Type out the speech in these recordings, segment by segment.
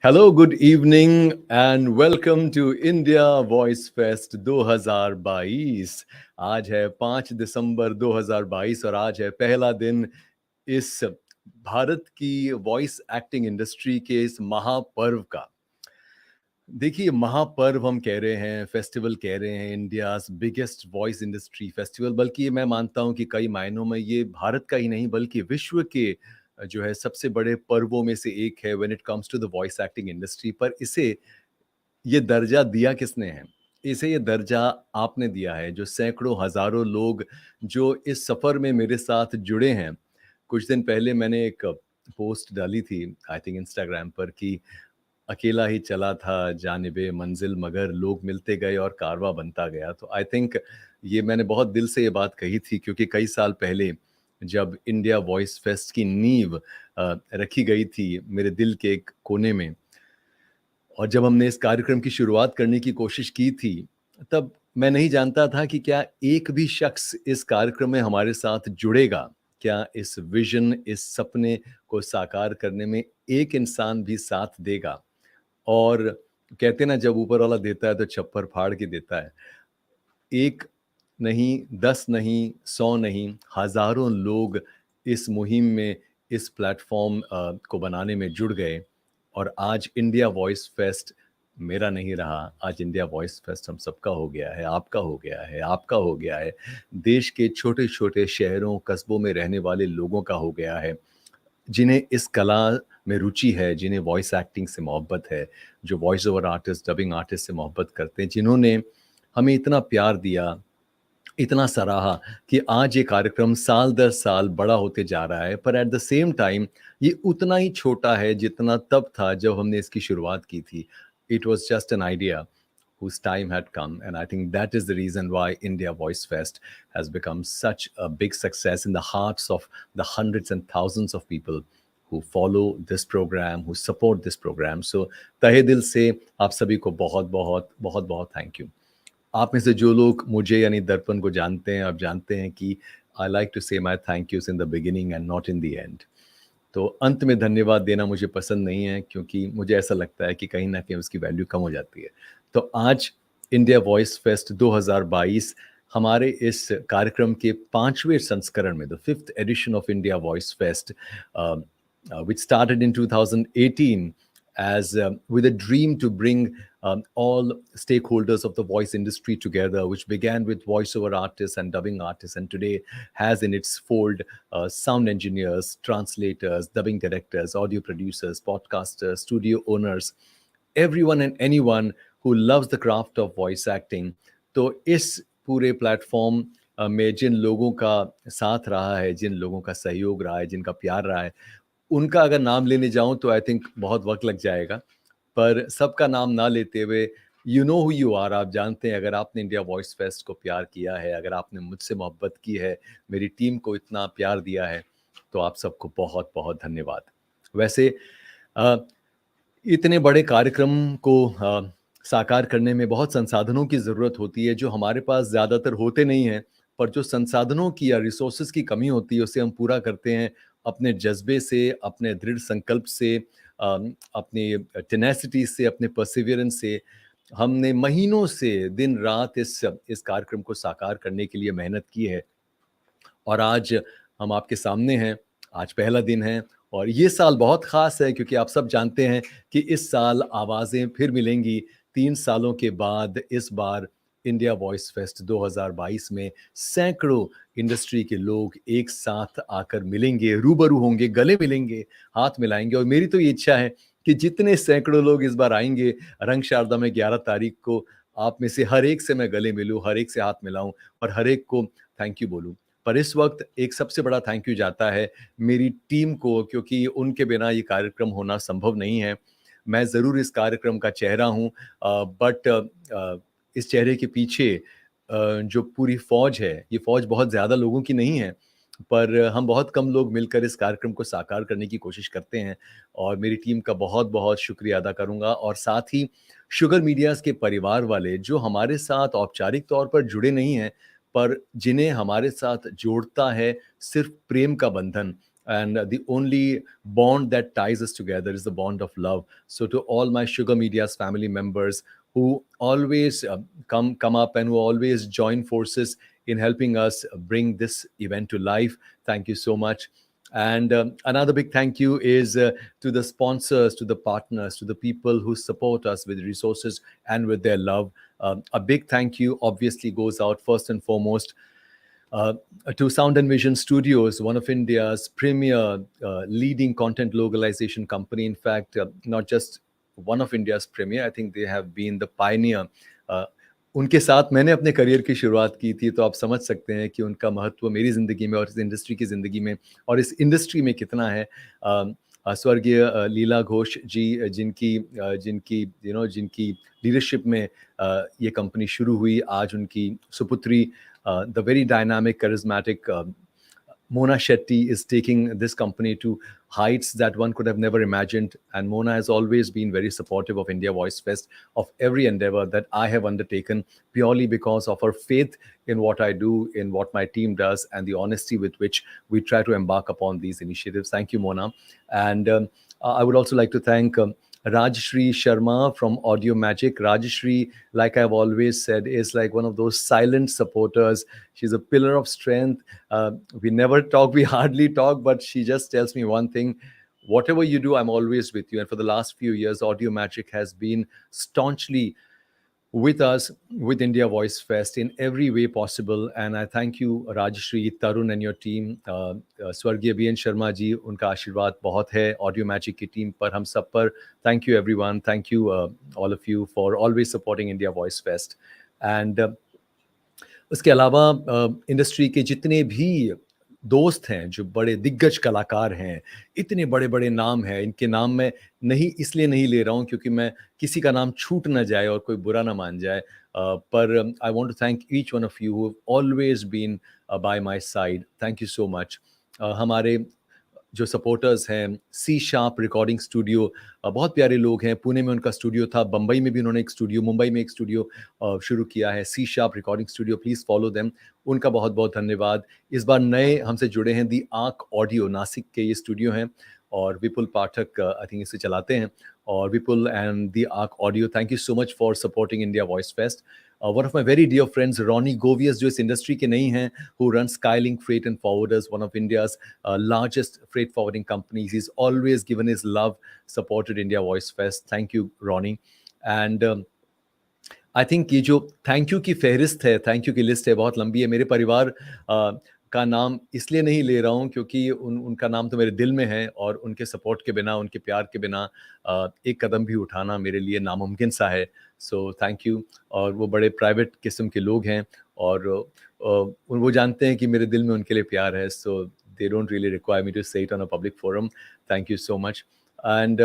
Hello, good evening and welcome to India Voice Fest 2022। आज है 5 दिसंबर 2022 और आज है पहला दिन इस भारत की वॉइस एक्टिंग इंडस्ट्री के इस महापर्व का। देखिए, महापर्व हम कह रहे हैं, फेस्टिवल कह रहे हैं, India's biggest voice industry festival, बल्कि मैं मानता हूं कि कई मायनों में ये भारत का ही नहीं बल्कि विश्व के जो है सबसे बड़े पर्वों में से एक है when it comes to the voice acting industry. पर इसे ये दर्जा दिया किसने है? इसे ये दर्जा आपने दिया है, जो सैकड़ों हज़ारों लोग जो इस सफ़र में मेरे साथ जुड़े हैं। कुछ दिन पहले मैंने एक पोस्ट डाली थी आई थिंक इंस्टाग्राम पर कि अकेला ही चला था जानिबे मंजिल मगर लोग मिलते गए और कारवां बनता गया। तो आई थिंक ये मैंने बहुत दिल से ये बात कही थी क्योंकि कई साल पहले जब इंडिया वॉइस फेस्ट की नींव रखी गई थी मेरे दिल के एक कोने में, और जब हमने इस कार्यक्रम की शुरुआत करने की कोशिश की थी, तब मैं नहीं जानता था कि क्या एक भी शख्स इस कार्यक्रम में हमारे साथ जुड़ेगा। क्या इस विजन, इस सपने को साकार करने में एक इंसान भी साथ देगा। और कहते ना, जब ऊपर वाला देता है तो छप्पर फाड़ के देता है। एक नहीं, 10 नहीं, 100 नहीं, हज़ारों लोग इस मुहिम में, इस प्लेटफ़ॉर्म को बनाने में जुड़ गए और आज इंडिया वॉइस फेस्ट मेरा नहीं रहा। आज इंडिया वॉइस फेस्ट हम सबका हो गया है, आपका हो गया है, आपका हो गया है। देश के छोटे-छोटे शहरों, कस्बों में रहने वाले लोगों का हो गया है, जिन्हें इस कला में रुचि है, जिन्हें वॉइस एक्टिंग से मोहब्बत है, जो voice over artist, dubbing artist से मोहब्बत करते हैं, जिन्होंने हमें इतना प्यार दिया, इतना सराहा कि आज ये कार्यक्रम साल दर साल बड़ा होते जा रहा है। पर एट द सेम टाइम ये उतना ही छोटा है जितना तब था जब हमने इसकी शुरुआत की थी। It was just an idea whose time had come, and I think that is the reason why India Voice Fest has become such a big success in the hearts of the hundreds and thousands of people who follow this program, who support this program. So तहे दिल से आप सभी को बहुत बहुत बहुत बहुत थैंक यू। आप में से जो लोग मुझे यानी दर्पण को जानते हैं, आप जानते हैं कि आई like to say my thank yous in the beginning and not in the end. तो अंत में धन्यवाद देना मुझे पसंद नहीं है क्योंकि मुझे ऐसा लगता है कि कहीं ना कहीं उसकी वैल्यू कम हो जाती है। तो आज इंडिया वॉइस फेस्ट 2022 हमारे इस कार्यक्रम के 5वें संस्करण में, the 5th edition of India voice fest, which started in 2018 as with a dream to bring all stakeholders of the voice industry together, which began with voiceover artists and dubbing artists, and today has in its fold sound engineers, translators, dubbing directors, audio producers, podcasters, studio owners, everyone and anyone who loves the craft of voice acting। तो इस पूरे platform में जिन लोगों का साथ रहा है, जिन लोगों का सहयोग रहा है, जिनका प्यार रहा है, उनका अगर नाम लेने जाऊं तो आई थिंक बहुत वक्त लग जाएगा। पर सबका नाम ना लेते हुए, you know who you are, आप जानते हैं। अगर आपने इंडिया वॉइस फेस्ट को प्यार किया है, अगर आपने मुझसे मोहब्बत की है, मेरी टीम को इतना प्यार दिया है, तो आप सबको बहुत बहुत धन्यवाद। वैसे इतने बड़े कार्यक्रम को साकार करने में बहुत संसाधनों की ज़रूरत होती है जो हमारे पास ज़्यादातर होते नहीं हैं। पर जो संसाधनों की या रिसोर्सेज की कमी होती है उसे हम पूरा करते हैं अपने जज्बे से, अपने दृढ़ संकल्प से, अपनी टेनेसिटी से, अपने परसिवियरेंस से। हमने महीनों से दिन रात इस कार्यक्रम को साकार करने के लिए मेहनत की है और आज हम आपके सामने हैं। आज पहला दिन है और ये साल बहुत ख़ास है क्योंकि आप सब जानते हैं कि इस साल आवाज़ें फिर मिलेंगी। 3 सालों के बाद इस बार इंडिया वॉइस फेस्ट 2022 में सैकड़ों इंडस्ट्री के लोग एक साथ आकर मिलेंगे, रूबरू होंगे, गले मिलेंगे, हाथ मिलाएंगे। और मेरी तो ये इच्छा है कि जितने सैकड़ों लोग इस बार आएंगे रंग शारदा में 11 तारीख को, आप में से हर एक से मैं गले मिलूं, हर एक से हाथ मिलाऊं और हर एक को थैंक यू बोलूं। पर इस वक़्त एक सबसे बड़ा थैंक यू जाता है मेरी टीम को, क्योंकि उनके बिना ये कार्यक्रम होना संभव नहीं है। मैं ज़रूर इस कार्यक्रम का चेहरा हूँ, बट इस चेहरे के पीछे जो पूरी फ़ौज है, ये फ़ौज बहुत ज़्यादा लोगों की नहीं है, पर हम बहुत कम लोग मिलकर इस कार्यक्रम को साकार करने की कोशिश करते हैं, और मेरी टीम का बहुत-बहुत शुक्रिया अदा करूँगा, और साथ ही शुगर मीडियाज़ के परिवार वाले जो हमारे साथ औपचारिक तौर पर जुड़े नहीं हैं, पर जिन्हें हमारे साथ जोड़ता है सिर्फ़ प्रेम का बंधन, and the only bond that ties us together is the bond of love. So to all my Sugar Media's family members who always come up and who always join forces in helping us bring this event to life, thank you so much. And another big thank you is to the sponsors, to the partners, to the people who support us with resources and with their love. A big thank you obviously goes out first and foremost uh, to Sound and Vision Studios, one of India's premier leading content localization company. In fact, not just one of India's premier, I think they have been the pioneer. Uh, उनके साथ मैंने अपने career की शुरुआत की थी, तो आप समझ सकते हैं कि उनका महत्व मेरी ज़िंदगी में और इस इंडस्ट्री की ज़िंदगी में और इस इंडस्ट्री में कितना है। स्वर्गीय लीला घोष जी, जिनकी जिनकी लीडरशिप में ये कंपनी शुरू हुई, आज उनकी सुपुत्री the very dynamic, charismatic Mona Shetty is taking this company to heights that one could have never imagined. And Mona has always been very supportive of India Voice Fest, of every endeavor that I have undertaken, purely because of her faith in what I do, in what my team does, and the honesty with which we try to embark upon these initiatives. Thank you, Mona. And I would also like to thank Rajshri Sharma from Audio Magic. Rajshri, like I've always said, is like one of those silent supporters. She's a pillar of strength. We never talk, we hardly talk, but she just tells me one thing: whatever you do, I'm always with you. And for the last few years, Audio Magic has been staunchly with us, with India Voice Fest in every way possible. And I thank you, Rajshri, Tarun, and your team. स्वर्गीय BN Sharma ji, उनका आशीर्वाद बहुत है audio magic की team पर, हम सब पर. Thank you everyone, thank you all of you for always supporting India voice fest. And उसके अलावा इंडस्ट्री के जितने भी दोस्त हैं, जो बड़े दिग्गज कलाकार हैं, इतने बड़े-बड़े नाम हैं, इनके नाम मैं नहीं इसलिए नहीं ले रहा हूँ क्योंकि मैं किसी का नाम छूट ना जाए और कोई बुरा ना मान जाए. पर I want to thank each one of you who have always been by my side. Thank you so much. हमारे जो सपोर्टर्स हैं, सी शार्प रिकॉर्डिंग स्टूडियो, बहुत प्यारे लोग हैं. पुणे में उनका स्टूडियो था, बम्बई में भी उन्होंने एक स्टूडियो, मुंबई में एक स्टूडियो शुरू किया है. C sharp recording studio, please follow them. उनका बहुत-बहुत धन्यवाद. इस बार नए हमसे जुड़े हैं दी आर्क ऑडियो, नासिक के ये स्टूडियो हैं, और विपुल पाठक आई थिंक इसे चलाते हैं. और Vipul and the arc audio, thank you so much for supporting India voice fest. One of my very dear friends, Ronnie Govias, जो इस इंडस्ट्री के नहीं हैं, who runs Skylink Freight and Forwarders, one of India's largest freight forwarding companies. He's always given his love, supported India Voice Fest. Thank you, Ronnie. And I think ये जो thank you की फहरिस्त है, thank you की list है, बहुत लंबी है. मेरे परिवार का नाम इसलिए नहीं ले रहा हूँ क्योंकि उनका नाम तो मेरे दिल में है, और उनके सपोर्ट के बिना, उनके प्यार के बिना एक कदम भी उठाना मेरे लिए नामुमकिन सा है. सो थैंक यू. और वो बड़े प्राइवेट किस्म के लोग हैं, और वो जानते हैं कि मेरे दिल में उनके लिए प्यार है. So they don't really require me to say it on a public forum. Thank you so much. And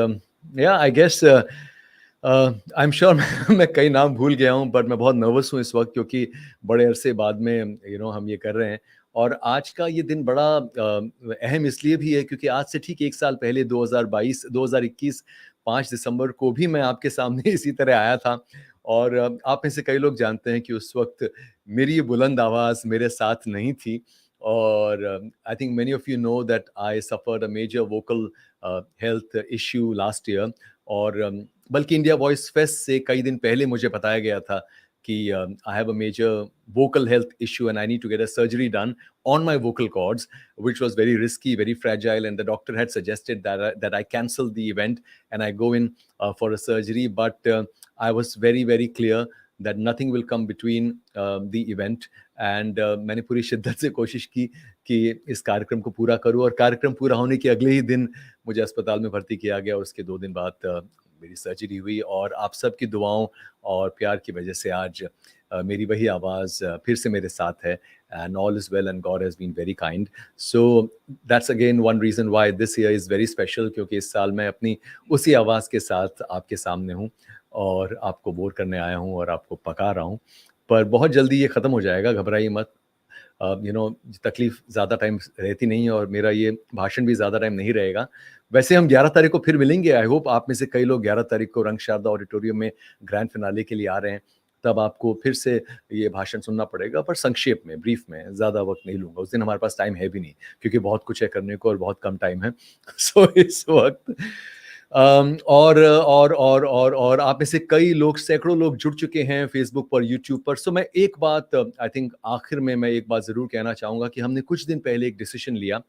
yeah I guess I am sure मैं कई नाम भूल गया हूँ, बट मैं बहुत नर्वस हूँ इस वक्त क्योंकि बड़े अरसे बाद में हम ये कर रहे हैं. और आज का ये दिन बड़ा अहम इसलिए भी है क्योंकि आज से ठीक एक साल पहले 2021 5 दिसंबर को भी मैं आपके सामने इसी तरह आया था. और आप में से कई लोग जानते हैं कि उस वक्त मेरी ये बुलंद आवाज़ मेरे साथ नहीं थी. और I think many of you know that I suffered a major vocal health issue last year. और बल्कि इंडिया वॉइस फेस्ट से कई दिन पहले मुझे बताया गया था कि I have a major vocal health issue and I need to get a surgery done on my vocal cords, which was very risky, very fragile, and the doctor had suggested that I cancel the event and I go in for a surgery. But I was very, very clear that nothing will come between the event. And मैंने पूरी शिद्दत से कोशिश की कि इस कार्यक्रम को पूरा करूं, और कार्यक्रम पूरा होने के अगले ही दिन मुझे अस्पताल में भर्ती किया गया, और उसके 2 दिन बाद मेरी सर्जरी हुई. और आप सबकी दुआओं और प्यार की वजह से आज मेरी वही आवाज़ फिर से मेरे साथ है, and all is well and God has been very kind. So that's again one reason why this year is very special, क्योंकि इस साल मैं अपनी उसी आवाज़ के साथ आपके सामने हूँ और आपको बोर करने आया हूँ और आपको पका रहा हूँ। पर बहुत जल्दी ये ख़त्म हो जाएगा, घबराइए मत। तकलीफ़ ज़्यादा टाइम रहती नहीं है और मेरा ये भाषण भी ज़्यादा टाइम नहीं रहेगा। वैसे हम 11 तारीख को फिर मिलेंगे। आई होप आप में से कई लोग 11 तारीख को रंग शारदा ऑडिटोरियम में ग्रैंड फिनाले के लिए आ रहे हैं। तब आपको फिर से ये भाषण सुनना पड़ेगा, पर संक्षेप में, ब्रीफ में, ज़्यादा वक़्त नहीं लूँगा। उस दिन हमारे पास टाइम है भी नहीं, क्योंकि बहुत कुछ है करने को और बहुत कम टाइम है। सो इस वक़्त और आप में से कई लोग, सैकड़ों लोग जुड़ चुके हैं फ़ेसबुक पर, यूट्यूब पर। सो मैं एक बात, आई थिंक आखिर में मैं एक बात ज़रूर कहना चाहूँगा कि हमने कुछ दिन पहले एक डिसीज़न लिया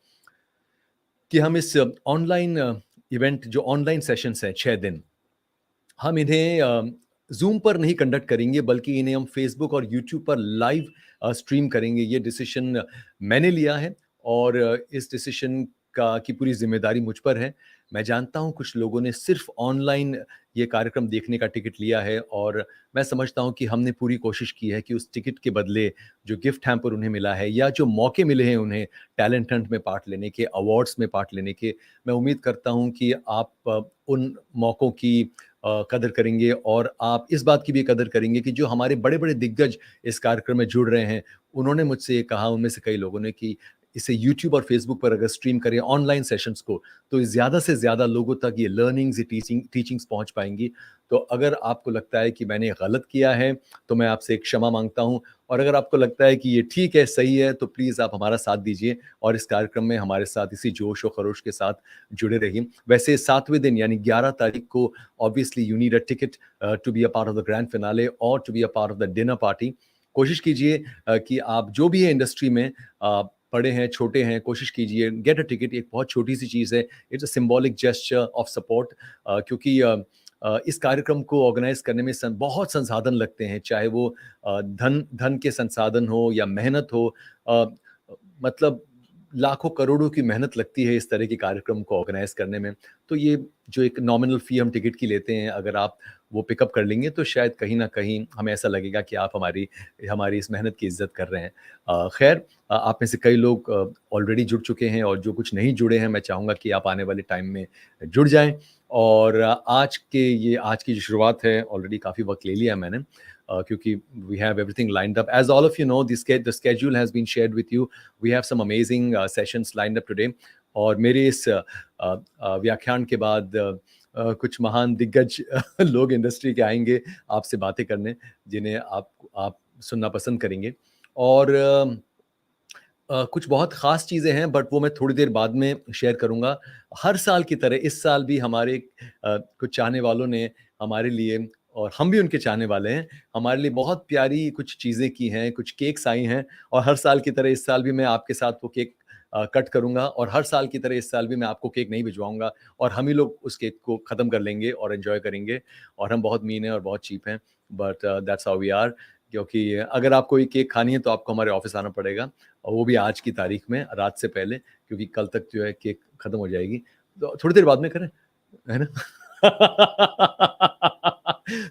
कि हम इस ऑनलाइन इवेंट, जो ऑनलाइन सेशंस हैं 6 दिन, हम इन्हें ज़ूम पर नहीं कंडक्ट करेंगे, बल्कि इन्हें हम फ़ेसबुक और यूट्यूब पर लाइव स्ट्रीम करेंगे। ये डिसीज़न मैंने लिया है और इस डिसीज़न का की पूरी ज़िम्मेदारी मुझ पर है। मैं जानता हूँ कुछ लोगों ने सिर्फ़ ऑनलाइन ये कार्यक्रम देखने का टिकट लिया है, और मैं समझता हूँ कि हमने पूरी कोशिश की है कि उस टिकट के बदले जो गिफ्ट हैम्पर उन्हें मिला है, या जो मौके मिले हैं उन्हें टैलेंट हंट में पार्ट लेने के, अवार्ड्स में पार्ट लेने के, मैं उम्मीद करता हूँ कि आप उन मौकों की कदर करेंगे, और आप इस बात की भी कदर करेंगे कि जो हमारे बड़े-बड़े दिग्गज इस कार्यक्रम में जुड़ रहे हैं, उन्होंने मुझसे ये कहा, उनमें से कई लोगों ने, कि इसे यूट्यूब और फ़ेसबुक पर अगर स्ट्रीम करें ऑनलाइन सेशंस को, तो ज़्यादा से ज़्यादा लोगों तक ये लर्निंग्स, ये टीचिंग्स पहुँच पाएँगी। तो अगर आपको लगता है कि मैंने गलत किया है, तो मैं आपसे एक क्षमा माँगता हूँ, और अगर आपको लगता है कि ये ठीक है, सही है, तो प्लीज़ आप हमारा साथ दीजिए और इस कार्यक्रम में हमारे साथ इसी जोश और खरोश के साथ जुड़े रहिए। वैसे 7वें दिन यानी 11 तारीख को obviously you need a ticket to be a part of the grand finale और to be a part of the dinner party. कोशिश कीजिए कि आप जो भी है इंडस्ट्री में, बड़े हैं, छोटे हैं, कोशिश कीजिए, गेट अ टिकट। एक बहुत छोटी-सी चीज़ है, it's a symbolic gesture of support, क्योंकि इस कार्यक्रम को ऑर्गेनाइज़ करने में बहुत संसाधन लगते हैं, चाहे वो धन धन के संसाधन हो या मेहनत हो, अ, मतलब लाखों करोड़ों की मेहनत लगती है इस तरह के कार्यक्रम को ऑर्गेनाइज़ करने में। तो ये जो एक नॉमिनल फ़ी हम टिकट की लेते हैं, अगर आप वो पिकअप कर लेंगे, तो शायद कहीं न कहीं हमें ऐसा लगेगा कि आप हमारी हमारी इस मेहनत की इज़्ज़त कर रहे हैं। ख़ैर, आप में से कई लोग ऑलरेडी जुड़ चुके हैं, और जो कुछ नहीं जुड़े हैं, मैं चाहूँगा कि आप आने वाले टाइम में जुड़ जाएँ। और आज की जो शुरुआत है, ऑलरेडी काफ़ी वक़्त ले लिया है मैंने, क्योंकि we have everything lined up. As all of you know, the schedule has been shared with you. We have some amazing sessions lined up today, और मेरे इस व्याख्यान के बाद कुछ महान दिग्गज लोग इंडस्ट्री के आएँगे आपसे बातें करने, जिन्हें आप सुनना पसंद करेंगे। और कुछ बहुत ख़ास चीज़ें हैं, बट वो मैं थोड़ी देर बाद में शेयर करूँगा। हर साल की तरह इस साल भी हमारे कुछ चाहने वालों ने हमारे लिए, और हम भी उनके चाहने वाले हैं, हमारे लिए बहुत प्यारी कुछ चीज़ें की हैं, कुछ केक्स आई हैं, और हर साल की तरह इस साल भी मैं आपके साथ वो केक कट करूँगा, और हर साल की तरह इस साल भी मैं आपको केक नहीं भिजवाऊँगा, और हम ही लोग उस केक को ख़त्म कर लेंगे और एन्जॉय करेंगे। और हम बहुत मीन हैं और बहुत चीप हैं, but that's how we are. क्योंकि अगर आपको ये केक खानी है, तो आपको हमारे ऑफ़िस आना पड़ेगा, और वो भी आज की तारीख में, रात से पहले, क्योंकि कल तक जो है केक खत्म हो जाएगी। तो थोड़ी देर बाद में करें, है ना?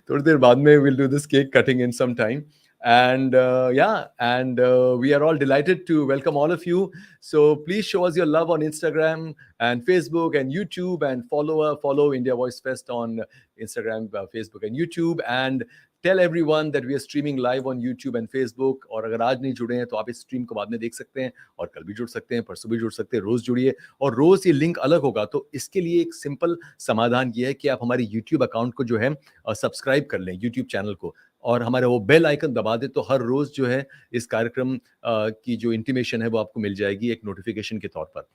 थोड़ी देर बाद में we'll do this cake cutting in some time. And yeah, and we are all delighted to welcome all of you. So please show us your love on Instagram and Facebook and YouTube, and follow India Voice Fest on Instagram, Facebook and YouTube, and tell everyone that we are streaming live on YouTube and Facebook. और अगर आज नहीं जुड़े हैं, तो आप इस stream को बाद में देख सकते हैं, और कल भी जुड़ सकते हैं, परसों भी जुड़ सकते हैं, रोज जुड़िए, और रोज ये लिंक अलग होगा। तो इसके लिए एक सिंपल समाधान ये है कि आप हमारे YouTube अकाउंट को जो है सब्सक्राइब कर लें, YouTube चैनल को, और हमारा वो बेल आइकन दबा दें, तो हर रोज जो है इस कार्यक्रम की जो इंटीमेशन है वो आपको मिल जाएगी एक नोटिफिकेशन के तौर पर।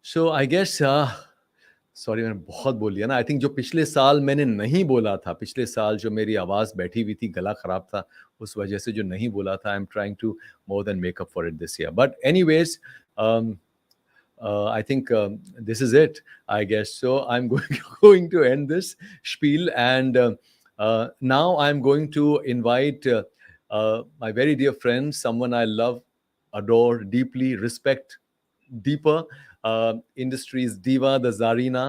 सो आई गेस, सॉरी मैंने बहुत बोल लिया ना। आई थिंक जो पिछले साल मैंने नहीं बोला था, पिछले साल जो मेरी आवाज़ बैठी हुई थी, गला खराब था, उस वजह से जो नहीं बोला था, I am trying to more than make up for it this year. But anyways, I think this is it, I guess. So I'm going to end this spiel, and now I'm going to invite my very dear friend, someone I love, adore, deeply respect, deeper, industries diva, the Zarina,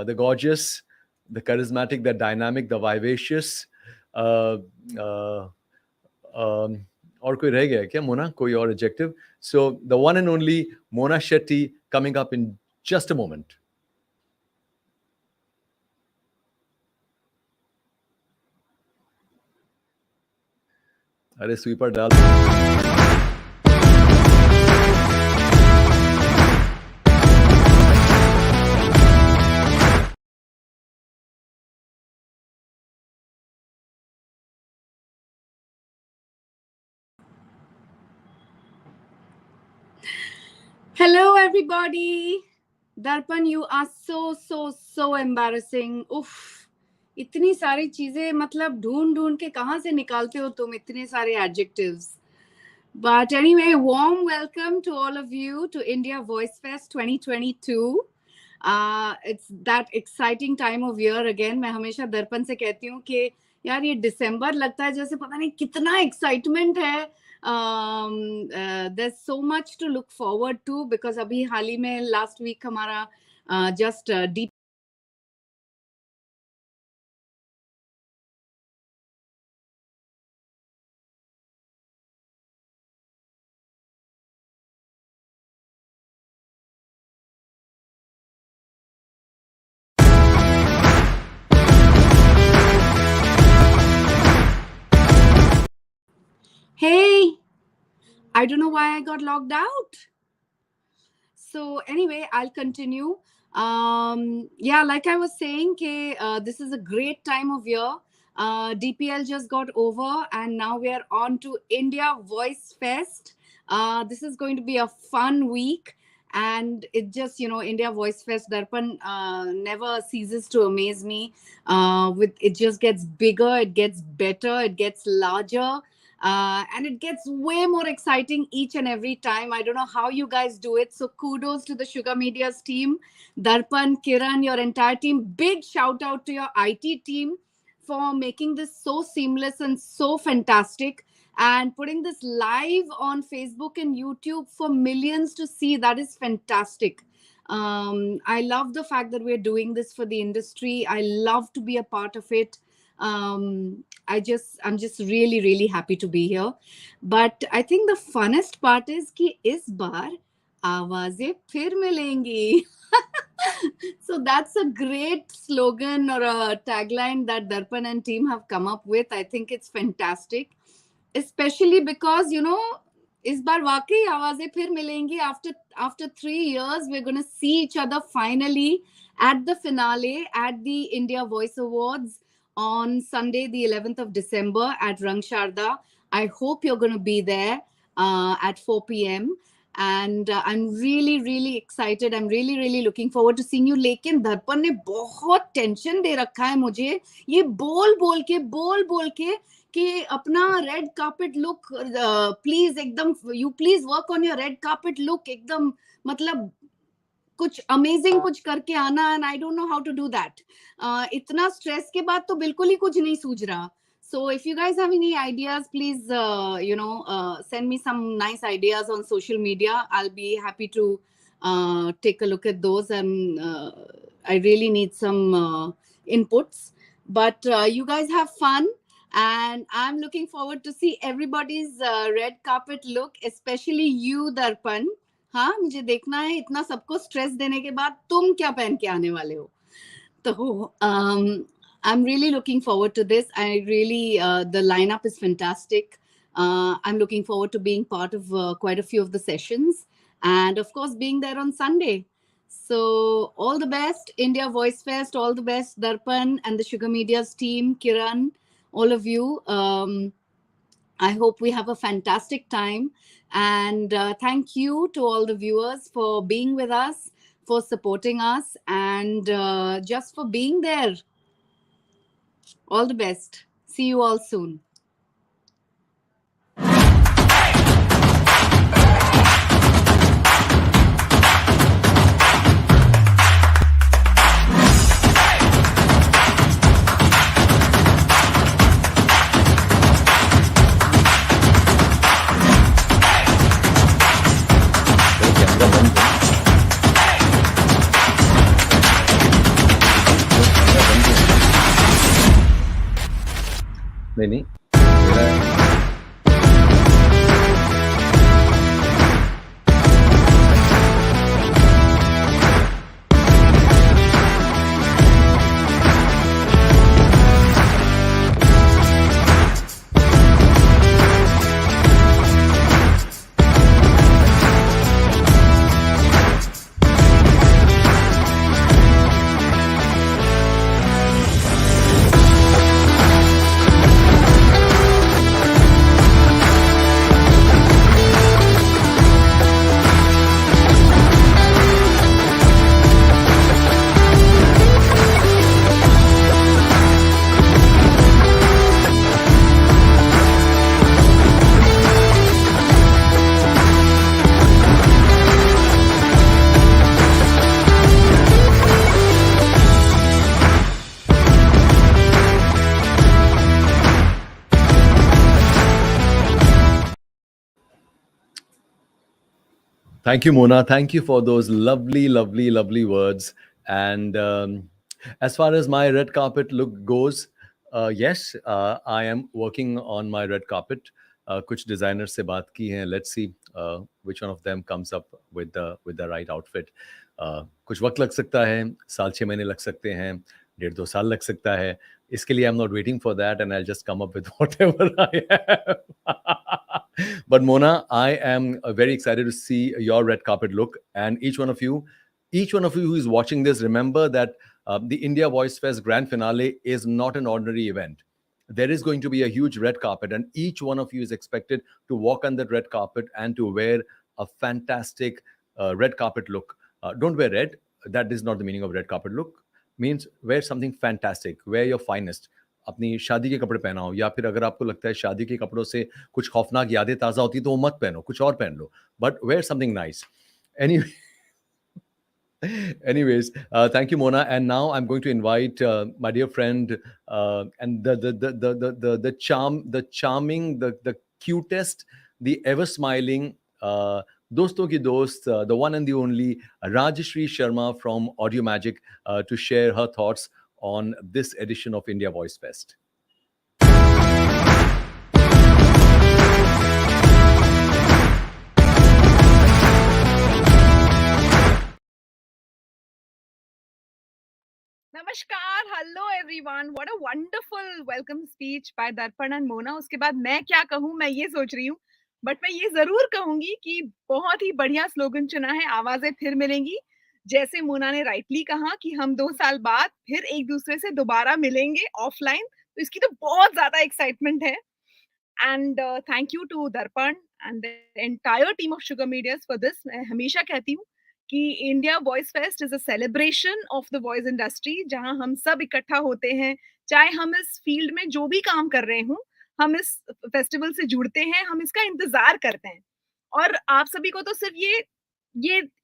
the gorgeous, the charismatic, the dynamic, the vivacious, uh, और कोई रह गया क्या मोना, कोई और adjective? So the one and only Mona Shetty coming up in just a moment. अरे sweeper डाल. Hello, everybody. Darpan, you are so embarrassing. Uff, इतनी सारी चीजें, मतलब ढूंढ के कहाँ से निकालते हो तुम इतने सारे adjectives. But anyway, warm welcome to all of you to India Voice Fest 2022. It's that exciting time of year again. मैं हमेशा दर्पण से कहती हूँ कि यार ये दिसंबर लगता है जैसे पता नहीं कितना excitement है. There's so much to look forward to because अभी हाल ही में last week हमारा just deep. Hey, I don't know why I got logged out. So anyway, I'll continue. Yeah, like I was saying, this is a great time of year. DPL just got over and now we are on to India Voice Fest. This is going to be a fun week. And it just, India Voice Fest, Darpan never ceases to amaze me. It just gets bigger, it gets better, it gets larger. And it gets way more exciting each and every time. I don't know how you guys do it. So kudos to the Sugar Mediaz team, Darpan, Kiran, your entire team. Big shout out to your IT team for making this so seamless and so fantastic. And putting this live on Facebook and YouTube for millions to see. That is fantastic. I love the fact that we're doing this for the industry. I love to be a part of it. I'm just really happy to be here. But I think the funnest part is कि इस बार आवाजें फिर मिलेंगी. So that's a great slogan or a tagline that Darpan and team have come up with. I think it's fantastic, especially because इस बार वाकई आवाजें फिर मिलेंगी. After 3 years, we're going to see each other finally at the finale at the India Voice Awards on Sunday, the 11th of December at Rang Sharda. I hope you're going to be there at 4 p.m. And I'm really excited. I'm really looking forward to seeing you. लेकिन दर्पण ने बहुत tension दे रखा है मुझे ये बोल के कि अपना रेड कार्पेट लुक प्लीज एकदम you please work on your red carpet look एकदम मतलब कुछ अमेजिंग कुछ करके आना. And I don't know how to do that. इतना स्ट्रेस के बाद तो बिल्कुल ही कुछ नहीं सूझ रहा. So if you guys have any ideas, please, send me some nice ideas on social media. I'll be happy to take a look at those. And I really need some inputs. But you guys have fun. And I'm looking forward to see everybody's red carpet look, especially you, Darpan. हाँ, मुझे देखना है इतना सबको stress देने के बाद तुम क्या पहन के आने वाले हो. तो I'm really looking forward to this. I really, the lineup is fantastic. I'm looking forward to being part of quite a few of the sessions. And of course, being there on Sunday. So all the best, India Voice Fest. All the best, Darpan and the Sugar Mediaz team, Kiran, all of you. I hope we have a fantastic time. And thank you to all the viewers for being with us, for supporting us, and just for being there. All the best. See you all soon. नहीं Thank you, Mona. Thank you for those lovely, lovely, lovely words. And as far as my red carpet look goes, yes, I am working on my red carpet. कुछ designers से बात की है. Let's see which one of them comes up with the right outfit. कुछ वक्त लग सकता है, साल 6 महीने लग सकते हैं, 1.5 2 साल लग सकता है. इसके लिए I'm not waiting for that, and I'll just come up with whatever I have. But Mona, I am very excited to see your red carpet look, and each one of you who is watching this, remember that the India Voice Fest grand finale is not an ordinary event. There is going to be a huge red carpet, and each one of you is expected to walk on that red carpet and to wear a fantastic red carpet look. Don't wear red. That is not the meaning of red carpet look. Means wear something fantastic. Wear your finest. अपनी शादी के कपड़े पहनाओ, या फिर अगर आपको लगता है शादी के कपड़ों से कुछ खौफनाक यादें ताज़ा होती है तो वो मत पहनो, कुछ और पहन लो, but wear something nice. Any Anyways, thank you, Mona. And now I'm going to invite my dear friend and the charming, the cutest, the ever smiling, doston ki dost, the one and the only Rajashri Sharma from Audio Magic to share her thoughts on this edition of India Voice Fest. नमस्कार, hello everyone, what a wonderful welcome speech bye दर्पण and Mona. उसके बाद मैं क्या कहूँ, मैं ये सोच रही हूँ, बट मैं ये जरूर कहूंगी कि बहुत ही बढ़िया स्लोगन चुना है, आवाजें फिर मिलेंगी. जैसे मोना ने राइटली कहा कि हम 2 साल बाद फिर एक दूसरे से दोबारा मिलेंगे ऑफलाइन, तो इसकी तो बहुत ज्यादा एक्साइटमेंट है. And thank you to Darpan and the entire team of Sugar Mediaz for this. मैं हमेशा कहती हूँ कि India voice fest is a celebration of the voice industry, जहां हम सब इकट्ठा होते हैं, चाहे हम इस फील्ड में जो भी काम कर रहे हों, हम इस फेस्टिवल से जुड़ते हैं, हम इसका इंतजार करते हैं. और आप सभी को तो सिर्फ ये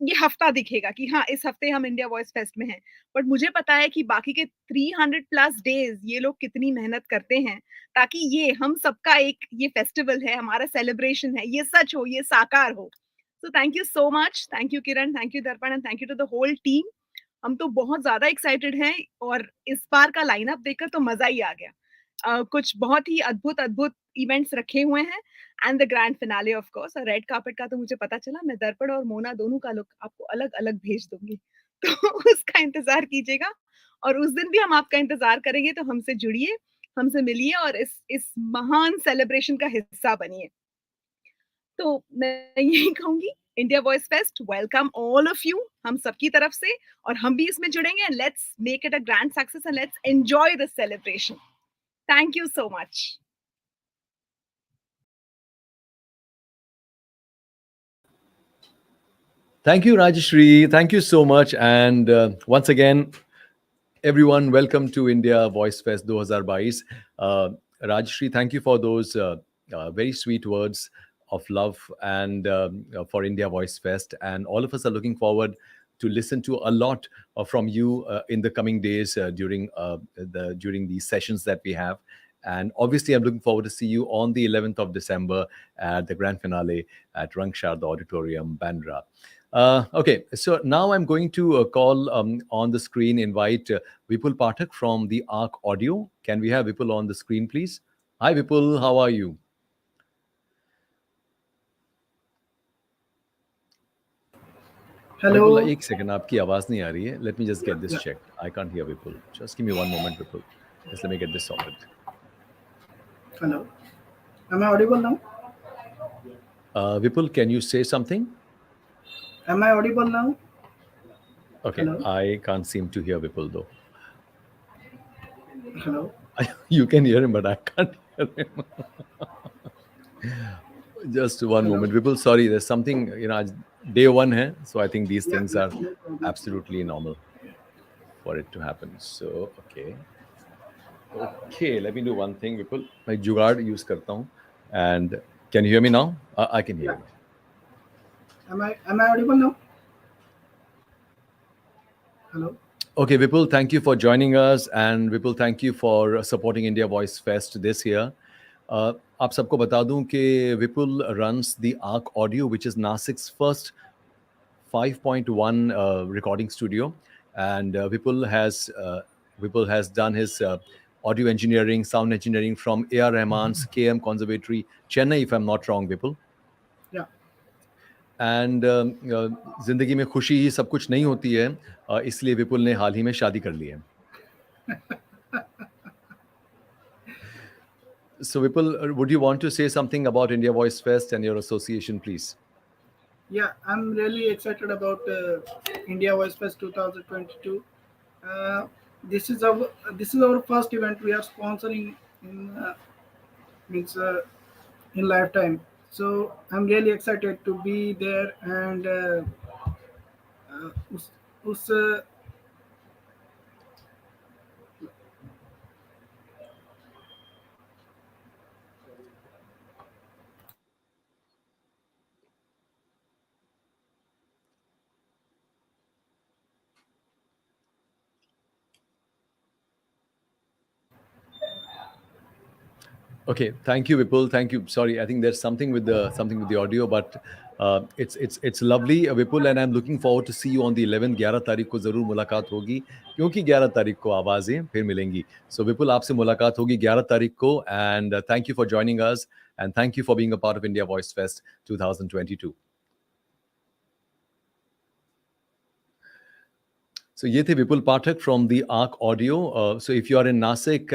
ये हफ्ता दिखेगा कि हाँ, इस हफ्ते हम इंडिया वॉइस फेस्ट में हैं, बट मुझे पता है कि बाकी के 300 प्लस डेज ये लोग कितनी मेहनत करते हैं ताकि ये हम सबका एक ये फेस्टिवल है, हमारा सेलिब्रेशन है, ये सच हो, ये साकार हो. So thank you so much. Thank you Kiran, thank you Darpan and thank you to the whole team. हम तो बहुत ज़्यादा एक्साइटेड हैं और इस बार का लाइनअप देखकर तो मज़ा ही आ गया. कुछ बहुत ही अद्भुत इवेंट्स रखे हुए हैं and the grand finale of course. और रेड कार्पेट का तो मुझे पता चला, मैं दर्पण और मोना दोनों का लुक आपको अलग-अलग भेज दूँगी. तो उसका इंतज़ार कीजिएगा और उस दिन भी हम आपका इंतज़ार करेंगे, तो हमसे जुड़िए, हमसे मिलिए और इस महान सेलिब्रेशन का हिस्सा बनिए. तो मैं यही कहूँगी, India voice fest welcome all of you हम सबकी तरफ से, और हम भी इसमें जुड़ेंगे. And let's make it a grand success and let's enjoy this celebration. Thank you so much. Thank you, Rajashri. Thank you so much. And once again, everyone, welcome to India Voice Fest 2022. Rajashri, thank you for those very sweet words of love and for India Voice Fest. And all of us are looking forward to listen to a lot from you in the coming days during these sessions that we have. And obviously, I'm looking forward to see you on the 11th of December at the grand finale at Rangshad Auditorium, Bandra. Okay, so now I'm going to call on the screen, invite Vipul Pathak from the ARC Audio. Can we have Vipul on the screen, please? Hi, Vipul, how are you? Hello. Vipul, एक second, आपकी आवाज नहीं आ रही है. Let me just get this checked. I can't hear Vipul. Just give me one moment, Vipul. Just let me get this sorted. Hello. Am I audible now? Vipul, can you say something? Am I audible now? Okay, Hello? I can't seem to hear Vipul though. Hello. You can hear him, but I can't hear him. Just one Hello? moment, Vipul. Sorry, there's something, day one hai, so I think these things are no problem. absolutely normal for it to happen. So, okay, let me do one thing, Vipul. मैं जुगाड़ use करता हूँ. And can you hear me now? I can hear you. Am I audible now? Hello. Okay, Vipul, thank you for joining us, and Vipul, thank you for supporting India Voice Fest this year. आप सबको बता दूं कि Vipul runs the ARC Audio, which is Nasik's first 5.1 recording studio, and Vipul has done his audio engineering, sound engineering from A.R. Rahman's KM Conservatory, Chennai, if I'm not wrong, Vipul. Yeah. And जिंदगी में खुशी ही सब कुछ नहीं होती है, इसलिए विपुल ने हाल ही में शादी कर ली है. So Vipul, would you want to say something about India Voice Fest and your association, please? Yeah, I'm really excited about India Voice Fest 2022. This is our first event we are sponsoring in lifetime. So I'm really excited to be there and उस Okay, thank you, Vipul. Thank you. Sorry, I think there's something with the audio, but it's lovely, Vipul, and I'm looking forward to see you on the 11th. 11 तारीख को जरूर मुलाकात होगी, क्योंकि 11 तारीख को आवाजें फिर मिलेंगी. So Vipul, आपसे मुलाकात होगी 11 तारीख को, and thank you for joining us, and thank you for being a part of India Voice Fest 2022. So ये थे विपुल पाठक from the Arc Audio. So if you are in Nasik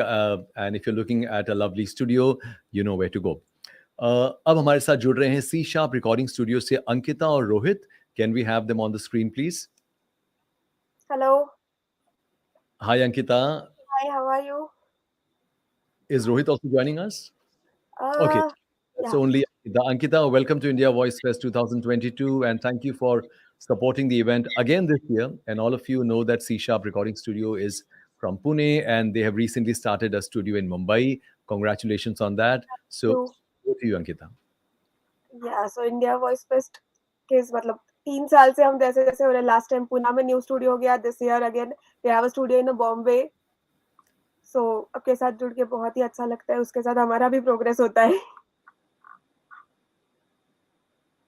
and if you're looking at a lovely studio, you know where to go. अब हमारे साथ जुड़ रहे हैं C Sharp Recording Studio से अंकिता और Rohit. Can we have them on the screen, please? Hello. Hi, Ankita. Hi, how are you? Is Rohit also joining us? Okay. Yeah. So only Ankita, welcome to India Voice Fest 2022, and thank you for supporting the event again this year. And all of you know that C Sharp Recording Studio is from Pune, and they have recently started a studio in Mumbai. Congratulations on that. So, over to you, Ankita. Yeah, so India Voice Fest case मतलब 3 साल से हम जैसे जैसे हो रहे. Last time Pune में new studio हो गया. This year again we have a studio in Bombay. सो आपके साथ जुड़ के बहुत ही अच्छा लगता है. उसके साथ हमारा भी प्रोग्रेस होता है.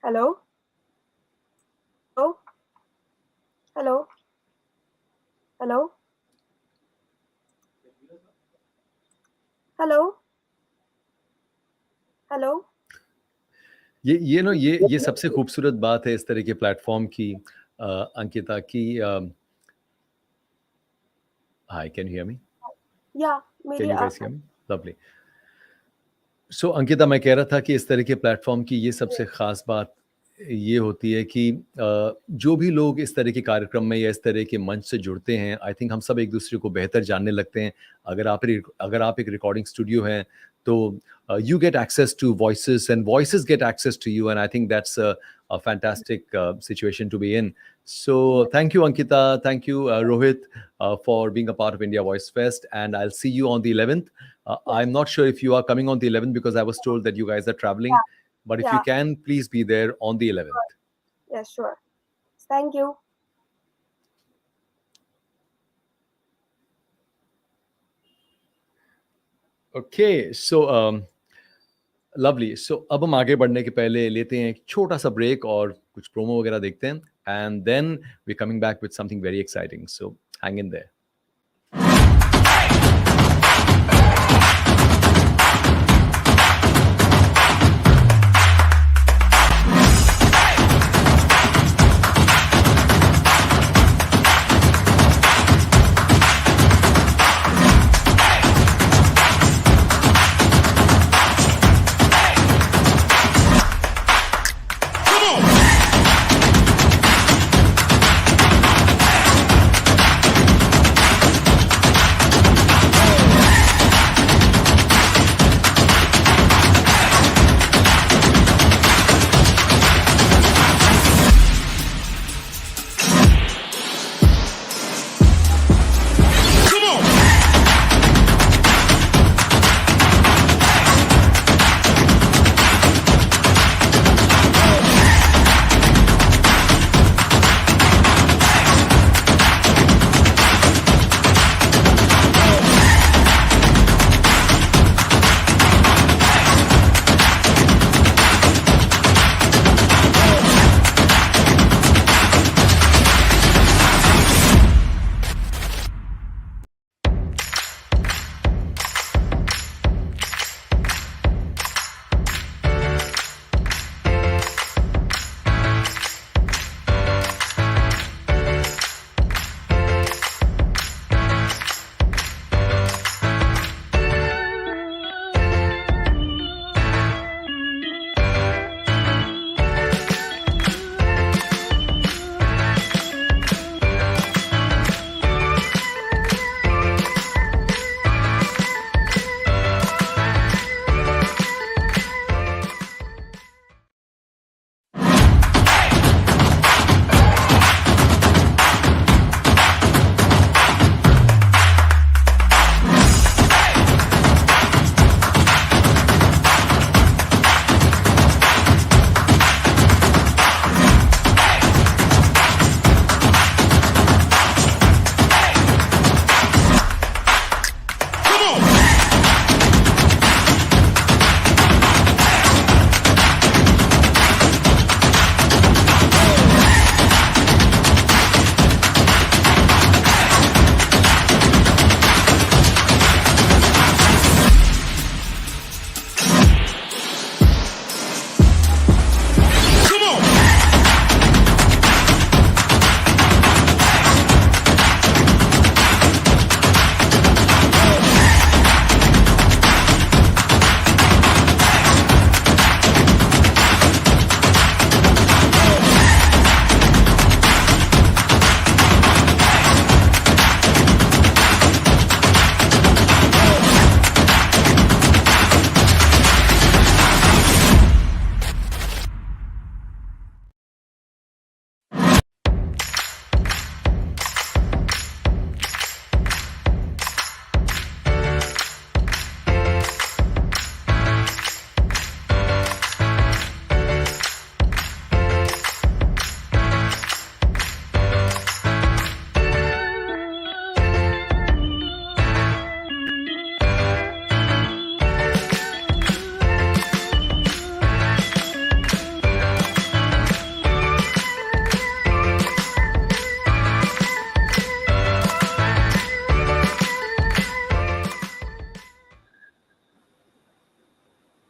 Hello hello hello hello hello. ये सबसे खूबसूरत बात है इस तरह के प्लेटफॉर्म की, अंकिता की. हाय, कैन यू हियर मी? या Can you guys hear me? Lovely. So Ankita, मैं कह रहा था कि इस तरह के प्लेटफॉर्म की ये सबसे खास बात ये होती है कि जो भी लोग इस तरह के कार्यक्रम में या इस तरह के मंच से जुड़ते हैं, आई थिंक हम सब एक दूसरे को बेहतर जानने लगते हैं. अगर आप एक रिकॉर्डिंग स्टूडियो हैं तो you get access to voices and voices get access to you, and I think that's a fantastic situation to be in. So thank you, Ankita. Thank you, Rohit, for being a part of India Voice Fest, and I'll see you on the 11th. I'm not sure if you are coming on the 11th because I was told that you guys are traveling, but if you can, please be there on the 11th. Yes, sure. Thank you. Okay, so lovely. So अब हम आगे बढ़ने के पहले लेते हैं एक छोटा सा ब्रेक और कुछ प्रोमो वगैरह देखते हैं, and then we're coming back with something very exciting. So hang in there.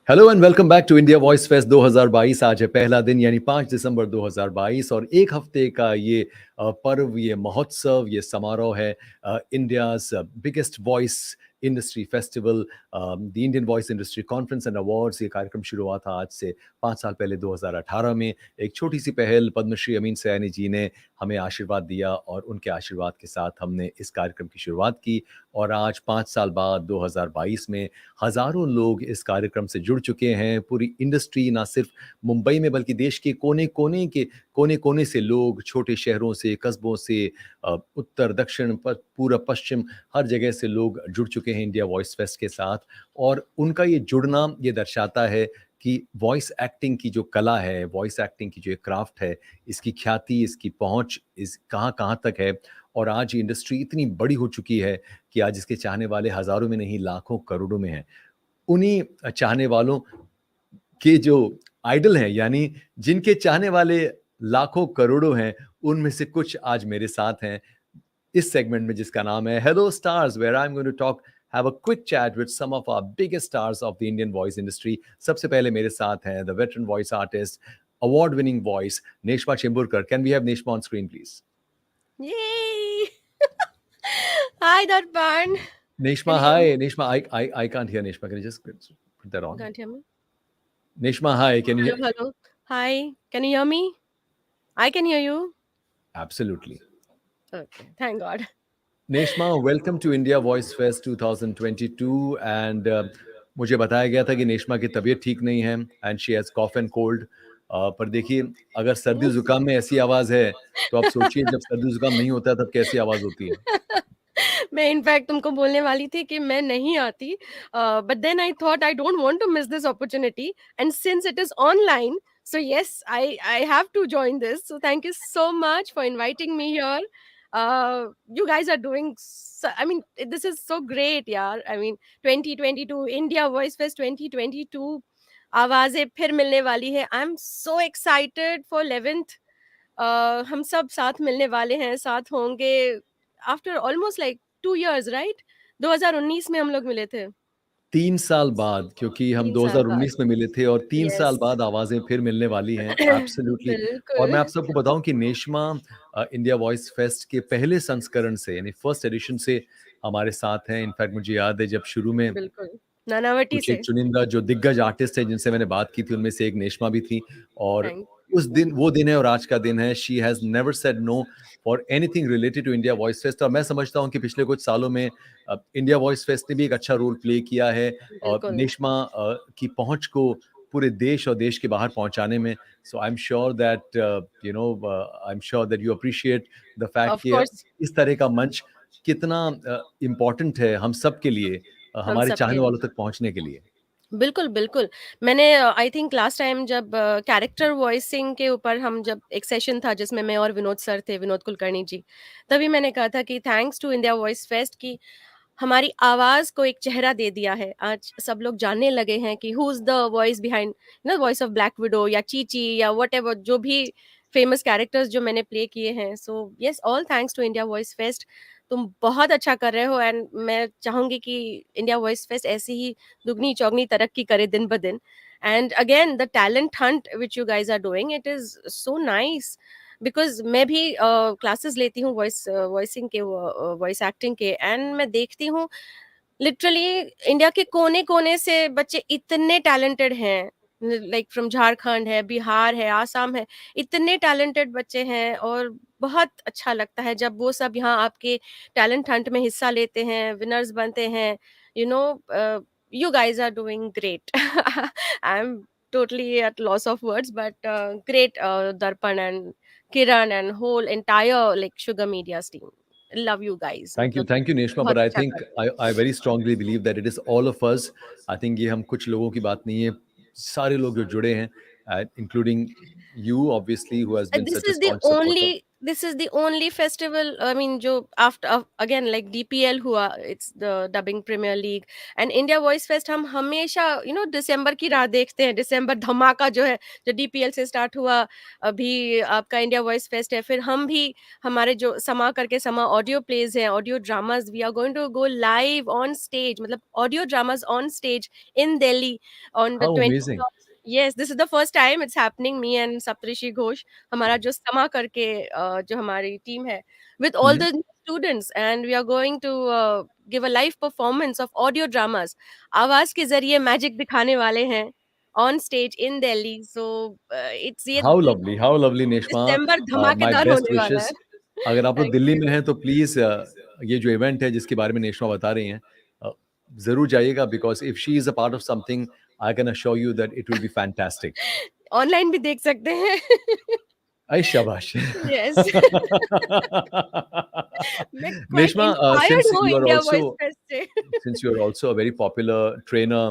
Hello and welcome back to India voice fest 2022। आज है पहला दिन यानी 5 दिसंबर 2022 और एक हफ्ते का ये पर्व, ये महोत्सव, ये समारोह है India's biggest voice industry festival, the Indian voice industry conference and awards. ये कार्यक्रम शुरू हुआ था आज से 5 साल पहले 2018 में। एक छोटी सी पहल पद्मश्री अमीन सयानी जी ने हमें आशीर्वाद दिया और उनके आशीर्वाद के साथ हमने इस कार्यक्रम की शुरुआत की और आज 5 साल बाद 2022 में हजारों लोग इस कार्यक्रम से जुड़ चुके हैं। पूरी इंडस्ट्री, ना सिर्फ मुंबई में बल्कि देश के कोने कोने से लोग, छोटे शहरों से, कस्बों से, उत्तर दक्षिण पूरब पश्चिम, हर जगह से लोग जुड़ चुके हैं इंडिया वॉइस फेस्ट के साथ। और उनका ये जुड़ना ये दर्शाता है कि वॉइस एक्टिंग की जो कला है, वॉइस एक्टिंग की जो एक क्राफ्ट है, इसकी ख्याति, इसकी पहुंच इस कहाँ कहाँ तक है। और आज ये इंडस्ट्री इतनी बड़ी हो चुकी है कि आज इसके चाहने वाले हजारों में नहीं, लाखों करोड़ों में हैं। उन्हीं चाहने वालों के जो आइडल हैं, यानी जिनके चाहने वाले लाखों करोड़ों हैं, उनमें से कुछ आज मेरे साथ हैं इस सेगमेंट में जिसका नाम है hello stars, where I am going to talk have a quick chat with some of our biggest stars of the Indian voice industry. सबसे पहले मेरे साथ हैं the veteran voice artist, award winning voice Neshma Chimburkar. Can we have Neshma on screen please? Yay! Hi, Darpan. Neshma, Can you hear hi. me? Neshma, I can't hear Neshma. Can you just put that on? Can't hear me. Neshma, hi. Can you Hello, hear? hello. Hi, can you hear me? I can hear you. Absolutely. Okay, thank God. Neshma, welcome to India voice fest 2022 and मुझे बताया गया था कि नेश्मा की तबीयत ठीक नहीं है and she has cough and cold. पर देखिए, अगर सर्दी जुकाम में ऐसी आवाज है तो आप सोचिए जब सर्दी जुकाम नहीं होता है तब कैसी आवाज होती है। मैं इनफैक्ट तुमको बोलने वाली थी कि मैं नहीं आती, but then I thought I don't want to miss this opportunity and since it is online, so yes, I have to join this. So thank you so much for inviting me here. You guys are doing I mean, this is so great, yaar. I mean, 2022 India Voice Fest 2022 आवाजें फिर मिलने वाली है. I'm so excited for 11th. हम सब साथ मिलने वाले हैं, साथ होंगे after almost like 2 years, right? 2019 में हम लोग मिले थे. 3 साल बाद, क्योंकि हम 3 साल बाद. 2019 में मिले थे और 3 साल यस. बाद आवाजें फिर मिलने वाली हैं। एब्सोल्युटली। और बिल्कुल. मैं आप सबको बताऊं कि नेश्मा इंडिया वॉइस फेस्ट के पहले संस्करण से यानी फर्स्ट एडिशन से हमारे साथ हैं। इनफैक्ट मुझे याद है जब शुरू में बिल्कुल, नानावटी कुछ एक से. चुनिंदा जो दिग्गज आर्टिस्ट है जिनसे मैंने बात की थी उनमें से एक नेश्मा भी थी। और थैंक उस दिन, वो दिन है और आज का दिन है। She has never said no for anything related to India voice fest. और मैं समझता हूँ कि पिछले कुछ सालों में इंडिया वॉइस फेस्ट ने भी एक अच्छा रोल प्ले किया है बिल्कुल. नेश्मा की पहुंच को पूरे देश और देश के बाहर पहुंचाने में। So I am sure that I am sure that you appreciate the fact of कि कोर्स, इस तरह का मंच कितना इम्पोर्टेंट है हम सब के लिए, हम हमारे सबके चाहने लिए. वालों तक पहुंचने के लिए। बिल्कुल, बिल्कुल. मैंने आई थिंक लास्ट टाइम जब कैरेक्टर वॉइसिंग के ऊपर हम जब एक सेशन था जिसमें मैं और विनोद सर थे, विनोद कुलकर्णी जी, तभी मैंने कहा था कि thanks to India voice fest की हमारी आवाज़ को एक चेहरा दे दिया है। आज सब लोग जानने लगे हैं कि who is the voice behind, voice of black window या चीची या व्हाटएवर, जो भी फेमस कैरेक्टर्स जो मैंने प्ले किए हैं. So yes, all thanks to India voice fest. तुम बहुत अच्छा कर रहे हो एंड मैं चाहूँगी कि इंडिया वॉइस फेस्ट ऐसे ही दुगनी चौगनी तरक्की करे दिन ब दिन. And again the talent hunt which you guys are doing, it is so nice. Because मैं भी क्लासेस लेती हूँ वॉइसिंग के, वॉइस एक्टिंग के, एंड मैं देखती हूँ लिटरली इंडिया के कोने कोने से बच्चे इतने टैलेंटेड हैं. लाइक फ्रॉम झारखंड है, बिहार है, आसाम है, इतने टैलेंटेड बच्चे हैं. और बहुत अच्छा लगता है जब वो सब यहाँ आपके टैलेंट हंट में हिस्सा लेते हैं, विनर्स बनते हैं. You know, you guys are doing great. I'm totally at loss of words, but great, Darpan and Kiran and whole entire like Sugar Mediaz team. Love you guys. मतलब thank you Neshma. बहुत but I अच्छा think कर. I very strongly believe that it is all of us. I think ये हम कुछ लोगों की बात नहीं है, सारे लोग जो जुड़े हैं, including you obviously, who has been This such a is the staunch supporter. only this is the only festival, I mean, jo after again like DPL hua, it's the dubbing premier league and India voice fest, हम हमेशा दिसंबर की राह देखते हैं, दिसंबर धमाका जो है, जो DPL से स्टार्ट हुआ, अभी आपका इंडिया वॉइस फेस्ट है, फिर हम भी हमारे जो समा करके समा ऑडियो प्लेज हैं, audio dramas, we are going to go live on stage, मतलब audio dramas on stage in Delhi on the how 20th amazing. of, yes, this is the first time it's happening, me and Saptrishi Ghosh, हमारा जो समा करके जो हमारी team है, with all the students, and we are going to give a live performance of audio dramas, आवाज के जरिए मैजिक दिखाने वाले हैं on stage in Delhi, so it's ये how lovely Neshma. December my धमाकेदार बेस्ट होने वाला विशेस। है। अगर आप लोग Thank दिल्ली you. में हैं तो प्लीज ये जो इवेंट है जिसके बारे में नेश्मा बता रही हैं, जरूर जाइएगा, because if she is a part of something, I can assure you that it will be fantastic. Online भी देख सकते हैं। अरे शाबाश। यस। मैं क्वाइट नेश्मा, इंस्पायर्ड सिंस हूँ you R India also voice fest से। since you're also a very popular trainer,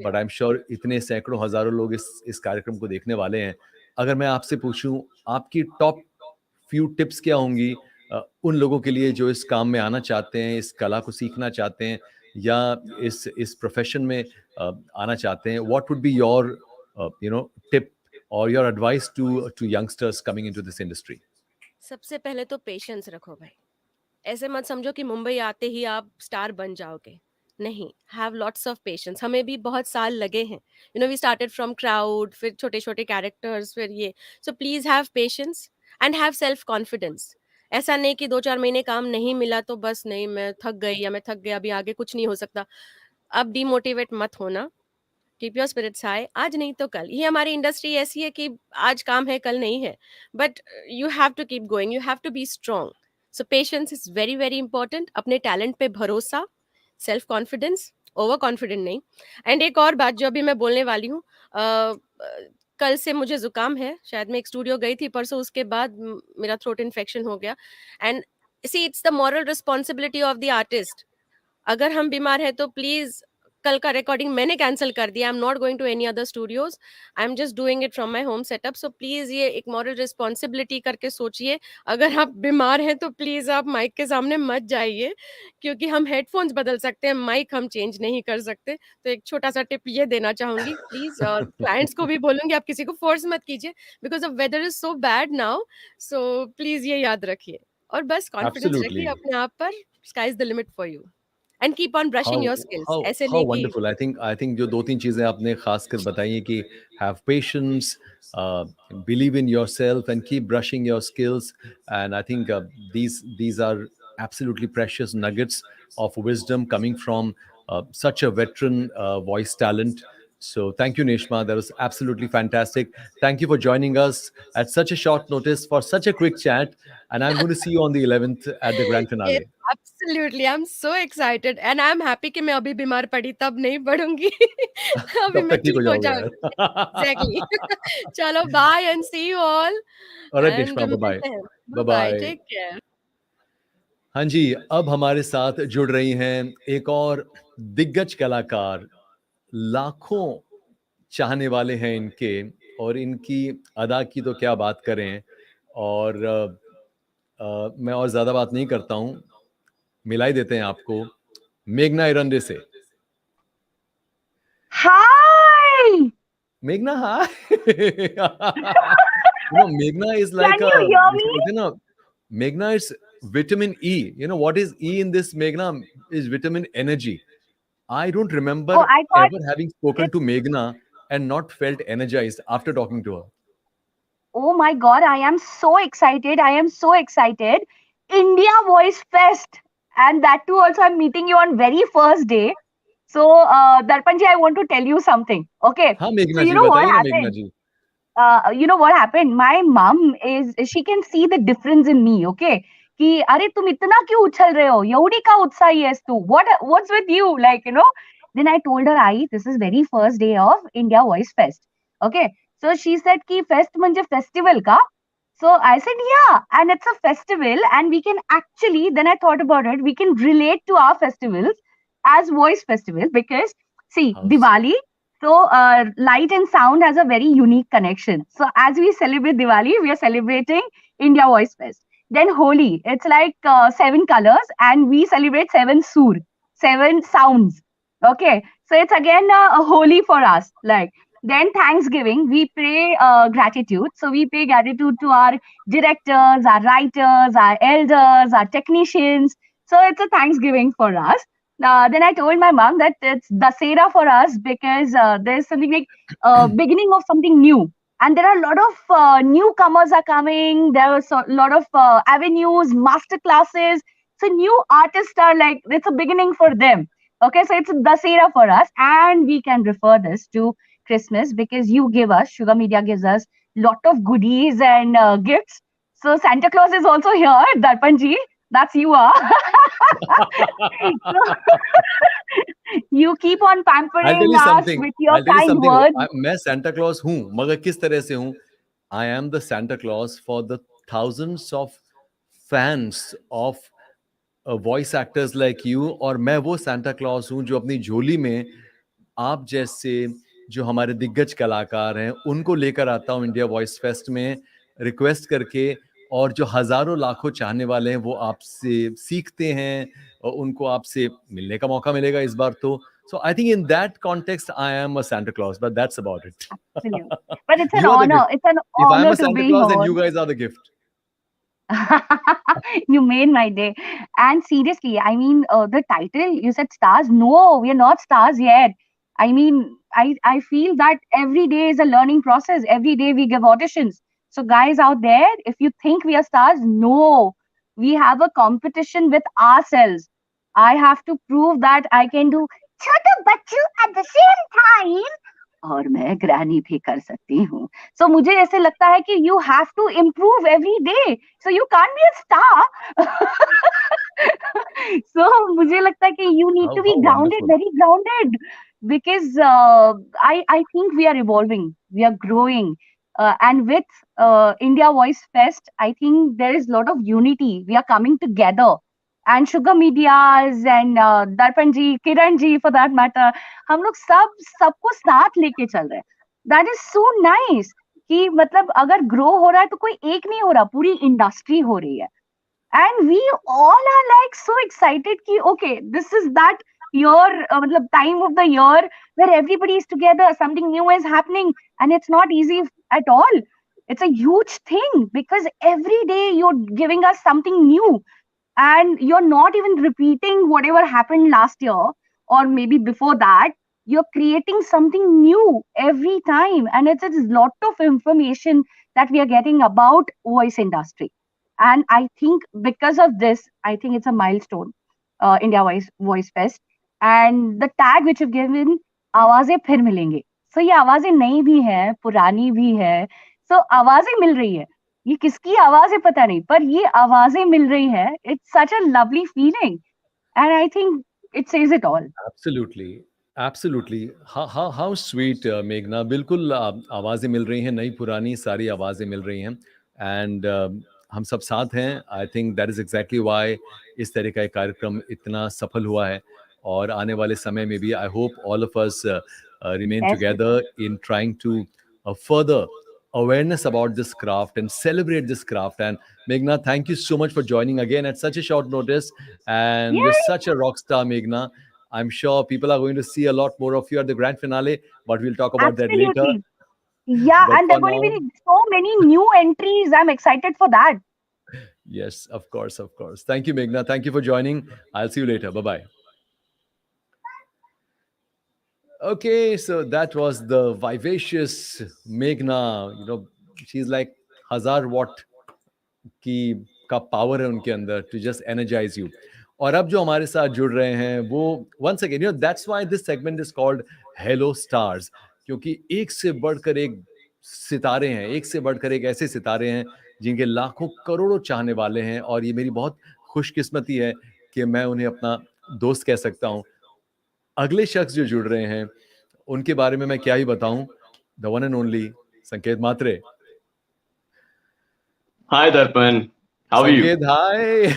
but I'm sure इतने सैकड़ों हजारों लोग इस कार्यक्रम को देखने वाले हैं। अगर मैं आपसे पूछूं, आपकी टॉप फ्यू टिप्स क्या होंगी उन लोगों के लिए जो इस काम में आना चाहते हैं, इस कला को सीखना चाहते हैं, या इस प्रोफेशन में आना चाहते हैं? What would be your tip और your advice to youngsters coming into this industry? सबसे पहले तो पेशेंस रखो भाई, ऐसे मत समझो कि मुंबई आते ही आप स्टार बन जाओगे, नहीं, हैव लॉट्स ऑफ पेशेंस, हमें भी बहुत साल लगे हैं, वी स्टार्टेड फ्रॉम क्राउड, फिर छोटे छोटे कैरेक्टर्स, फिर ये, so please have patience and have self confidence. ऐसा नहीं कि 2-4 महीने काम नहीं मिला तो बस नहीं, मैं थक गई या मैं थक गया, अभी आगे कुछ नहीं हो सकता, अब डिमोटिवेट मत होना, कीप योर स्पिरिट्स हाई, आज नहीं तो कल, ये हमारी इंडस्ट्री ऐसी है कि आज काम है कल नहीं है, but you have to keep going, you have to be strong, so patience is very very important, अपने टैलेंट पे भरोसा, सेल्फ कॉन्फिडेंस, ओवर कॉन्फिडेंट नहीं। एंड एक और बात जो अभी मैं बोलने वाली हूँ, कल से मुझे जुकाम है, शायद मैं एक स्टूडियो गई थी परसों, उसके बाद मेरा थ्रोट इन्फेक्शन हो गया, and see it's the moral responsibility of the artist, अगर हम बीमार हैं तो प्लीज, कल का रिकॉर्डिंग मैंने कैंसिल कर दिया, I am not going to any other studios, I am just doing it from my home setup, so please ये एक मॉरल रिस्पॉन्सिबिलिटी करके सोचिए, अगर आप बीमार हैं तो प्लीज आप माइक के सामने मत जाइए, क्योंकि हम हेडफोन्स बदल सकते हैं, माइक हम चेंज नहीं कर सकते, तो एक छोटा सा टिप ये देना चाहूंगी प्लीज, और क्लाइंट्स को भी बोलूंगी आप किसी को फोर्स मत कीजिए, because of weather is so bad now, so please ये याद रखिए, और बस कॉन्फिडेंस रखिए एब्सोल्युटली। अपने आप पर, sky is the limit for you, and keep on how brushing your skills, how ऐसे हाउ नहीं कि वंडरफुल। आई थिंक जो 2-3 चीजें आपने खासकर बताई हैं कि have patience, believe in yourself and keep brushing your skills, and I think these are absolutely precious nuggets of wisdom coming from such a veteran voice talent. So thank you, Neshma, that was absolutely fantastic. Thank you for joining us at such a short notice for such a quick chat, and I'm going to see you on the 11th at the grand yes, finale. absolutely, I'm so excited and I'm happy कि मैं अभी बीमार पड़ी तब नहीं पढ़ूंगी। अभी तब मैं तक ठीक हो ठीक हो जाओगे जाऊंगी, यार। एग्जैक्टली। चलो bye and see you all, alright and Neshma, bye मिलते हैं, bye. Bye bye, bye. Take care. हाँ जी, अब हमारे साथ जुड़ रही हैं एक और दिग्गज कलाकार। लाखों चाहने वाले हैं इनके, और इनकी अदा की तो क्या बात करें। और मैं और ज्यादा बात नहीं करता हूं, मिला ही देते हैं आपको मेघना इरंडे से। Hi! मेघना, हाय। मेघना is Can like you hear me? जिसे बोलते हैं ना, मेघना is vitamin E. What is E in this? मेघना is vitamin energy. I don't remember Oh, I thought ever having spoken it. to Meghna and not felt energized after talking to her. Oh my God, I am so excited. I am so excited. India Voice Fest. And that too, also, I'm meeting you on very first day. So, Darpanji, I want to tell you something. Okay. हाँ So, मेघना you ji, know what बताइए ना मेघना happened? Ji. You know what happened? My mom is, she can see the difference in me. Okay. कि अरे तुम इतना क्यों उछल रहे हो, एवढी का उत्साही आहेस तू, what's with you, like, then I told her, I, this is very first day of India Voice Fest. Okay, so she said ki fest म्हणजे festival का? So I said, yeah, and it's a festival, and we can actually, then I thought about it, we can relate to our festivals as voice festivals, because see, House. Diwali, so light and sound has a very unique connection. So as we celebrate Diwali, we are celebrating India Voice Fest. Then Holi, it's like 7 colors, and we celebrate 7 sur, 7 sounds. Okay, so it's again a holy for us. Like, then Thanksgiving, we pay gratitude. So we pay gratitude to our directors, our writers, our elders, our technicians. So it's a Thanksgiving for us. Then I told my mom that it's Dasera for us because there's something like beginning of something new, and there are a lot of newcomers are coming. There are a lot of avenues, master classes. So new artists are like, it's a beginning for them. Okay, so it's Dasera for us, and we can refer this to Christmas because you give us, Sugar Media gives us lot of goodies and gifts. So Santa Claus is also here, Darpan ji. That's you are. So, you keep on I'll tell pampering you us something. with your I'll tell you kind something. words. मैं Santa Claus हूँ, मगर किस तरह से हूँ? I am the Santa Claus for the thousands of fans of voice actors like you, और मैं वो Santa Claus हूँ जो अपनी झोली में आप जैसे जो हमारे दिग्गज कलाकार हैं उनको लेकर आता हूँ इंडिया वॉइस फेस्ट में, रिक्वेस्ट करके, और जो हजारों लाखों चाहने वाले हैं वो आपसे सीखते हैं और उनको आपसे मिलने का मौका मिलेगा इस बार तो. So I think in that context I am a Santa Claus, but that's about it. Absolutely. But it's an You are the honor. gift. It's an If I'm honor a to Santa be Claus, then here. you guys are the gift. You made my day. And seriously, I mean, the title, you said stars. No, we are not stars yet. I mean, I feel that every day is a learning process. Every day we give auditions. So, guys out there, if you think we are stars, no, we have a competition with ourselves. I have to prove that I can do छोटा बच्चू at the same time, और मैं granny भी कर सकती हूँ. So मुझे ऐसे लगता है कि you have to improve every day. So you can't be a star. So मुझे लगता है कि you need to be How grounded, wonderful. very grounded, because I think we are evolving, we are growing, and with India Voice Fest, I think there is a lot of unity. We are coming together, and Sugar Mediaz and Darpan ji, Kiran ji, for that matter, हम लोग सबको साथ लेके चल रहे हैं. That is so nice कि मतलब अगर ग्रो हो रहा है तो कोई एक नहीं हो रहा, पूरी इंडस्ट्री हो रही है. And we all are like so excited कि okay this is that year, मतलब time of the year where everybody is together, something new is happening, and it's not easy at all. It's a huge thing because every day you're giving us something new, and you're not even repeating whatever happened last year or maybe before that. You're creating something new every time, and it's a lot of information that we are getting about voice industry. And I think because of this, I think it's a milestone, India Voice Fest, and the tag which you've given, आवाजें फिर मिलेंगे. So ये आवाजें नई भी है, पुरानी भी है. So आवाजें मिल रही है. ये किसकी आवाज है पता नहीं, पर ये आवाजें मिल रही है. It's such a lovely feeling, and I think it says it all. Absolutely, absolutely. How sweet, मेघना. बिल्कुल आवाज़ें मिल रही हैं, नई पुरानी सारी आवाज़ें मिल रही हैं, एंड हम सब साथ हैं. I think that is exactly Y इस तरह का एक कार्यक्रम इतना सफल हुआ है, और आने वाले समय में भी I hope all of us remain Yes. together in trying to further awareness about this craft and celebrate this craft. And Meghna, thank you so much for joining again at such a short notice, and you're Yay! such a rock star, Meghna. I'm sure people are going to see a lot more of you at the grand finale, but we'll talk about that later. Absolutely. Yeah, But and there for are going to now, be so many new entries. I'm excited for that. yes, of course, of course. Thank you, Meghna. Thank you for joining. I'll see you later. Bye-bye. Okay, so that was the vivacious Meghna. You know, she's like 1000 watt की का power है उनके अंदर to just energise you. और अब जो हमारे साथ जुड़ रहे हैं वो once again, you know, that's why this segment is called hello stars, क्योंकि एक से बढ़कर एक सितारे हैं, एक से बढ़कर एक ऐसे सितारे हैं जिनके लाखों करोड़ों चाहने वाले हैं, और ये मेरी बहुत खुशकिस्मती है कि मैं उन्हें अपना दोस्त कह सकता हूँ. अगले शख्स जो जुड़ रहे हैं उनके बारे में मैं क्या ही बताऊं, द वन एंड ओनली संकेत मात्रे. Hi Darpan, how are you? Sanket, hi.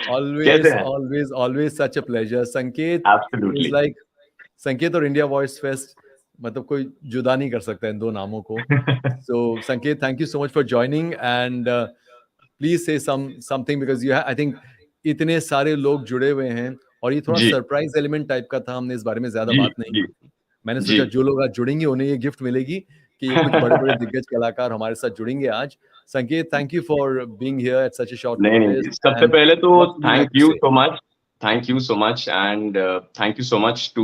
कैसे always, हैं? always, always such a pleasure. Sanket is Absolutely. like Sanket or India Voice Fest मतलब कोई जुदा नहीं कर सकता इन दो नामों को. So Sanket, thank you so much for joining, and please say something, because you I think इतने सारे लोग जुड़े हुए हैं और ये थोड़ा जी सरप्राइज एलिमेंट टाइप का था. हमने इस बारे में ज्यादा जी बात नहीं जी की थी. मैंने जी सोचा जो लोग आज जुड़ेंगे उन्हें ये गिफ्ट मिलेगी कि ये कुछ बड़े बड़े दिग्गज कलाकार हमारे साथ जुड़ेंगे आज. Sanket, thank you for being here at such a short नहीं नोटिस, नहीं, सबसे एंड पहले तो what would you thank like to you say? So much. Thank you so much, and thank you so much to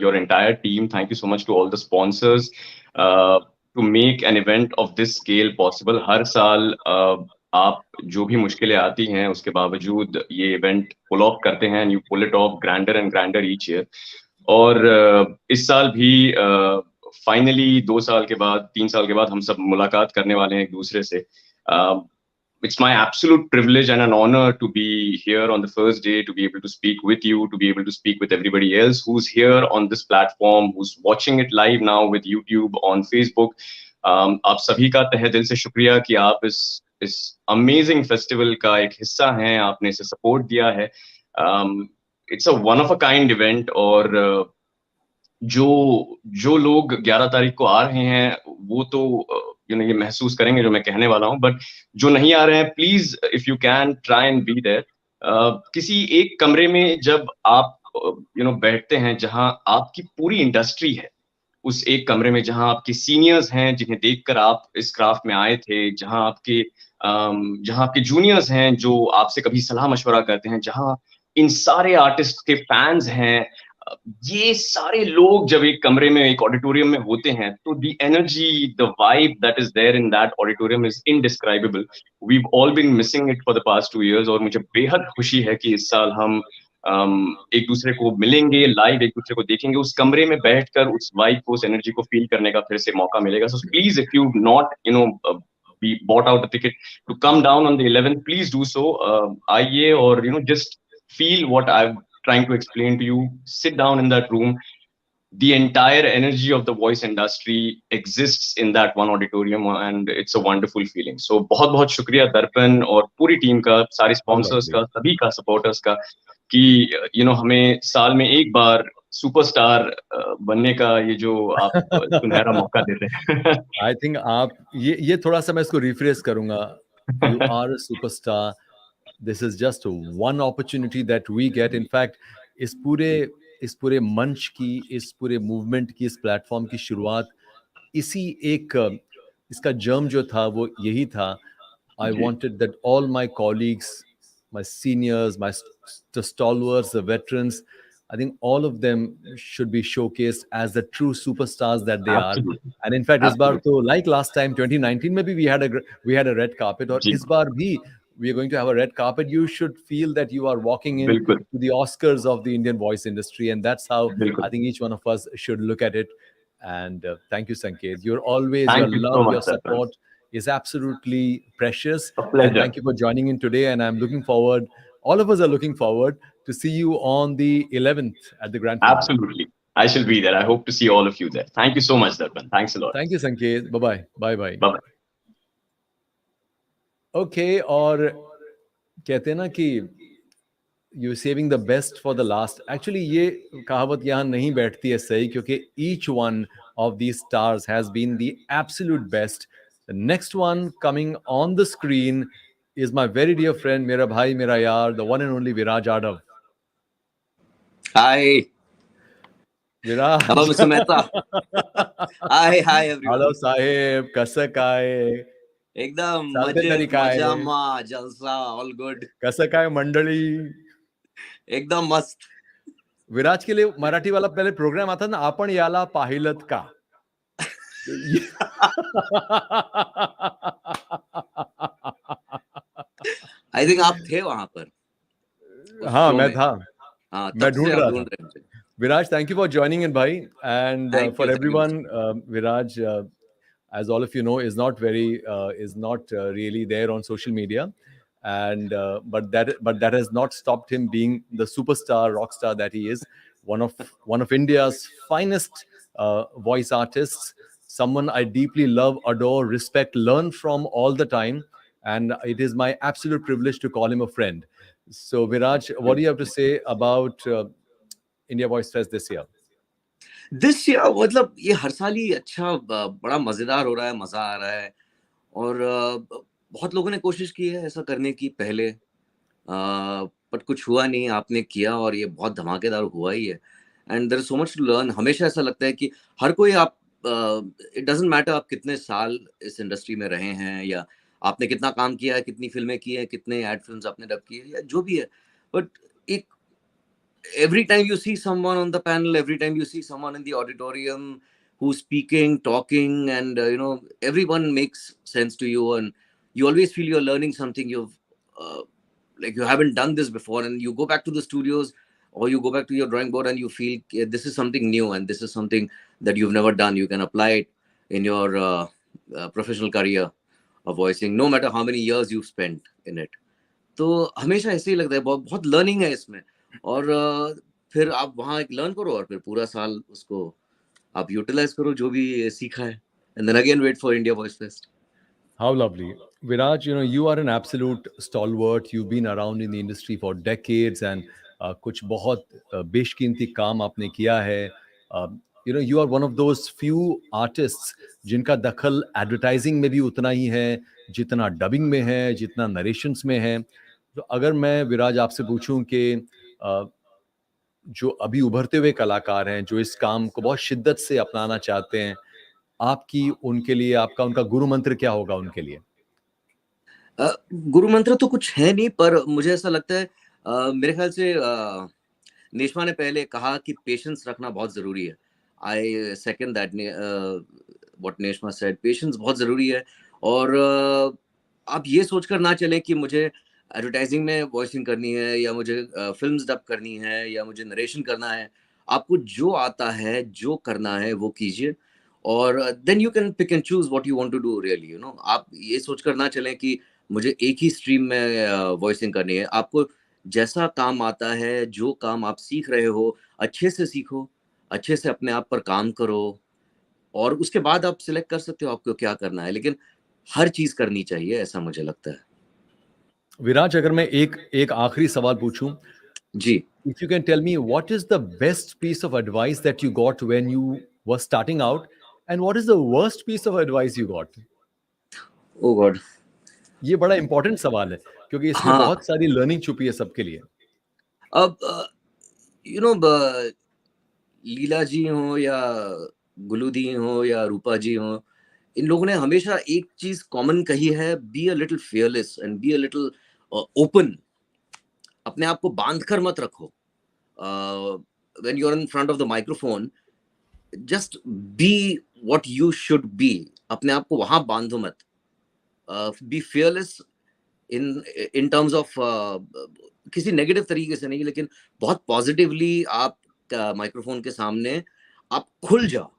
your entire team. Thank you so much to all the sponsors to make an event of this scale possible. हर साल आप जो भी मुश्किलें आती हैं उसके बावजूद ये इवेंट पुल ऑफ करते हैं, and you pull it off grander and grander each year. और इस साल भी फाइनली 2 साल के बाद 3 साल के बाद हम सब मुलाकात करने वाले हैं एक दूसरे से. It's my absolute privilege and an honor to be here on the first day, to be able to speak with you, to be able to speak with everybody else who's here on this platform, who's watching it live now with YouTube, on Facebook. आप सभी का तहे दिल से शुक्रिया कि आप इस अमेजिंग फेस्टिवल का एक हिस्सा हैं, आपने इसे सपोर्ट दिया है. It's a one of a kind event, और जो जो लोग 11 तारीख को आ रहे हैं वो तो ये महसूस करेंगे जो मैं कहने वाला हूं. बट जो नहीं आ रहे हैं, please if you can try and be there. किसी एक कमरे में जब आप बैठते हैं जहां आपकी पूरी इंडस्ट्री है, उस एक कमरे में जहां आपके सीनियर्स हैं जिन्हें देखकर आप इस क्राफ्ट में आए थे, जहां आपके जूनियर्स हैं जो आपसे कभी सलाह मशवरा करते हैं, जहां इन सारे आर्टिस्ट के फैंस हैं, ये सारे लोग जब एक कमरे में, एक ऑडिटोरियम में होते हैं, तो the energy, the vibe that is there in that auditorium is indescribable. We all been missing it for the past 2 years, और मुझे बेहद खुशी है कि इस साल हम एक दूसरे को मिलेंगे लाइव, एक दूसरे को देखेंगे, उस कमरे में बैठकर उस वाइब को, उस एनर्जी को फील करने का फिर से मौका मिलेगा. So please, if you not be bought out a ticket to come down on the 11th, please do so. आइए और just feel what I'm trying to explain to you. Sit down in that room. The entire energy of the voice industry exists in that one auditorium, and it's a wonderful feeling. So बहुत बहुत शुक्रिया दर्पण और पूरी team का, सारे All sponsors right, का, सभी का, सपोर्टर्स का, कि हमें साल में एक बार सुपरस्टार बनने का ये जो आप सुनहरा मौका देते हैं. I think आप ये थोड़ा सा मैं इसको रिफ्रेश करूंगा. You are a superstar. This is just one opportunity that we get. In fact, इस पूरे मंच की, इस पूरे मूवमेंट की, इस प्लेटफॉर्म की शुरुआत इसी एक इसका जर्म जो था वो यही था. I ji. wanted that all my colleagues, my seniors, the stalwarts, the veterans, I think all of them should be showcased as the true superstars that they are. Absolutely. And in fact, इस बार Absolutely. तो like last time 2019 में भी we had a red carpet, और जी, इस बार भी we are going to have a red carpet. You should feel that you are walking in बिल्कुल to the Oscars of the Indian voice industry, and that's how I बिल्कुल. think each one of us should look at it. And thank you, Sanket. Your Thank you so love, much, your Darpan. support is absolutely precious. A And pleasure. thank you for joining in today. And I'm looking forward, all of us are looking forward to see you on the 11th at the grand finale. Absolutely. I shall be there. I hope to see all of you there. Thank you so much, Darpan. Thanks a lot. Thank you, Sanket. Bye-bye. Bye-bye. Bye-bye. Okay, और कहते हैं ना कि you saving the best for the last. Actually ये कहावत यहाँ नहीं बैठती है सही, क्योंकि each one of these stars has been the absolute best. The next one coming on the screen is my very dear friend, मेरा भाई, मेरा यार, the one and only Viraj Yadav. Hi. Viraj. Hello, Mr. Mehta. Hi, everyone. Yadav साहेब, कसं काय? एकदम चालते मजेत, तरी काय? मजामा, जलसा, all good. कसं काय मंडळी? एकदम मस्त. विराज के लिए मराठी वाला पहले प्रोग्राम आता ना, आपण याला पाहिलत का? I think आप थे वहां पर. हाँ, मैं था. हाँ, मैं तब ढूंढ से आप रहा ढूंढ था. रहे थे. Viraj, thank you for joining in, bhai. And Thank for you, thank you, everyone, Viraj, as all of you know, is not really there on social media, and but that has not stopped him being the superstar, rock star that he is. One of India's finest voice artists. Someone I deeply love, adore, respect, learn from all the time, and it is my absolute privilege to call him a friend. So, Viraj, what do you have to say about India Voice Fest this year? This मतलब ये हर साल ही अच्छा बड़ा मजेदार हो रहा है, मजा आ रहा है। और बहुत लोगों ने कोशिश की है ऐसा करने की पहले, बट कुछ हुआ नहीं। आपने किया और ये बहुत धमाकेदार हुआ ही है। And there is so much to learn. हमेशा ऐसा लगता है कि हर कोई आप, इट डजंट मैटर आप कितने साल इस इंडस्ट्री में रहे हैं, या आपने कितना काम किया है, कितनी फिल्में की है, कितने एड फिल्म्स आपने डब की है, या जो भी है। बट एक, every time you see someone on the panel, every time you see someone in the auditorium who's speaking, talking, and everyone makes sense to you, and you always feel you're learning something you've like you haven't done this before, and you go back to the studios or you go back to your drawing board and you feel this is something new and this is something that you've never done. You can apply it in your professional career of voicing, no matter how many years you've spent in it. तो हमेशा ऐसे ही लगता है, बहुत बहुत learning है इसमें। और फिर आप वहाँ एक लर्न करो और फिर पूरा साल उसको आप यूटिलाइज करो जो भी सीखा है, and then again wait for India voice fest. How lovely. Viraj, you are an absolute stalwart. You've been around in the industry for decades and कुछ बहुत बेशकीमती काम आपने किया है. You are one of those few artists जिनका दखल advertising में भी उतना ही है जितना डबिंग में है, जितना नरेशंस में है. तो अगर मैं विराज आपसे पूछूं कि जो अभी उभरते हुए कलाकार हैं, जो इस काम को बहुत शिद्दत से अपनाना चाहते हैं, आपकी उनके लिए, आपका उनका गुरु मंत्र क्या होगा उनके लिए? गुरु मंत्र तो कुछ है नहीं, पर मुझे ऐसा लगता है, मेरे ख्याल से नेशमा ने पहले कहा कि पेशेंस रखना बहुत जरूरी है। I second that what Neshma said, patience बहुत जरूरी है। और आप ये सोचकर ना चलें कि मुझे एडवर्टाइजिंग में वॉइसिंग करनी है, या मुझे फिल्म्स डब करनी है, या मुझे नरेशन करना है। आपको जो आता है, जो करना है वो कीजिए, और then you can pick and choose what you want to do really. आप ये सोचकर ना चलें कि मुझे एक ही स्ट्रीम में वॉइसिंग करनी है। आपको जैसा काम आता है, जो काम आप सीख रहे हो, अच्छे से सीखो, अच्छे से अपने आप पर काम करो, और उसके बाद आप सिलेक्ट कर सकते हो आपको क्या करना है। लेकिन हर चीज करनी चाहिए, ऐसा मुझे लगता है। विराज, अगर मैं एक एक आखिरी सवाल पूछूं, जी। if you can tell me what is the best piece of advice that you got when you were starting out, and what is the worst piece of advice you got? Oh god. ये बड़ा important सवाल है क्योंकि इसमें हाँ। बहुत सारी learning छुपी है सबके लिए. अब लीला जी हो, या गुलू दी हो, या रूपा जी हो, इन लोगों ने हमेशा एक चीज कॉमन कही है, be a little fearless and be a little open. अपने आप को बांध कर मत रखो। When you are in front of the microphone, just be what you should be. अपने आप को वहां बांधो मत। Be fearless in in terms of, किसी नेगेटिव तरीके से नहीं, लेकिन बहुत पॉजिटिवली आप माइक्रोफोन के सामने आप खुल जाओ।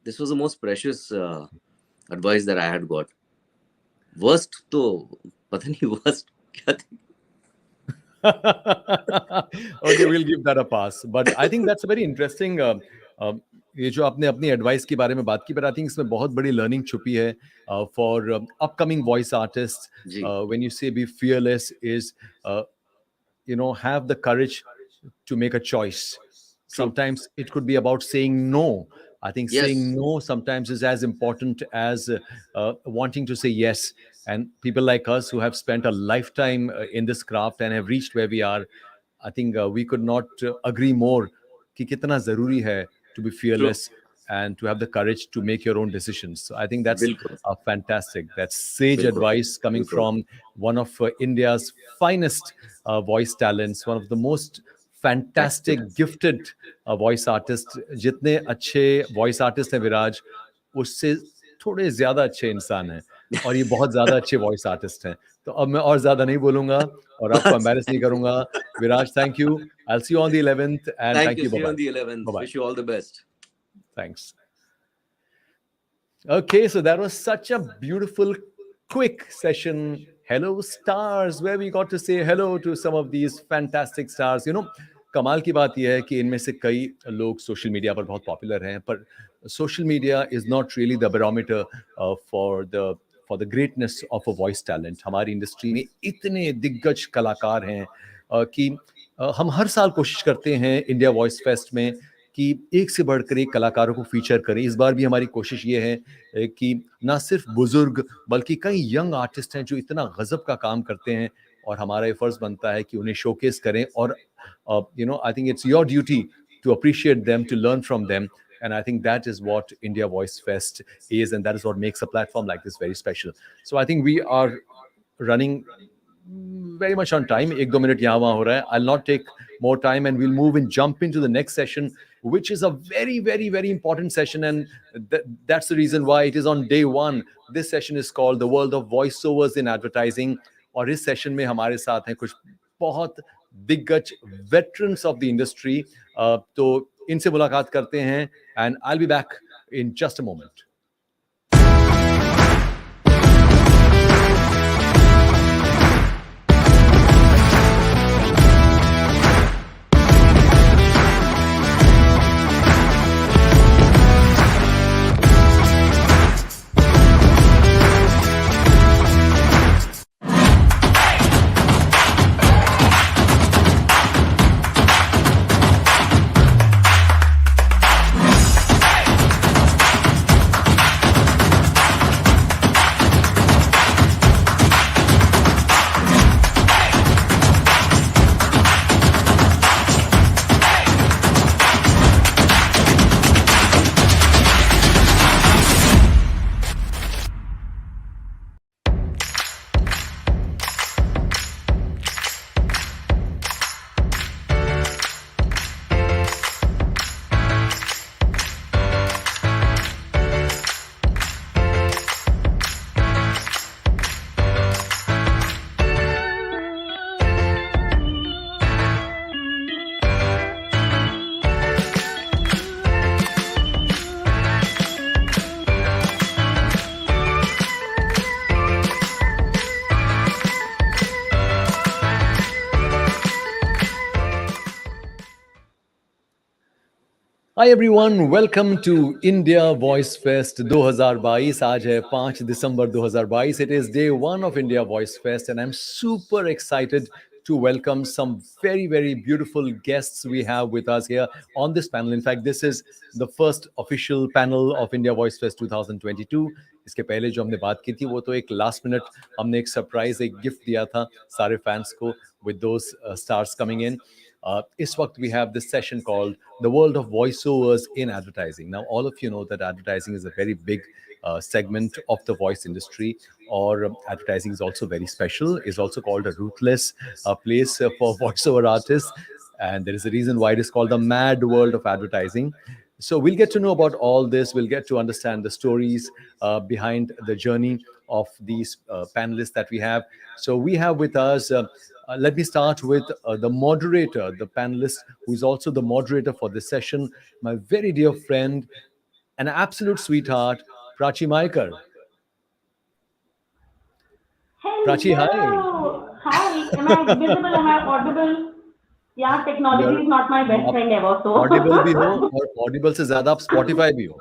This was the most precious advice that I had got. Worst तो पता नहीं वर्स्ट क्या थी। Okay, we'll give that a pass. But I think that's very interesting. ये जो आपने अपनी एडवाइस के बारे में बात की, but I think इसमें बहुत बड़ी लर्निंग छुपी है for upcoming voice artists. Ji. When you say be fearless is have the courage to make a choice. True. Sometimes it could be about saying no. I think Yes. saying no sometimes is as important as wanting to say yes. And people like us who have spent a lifetime in this craft and have reached where we are, I think we could not agree more कि कितना जरूरी है to be True. fearless and to have the courage to make your own decisions. So I think that's बिल्कुल fantastic. That's sage बिल्कुल advice coming बिल्कुल। from one of India's finest voice talents, one of the most fantastic, gifted voice artists. जितने अच्छे voice artists हैं विराज, उससे थोड़े ज्यादा अच्छे इंसान हैं, और ये बहुत ज्यादा अच्छे voice artist हैं. तो अब मैं और ज्यादा नहीं बोलूंगा और आपको बस embarrass नहीं करूंगा. Viraj, thank you. I'll see you on the 11th, and thank thank you. you. See you Bye-bye. on the 11th. Bye-bye. Wish you all the best. Thanks. Okay, so that was such a beautiful, quick session. Hello, stars, where we got to say hello to some of these fantastic stars. कमाल की बात यह है कि इनमें से कई लोग सोशल मीडिया पर बहुत पॉपुलर हैं, पर social media is not really the barometer for the greatness of a voice talent. हमारी इंडस्ट्री में इतने दिग्गज कलाकार हैं कि हम हर साल कोशिश करते हैं इंडिया वॉइस फेस्ट में कि एक से बढ़कर एक कलाकारों को फीचर करें। इस बार भी हमारी कोशिश ये है कि ना सिर्फ बुजुर्ग बल्कि कई यंग आर्टिस्ट हैं जो इतना गजब का काम करते हैं, और हमारा ये फर्ज बनता है कि उन्हें शोकेस करें। और I think it's your duty to appreciate them, to learn from them. And I think that is what India Voice Fest is, and that is what makes a platform like this very special. So I think we are running very much on time. एक दो minute यहाँ वहाँ हो रहा है. I'll not take more time, and we'll move and jump into the next session, which is a very, very, very important session, and that's the reason why it is on day one. This session is called The World of Voiceovers in Advertising, और इस session में हमारे साथ हैं कुछ बहुत दिग्गज veterans of the industry. तो इनसे मुलाकात करते हैं, and I'll be back in just a moment. Hi everyone, welcome to India Voice Fest 2022. आज है 5 दिसंबर 2022. It is day one of India Voice Fest, and I'm super excited to welcome some very, very beautiful guests we have with us here on this panel. In fact, this is the first official panel of India Voice Fest 2022. इसके पहले जो हमने बात की थी वो तो एक लास्ट मिनट हमने एक सरप्राइज एक गिफ्ट दिया था सारे फैंस को with those stars coming in. This वक्त we have this session called The World of Voiceovers in Advertising. Now, all of you know that advertising is a very big segment of the voice industry, or advertising is also very special, is also called a ruthless place for voiceover artists. And there is a reason why it is called the mad world of advertising. So we'll get to know about all this. We'll get to understand the stories behind the journey of these panelists that we have. So we have with us, let me start with the moderator, the panelist, who is also the moderator for this session, my very dear friend, an absolute sweetheart, Prachi Maikar. Prachi, hi. Hi, am I visible? Am I audible? Yeah, technology is not my best friend ever. So Audible भी हो और audible से ज़्यादा आप Spotify भी हो.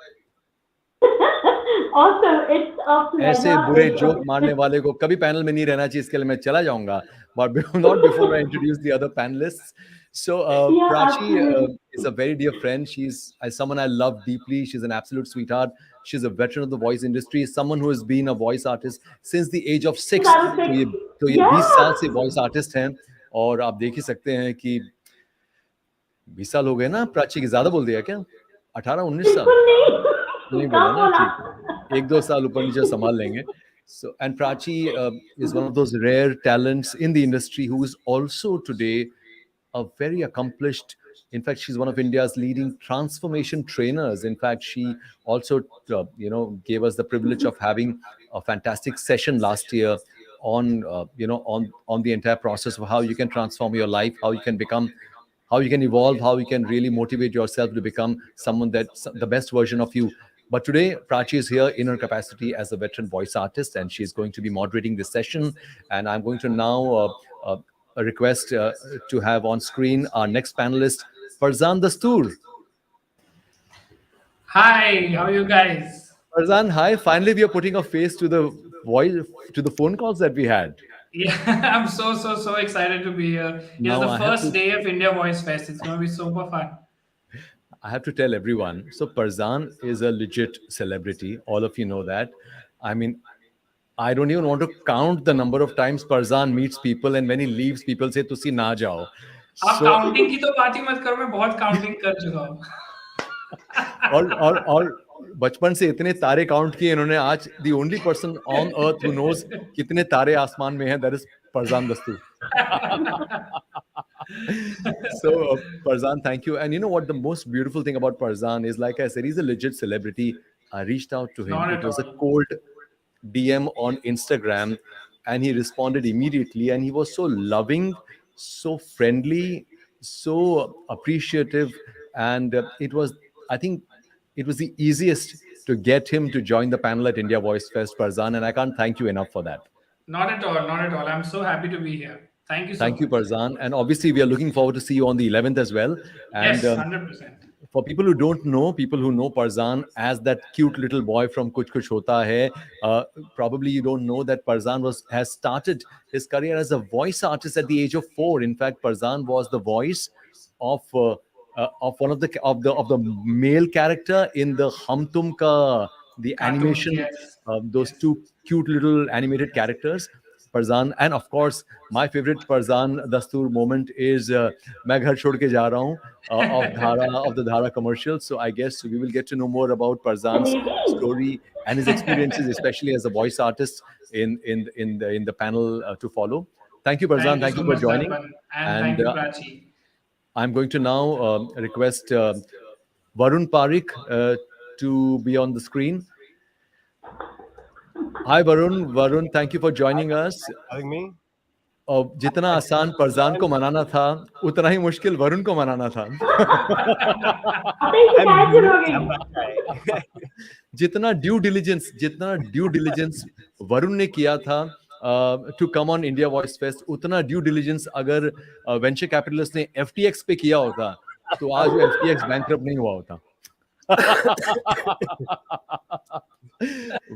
awesome, it's a pleasure. ऐसे बुरे जोक मारने वाले को कभी पैनल में नहीं रहना चाहिए, इसके लिए मैं चला जाऊंगा. But not before I introduce the other panelists. So Yeah, Prachi absolutely. is a very dear friend. She's someone I love deeply. She's an absolute sweetheart. She's a veteran of the voice industry. Someone who has been a voice artist since the age of 6. I was like, तो ये 20 साल से voice artist हैं, और आप देख ही सकते हैं कि 20 साल हो गए ना. प्राची की ज्यादा बोल दिया क्या? 18-19 साल नहीं बोला ना, ठीक है, 1-2 साल ऊपर नीचे संभाल लेंगे. So, and Prachi is one of those rare talents in the industry who is also today a very accomplished, in fact, she's one of India's leading transformation trainers. In fact, she also, gave us the privilege of having a fantastic session last year on, on the entire process of how you can transform your life, how you can become, how you can evolve, how you can really motivate yourself to become someone that's the best version of you. But today, Prachi is here in her capacity as a veteran voice artist, and she's going to be moderating this session. And I'm going to now request to have on screen our next panelist, Farzan Dastoor. Hi, how are you guys? Farzan, hi. Finally, we are putting a face to the voice, to the phone calls that we had. Yeah, I'm so excited to be here. It's the first day of India Voice Fest. It's going to be super fun. I have to tell everyone. So Farzan is a legit celebrity. All of you know that. I mean, I don't even want to count the number of times Farzan meets people, and when he leaves, people say, "Tusi na jao." आप So, counting की तो बात ही मत करो, मैं बहुत counting कर चुका हूँ. और बचपन से इतने तारे काउंट किए इन्होंने. आज the only person on earth who knows कितने तारे आसमान में हैं, that is Farzan Dastoor. So, Farzan, thank you. And you know what? The most beautiful thing about Farzan is, like I said, he's a legit celebrity. I reached out to him. Not It at was a all. cold DM on Instagram, and he responded immediately. And he was so loving, so friendly, so appreciative. And I think, it was the easiest to get him to join the panel at India Voice Fest, Farzan. And I can't thank you enough for that. Not at all. Not at all. I'm so happy to be here. Thank you so Thank you, much. Farzan. And obviously, we are looking forward to see you on the 11th as well. And Yes, 100%. for people who don't know, people who know Farzan as that cute little boy from Kuch Kuch Hota Hai, probably you don't know that Farzan has started his career as a voice artist at the age of 4. In fact, Farzan was the voice of one of the male character in the Hum Tum Ka, the Cartoon, animation, yes. those two cute little animated characters. Farzan, and of course, my favorite Farzan Dastoor moment is "मैं घर छोड़ के जा रहा हूँ" of the Dhara commercial. So I guess we will get to know more about Farzan's story and his experiences, especially as a voice artist in the panel to follow. Thank you, Farzan. Thank you Thank you so for much, joining. Darpan. And And thank you, Prachi. I'm going to now request Varun Parikh to be on the screen. Hi, Varun. Varun, thank you for joining us. Having me? और जितना आसान फरजान को मनाना था, उतना ही मुश्किल वरुण को मनाना था. जितना ड्यू डिलिजेंस वरुण ने किया था to come on India voice fest, उतना ड्यू डिलिजेंस अगर वेंचर कैपिटलिस्ट ने FTX पे किया होता, तो आज वो FTX बैंकरप्ट नहीं हुआ होता.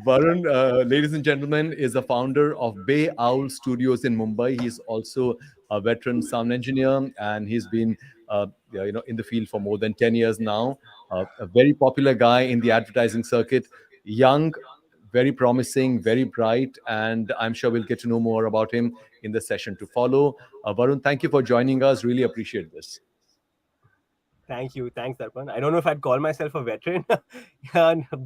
Varun, ladies and gentlemen, is a founder of Bay Owl Studios in Mumbai. He's also a veteran sound engineer, and he's been, in the field for more than 10 years now. A very popular guy in the advertising circuit, young, very promising, very bright, and I'm sure we'll get to know more about him in the session to follow. Varun, thank you for joining us. Really appreciate this. Thank you. Thanks, Darpan. I don't know if I'd call myself a veteran,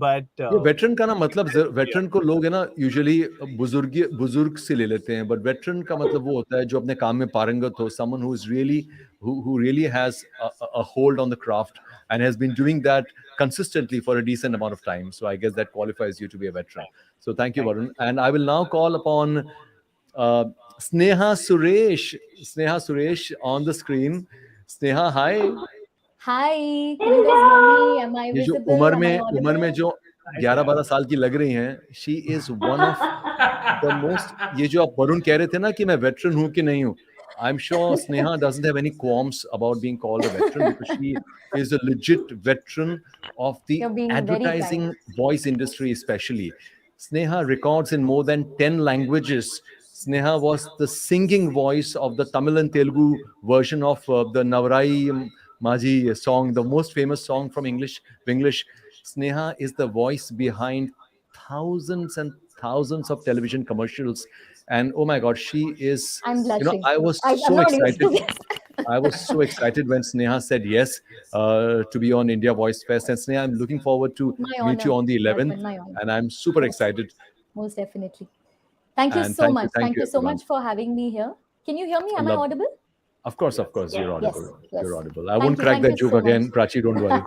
but veteran का ना मतलब, veteran को लोग है ना usually बुजुर्ग से ले लेते हैं, बट वेटरन का मतलब वो होता है जो अपने काम में पारंगत हो, someone who is really who really has a hold on the craft and has been doing that consistently for a decent amount of time. So I guess that qualifies you to be a veteran. So thank you, Varun. And I will now call upon Sneha Suresh on the screen. Sneha, hi. Hi, can you guys hear me? Am I ये जो visible? उम्र Am I में audible? जो 11-12 साल की लग रही हैं, she is one of the most. ये जो आप वरुण कह रहे थे ना कि मैं veteran हूँ कि नहीं हूँ, I'm sure Sneha doesn't have any qualms about being called a veteran because she is a legit veteran of the You're being very advertising kind. voice industry especially. Sneha records in more than 10 languages. Sneha was the singing voice of the Tamil and Telugu version of the Navarai Maji song, the most famous song from English. Sneha is the voice behind thousands and thousands of television commercials. And oh my God, she is, I'm blushing. I was I'm so not used to excited. this. I was so excited when Sneha said yes to be on India Voice Fest. And Sneha, I'm looking forward to My meet you honor, on the 11th. Darpan, my honor. And I'm super excited. Most definitely. Thank you And so much. thank Thank you, you so everyone. much for having me here. Can you hear me? Am I Love- audible? Of course, you're audible. Yes. You're audible. I Thank won't you, crack thank that you joke so again, much. Prachi, don't worry.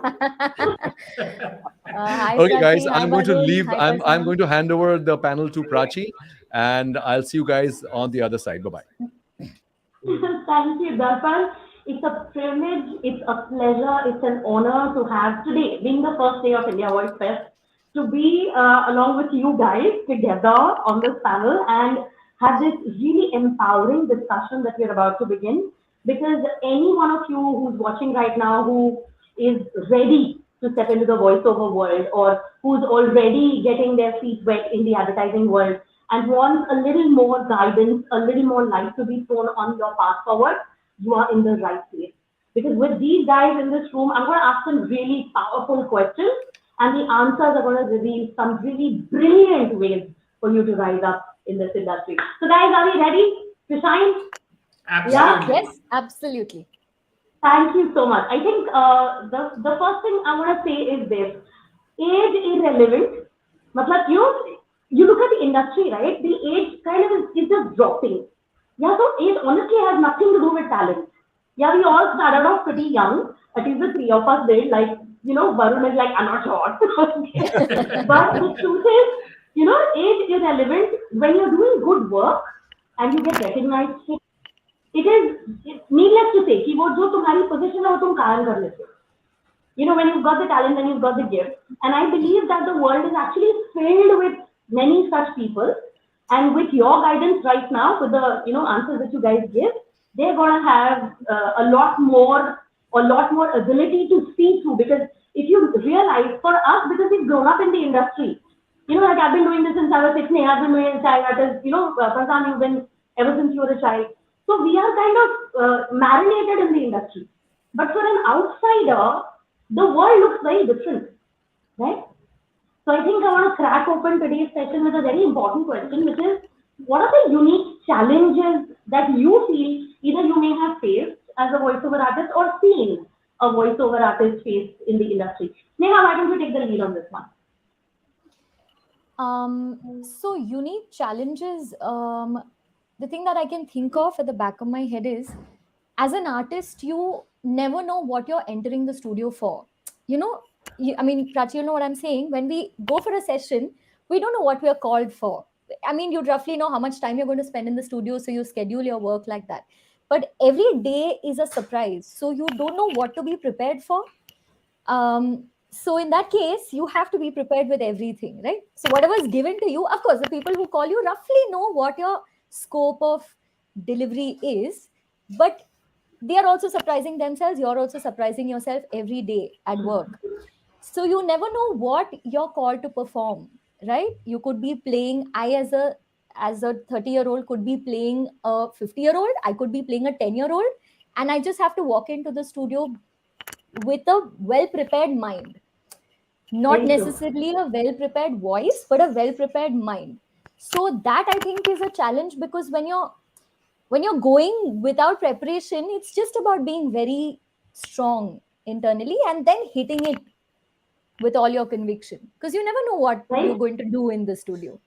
Hi, Okay, Prachi. guys, Hi, I'm going to Varun. leave. Hi, I'm Farzan. going to hand over the panel to Prachi, and I'll see you guys on the other side. Bye-bye. Thank you, Darpan. It's a privilege, it's a pleasure, it's an honor to have today, being the first day of India Voice Fest, to be along with you guys together on this panel and have this really empowering discussion that we're about to begin. Because any one of you who's watching right now who is ready to step into the voiceover world or who's already getting their feet wet in the advertising world and wants a little more guidance, a little more light to be thrown on your path forward, you are in the right place. Because with these guys in this room, I'm going to ask some really powerful questions, and the answers are going to reveal some really brilliant ways for you to rise up in this industry. So, guys, are we ready to shine? Absolutely. Yeah? Yes, absolutely. Thank you so much. I think the first thing I want to say is this: age irrelevant. Matlab, you look at the industry, right? The age kind of is just dropping. Yeah, so age honestly has nothing to do with talent. Yeah, we all started off pretty young. At least the three of us did. Like, Varun is like, I'm not sure. But the truth is, age irrelevant when you're doing good work and you get recognized. It is needless to say कि वो जो तुम्हारी position है वो तुम कायम कर लेते हो. When you've got the talent and you've got the gift. And I believe that the world is actually filled with many such people. And with your guidance right now, with the answers that you guys give, they're gonna have a lot more ability to see through. Because if you realize, for us, because we've grown up in the industry, like I've been doing this since I was 16, I've been doing it as child artist, Prasan, you've been ever since you were a child. So we are kind of marinated in the industry. But for an outsider, the world looks very different, right? So I think I want to crack open today's session with a very important question, which is, what are the unique challenges that you feel either you may have faced as a voiceover artist or seen a voiceover artist face in the industry? Neha, why don't you take the lead on this one? So unique challenges, the thing that I can think of at the back of my head is, as an artist, you never know what you're entering the studio for. I mean, Prachi, you know what I'm saying? When we go for a session, we don't know what we are called for. I mean, you roughly know how much time you're going to spend in the studio, so you schedule your work like that. But every day is a surprise, so you don't know what to be prepared for. So in that case, you have to be prepared with everything, right? So whatever is given to you, of course, the people who call you roughly know what your scope of delivery is, but they are also surprising themselves. You're also surprising yourself every day at work. So you never know what you're called to perform, right? You could be playing, as a 30-year-old could be playing a 50-year-old, I could be playing a 10-year-old, and I just have to walk into the studio with a well-prepared mind. Not necessarily a well-prepared voice, but a well-prepared mind. So that, I think, is a challenge, because when you're going without preparation, it's just about being very strong internally and then hitting it with all your conviction, because you never know what you're going to do in the studio.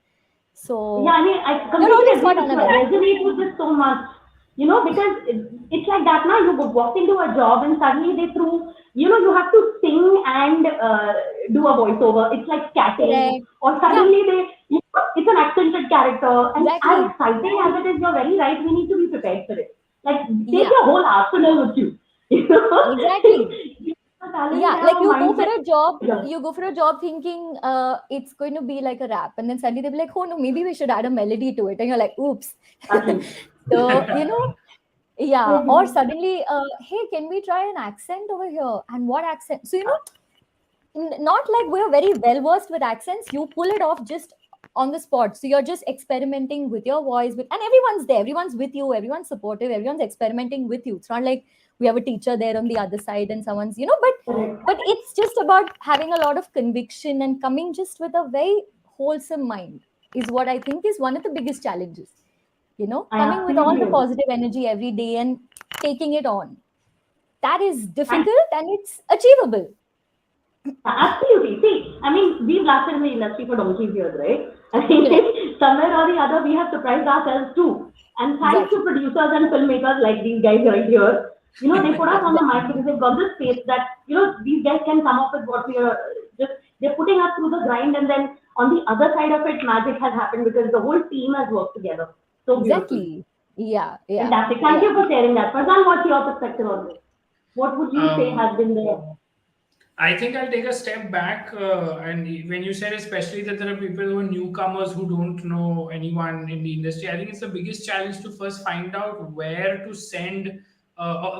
So yeah, I mean, I completely agree with you. I resonate with this so much. Because it's like that now. You walk into a job and suddenly they threw, you have to sing and do a voiceover. It's like scatting, or suddenly it's an accented character. And as exciting as it is, you're very right. We need to be prepared for it. Like, take your whole arsenal with you. Exactly. Yeah, like you go for a job thinking it's going to be like a rap, and then suddenly they'll be like, oh no, maybe we should add a melody to it, and you're like, oops. So or suddenly hey, can we try an accent over here? And what accent? So not like we're very well versed with accents, you pull it off just on the spot. So you're just experimenting with your voice, and everyone's there, everyone's with you, everyone's supportive, everyone's experimenting with you. It's not like we have a teacher there on the other side and someone's but it's just about having a lot of conviction and coming just with a very wholesome mind is what I think is one of the biggest challenges. Coming with all the positive energy every day and taking it on, that is difficult and it's achievable. Absolutely. See, I mean, we've lasted in the industry for donkey's years, right? I think somewhere or the other, we have surprised ourselves too. And thanks to producers and filmmakers like these guys right here, they put us on the mic because they've got this space that, these guys can come up with what we are they're putting us through the grind. And then on the other side of it, magic has happened because the whole team has worked together. So exactly. Yeah. Fantastic. Thank you for sharing that. Prasan, what's your perspective on this? What would you say has been there? I think I'll take a step back. And when you said especially that there are people who are newcomers who don't know anyone in the industry, I think it's the biggest challenge to first find out where to send.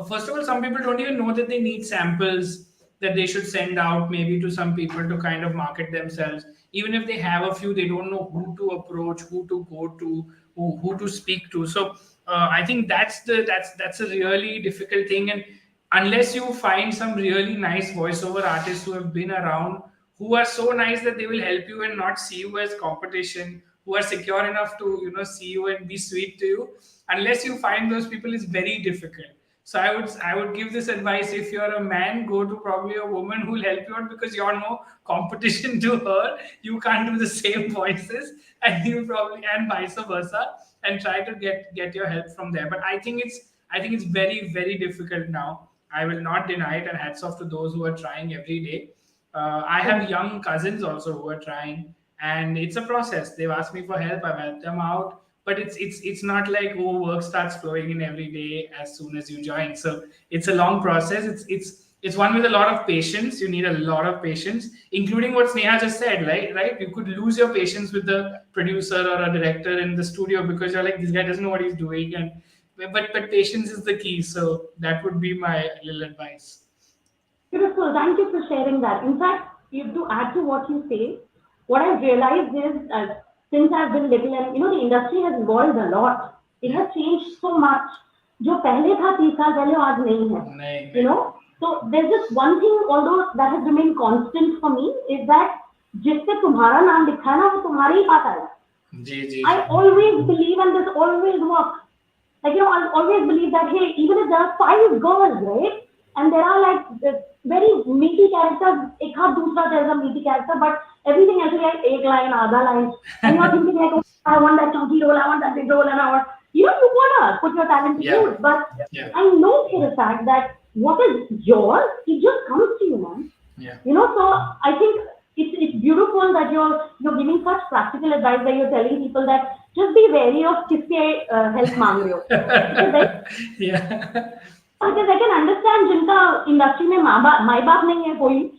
First of all, some people don't even know that they need samples that they should send out maybe to some people to kind of market themselves. Even if they have a few, they don't know who to approach, who to go to, who to speak to. So I think that's a really difficult thing. And unless you find some really nice voiceover artists who have been around, who are so nice that they will help you and not see you as competition, who are secure enough to see you and be sweet to you. Unless you find those people, it's very difficult. So I would give this advice: if you're a man, go to probably a woman who will help you out, because you're no competition to her. You can't do the same voices, and you probably, and vice versa, and try to get your help from there. But I think it's very, very difficult now. I will not deny it, and hats off to those who are trying every day. I have young cousins also who are trying, and it's a process. They've asked me for help. I've helped them out, but it's not like, oh, work starts flowing in every day as soon as you join. So it's a long process. It's one with a lot of patience. You need a lot of patience, including what Sneha just said. Right? You could lose your patience with the producer or a director in the studio, because you're like, this guy doesn't know what he's doing, and but patience is the key. So that would be my little advice. Beautiful. Thank you for sharing that. In fact, to add to what you say, what I've realized is since I've been little, and the industry has evolved a lot. It has changed so much. जो पहले था 30 साल पहले आज नहीं है. So there's just one thing, although that has remained constant for me, is that जिस पे तुम्हारा नाम लिखा है ना वो तुम्हारे ही पास आएगा. I always believe, and this always works. Like, I always believe that, hey, even if there are 5 girls, right, and there are like very meaty characters, ek hath dusra there's a meaty character, but everything else is like ek line, aadha line, and you're thinking like, oh, I want that chunky role, I want that big role, and I want, you wanna put your talent to use, but I know for the fact that what is yours, it just comes to you, man. So I think it's beautiful that you're giving such practical advice, that you're telling people that just be wary of kiske help मांग रहे हो. Because I can understand जिनका industry में माँ बाप नहीं है कोई,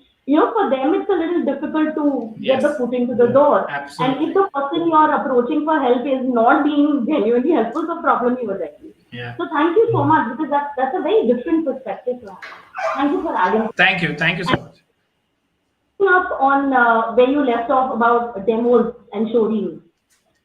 for them it's a little difficult to get the foot into the door. Absolutely. And if the person you are approaching for help is not being genuinely helpful, the problem you are getting. So thank you so much, because that's a very different perspective to have. Thank you for adding. Thank you so much. Up on where you left off about demos and showreels.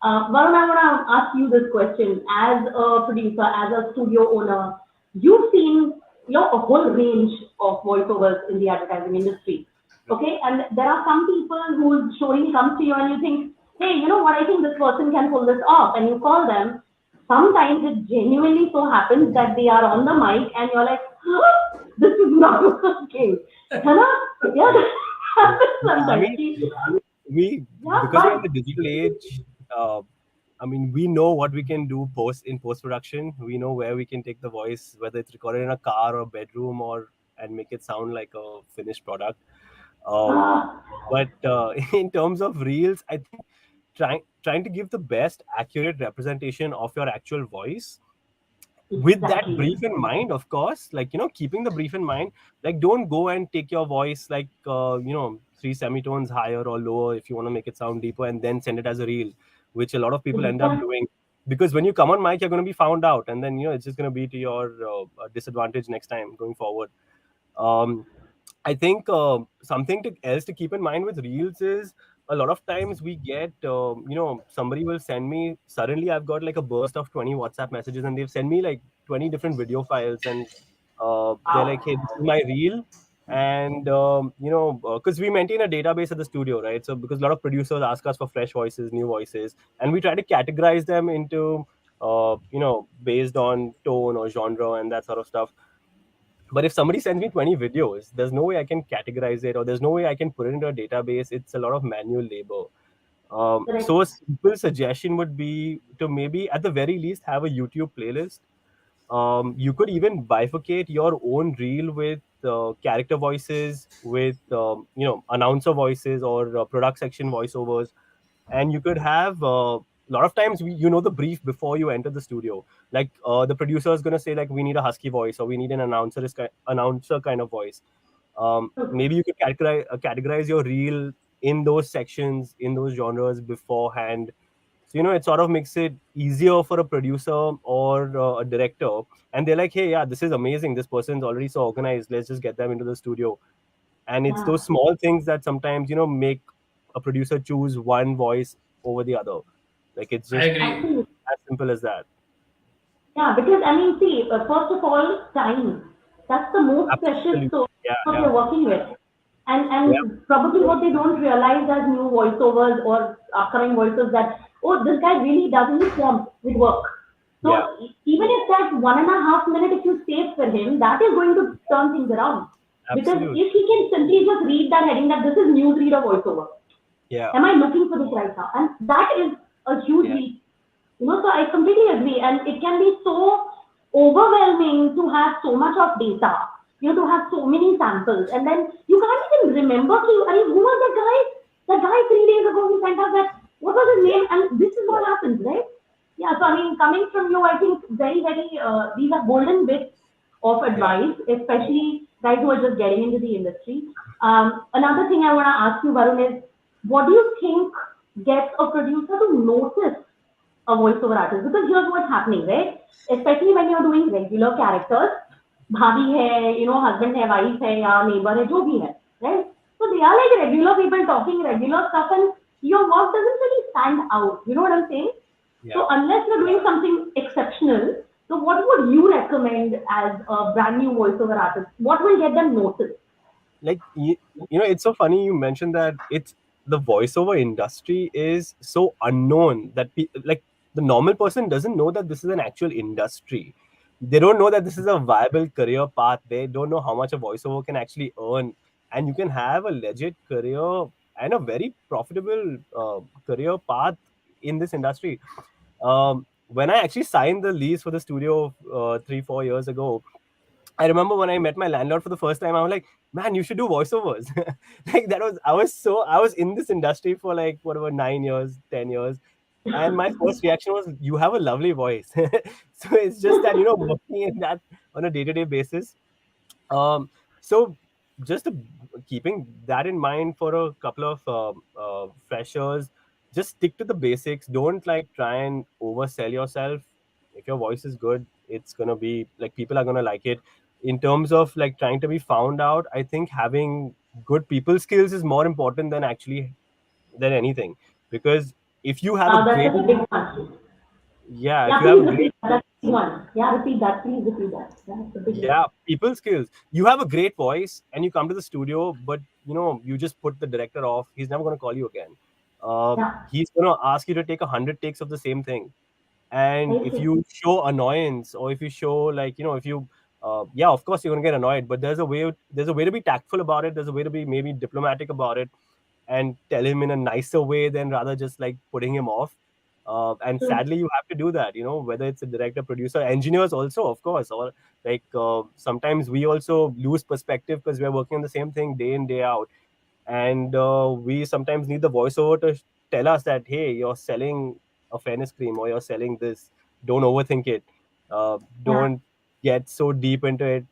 Varun, I want to ask you this question. As a producer, as a studio owner, you've seen a whole range of voiceovers in the advertising industry. Okay, and there are some people whose showreel comes to you and you think, hey, you know what, I think this person can pull this off, and you call them. Sometimes it genuinely so happens that they are on the mic and you're like, oh, this is not working. Yeah. I mean, because we're in the digital age, I mean, we know what we can do in post-production. We know where we can take the voice, whether it's recorded in a car or bedroom, and make it sound like a finished product. But in terms of reels, I think trying to give the best accurate representation of your actual voice, with that brief in mind, of course, like, keeping the brief in mind, like, don't go and take your voice like 3 semitones higher or lower if you want to make it sound deeper, and then send it as a reel, which a lot of people end up doing, because when you come on mic, you're going to be found out, and then it's just going to be to your disadvantage next time going forward. I think something else to keep in mind with reels is, a lot of times we get, somebody will send me, suddenly I've got like a burst of 20 WhatsApp messages, and they've sent me like 20 different video files, and they're like, hey, this is my reel. And, because we maintain a database at the studio, right? So because a lot of producers ask us for fresh voices, new voices, and we try to categorize them into, based on tone or genre and that sort of stuff. But if somebody sends me 20 videos, there's no way I can categorize it, or there's no way I can put it into a database. It's a lot of manual labor. So a simple suggestion would be to maybe, at the very least, have a YouTube playlist. You could even bifurcate your own reel with character voices, with announcer voices, or product section voiceovers, and you could have a lot of times the brief before you enter the studio. Like the producer is going to say, like, we need a husky voice, or we need an announcer kind of voice. Maybe you could categorize your reel in those sections, in those genres beforehand. So it sort of makes it easier for a producer or a director, and they're like, hey, yeah, this is amazing, this person's already so organized, let's just get them into the studio. And it's those small things that sometimes make a producer choose one voice over the other. Like, it's just as simple as that. Yeah, because I mean, see, first of all, time. That's the most precious Absolutely. source Yeah, what yeah, you're working with. yeah, And probably what they don't realize as new voiceovers or upcoming voices that, oh, this guy really doesn't swamp with work. So yeah. even if that 1.5 minute, if you save for him, that is going to turn things around. Because Absolutely. if he can simply just read that heading that this is newsreader voiceover, Yeah, am I looking for this right now? And that is a huge yeah, leap. So I completely agree. And it can be so overwhelming to have so much of data, to have so many samples. And then you can't even remember, I mean, who was the guy? The guy 3 days ago who sent us that, what was his yeah, name? And this is what happens, right? Yeah, so I mean, coming from you, I think very, very, these are golden bits of yeah. advice, especially guys who are just getting into the industry. Another thing I want to ask you, Varun, is what do you think gets a producer to notice a voiceover artist? Because here's what's happening, right? Especially when you're doing regular characters, bhabi hai, husband hai, wife hai, ya neighbor hai, jo bhi hai, right? So they are like regular people talking regular stuff, and your work doesn't really stand out. You know what I'm saying? Yeah. So unless you're doing something exceptional, so what would you recommend as a brand new voiceover artist? What will get them noticed? Like it's so funny you mentioned that it's the voiceover industry is so unknown that like the normal person doesn't know that this is an actual industry. They don't know that this is a viable career path. They don't know how much a voiceover can actually earn, and you can have a legit career and a very profitable career path in this industry. When I actually signed the lease for the studio 3-4 years ago, I remember when I met my landlord for the first time, I was like, man, you should do voiceovers. Like I was in this industry for like whatever 9 years, 10 years. And my first reaction was, you have a lovely voice. So it's just that, working in that on a day-to-day basis. So just keeping that in mind for a couple of freshers, just stick to the basics. Don't like try and oversell yourself. If your voice is good, it's gonna be like people are gonna like it. In terms of like trying to be found out, I think having good people skills is more important than anything, because if you have a That's great such a big one. yeah if Yeah, you have please a repeat great that. That's a big one. Yeah, repeat that. Please repeat that. Yeah, it's a big one. yeah people skills, you have a great voice and you come to the studio, but you just put the director off, he's never going to call you again. Yeah, He's going to ask you to take 100 takes of the same thing. And I if see. you show annoyance, or if you show like if you yeah, of course you're going to get annoyed, but there's a way to be tactful about it, there's a way to be maybe diplomatic about it, and tell him in a nicer way than rather just like putting him off. And True. sadly, you have to do that, whether it's a director, producer, engineers also, of course, or like sometimes we also lose perspective because we're working on the same thing day in, day out. And we sometimes need the voiceover to tell us that, hey, you're selling a fairness cream, or you're selling this. Don't overthink it. Yeah. Don't get so deep into it.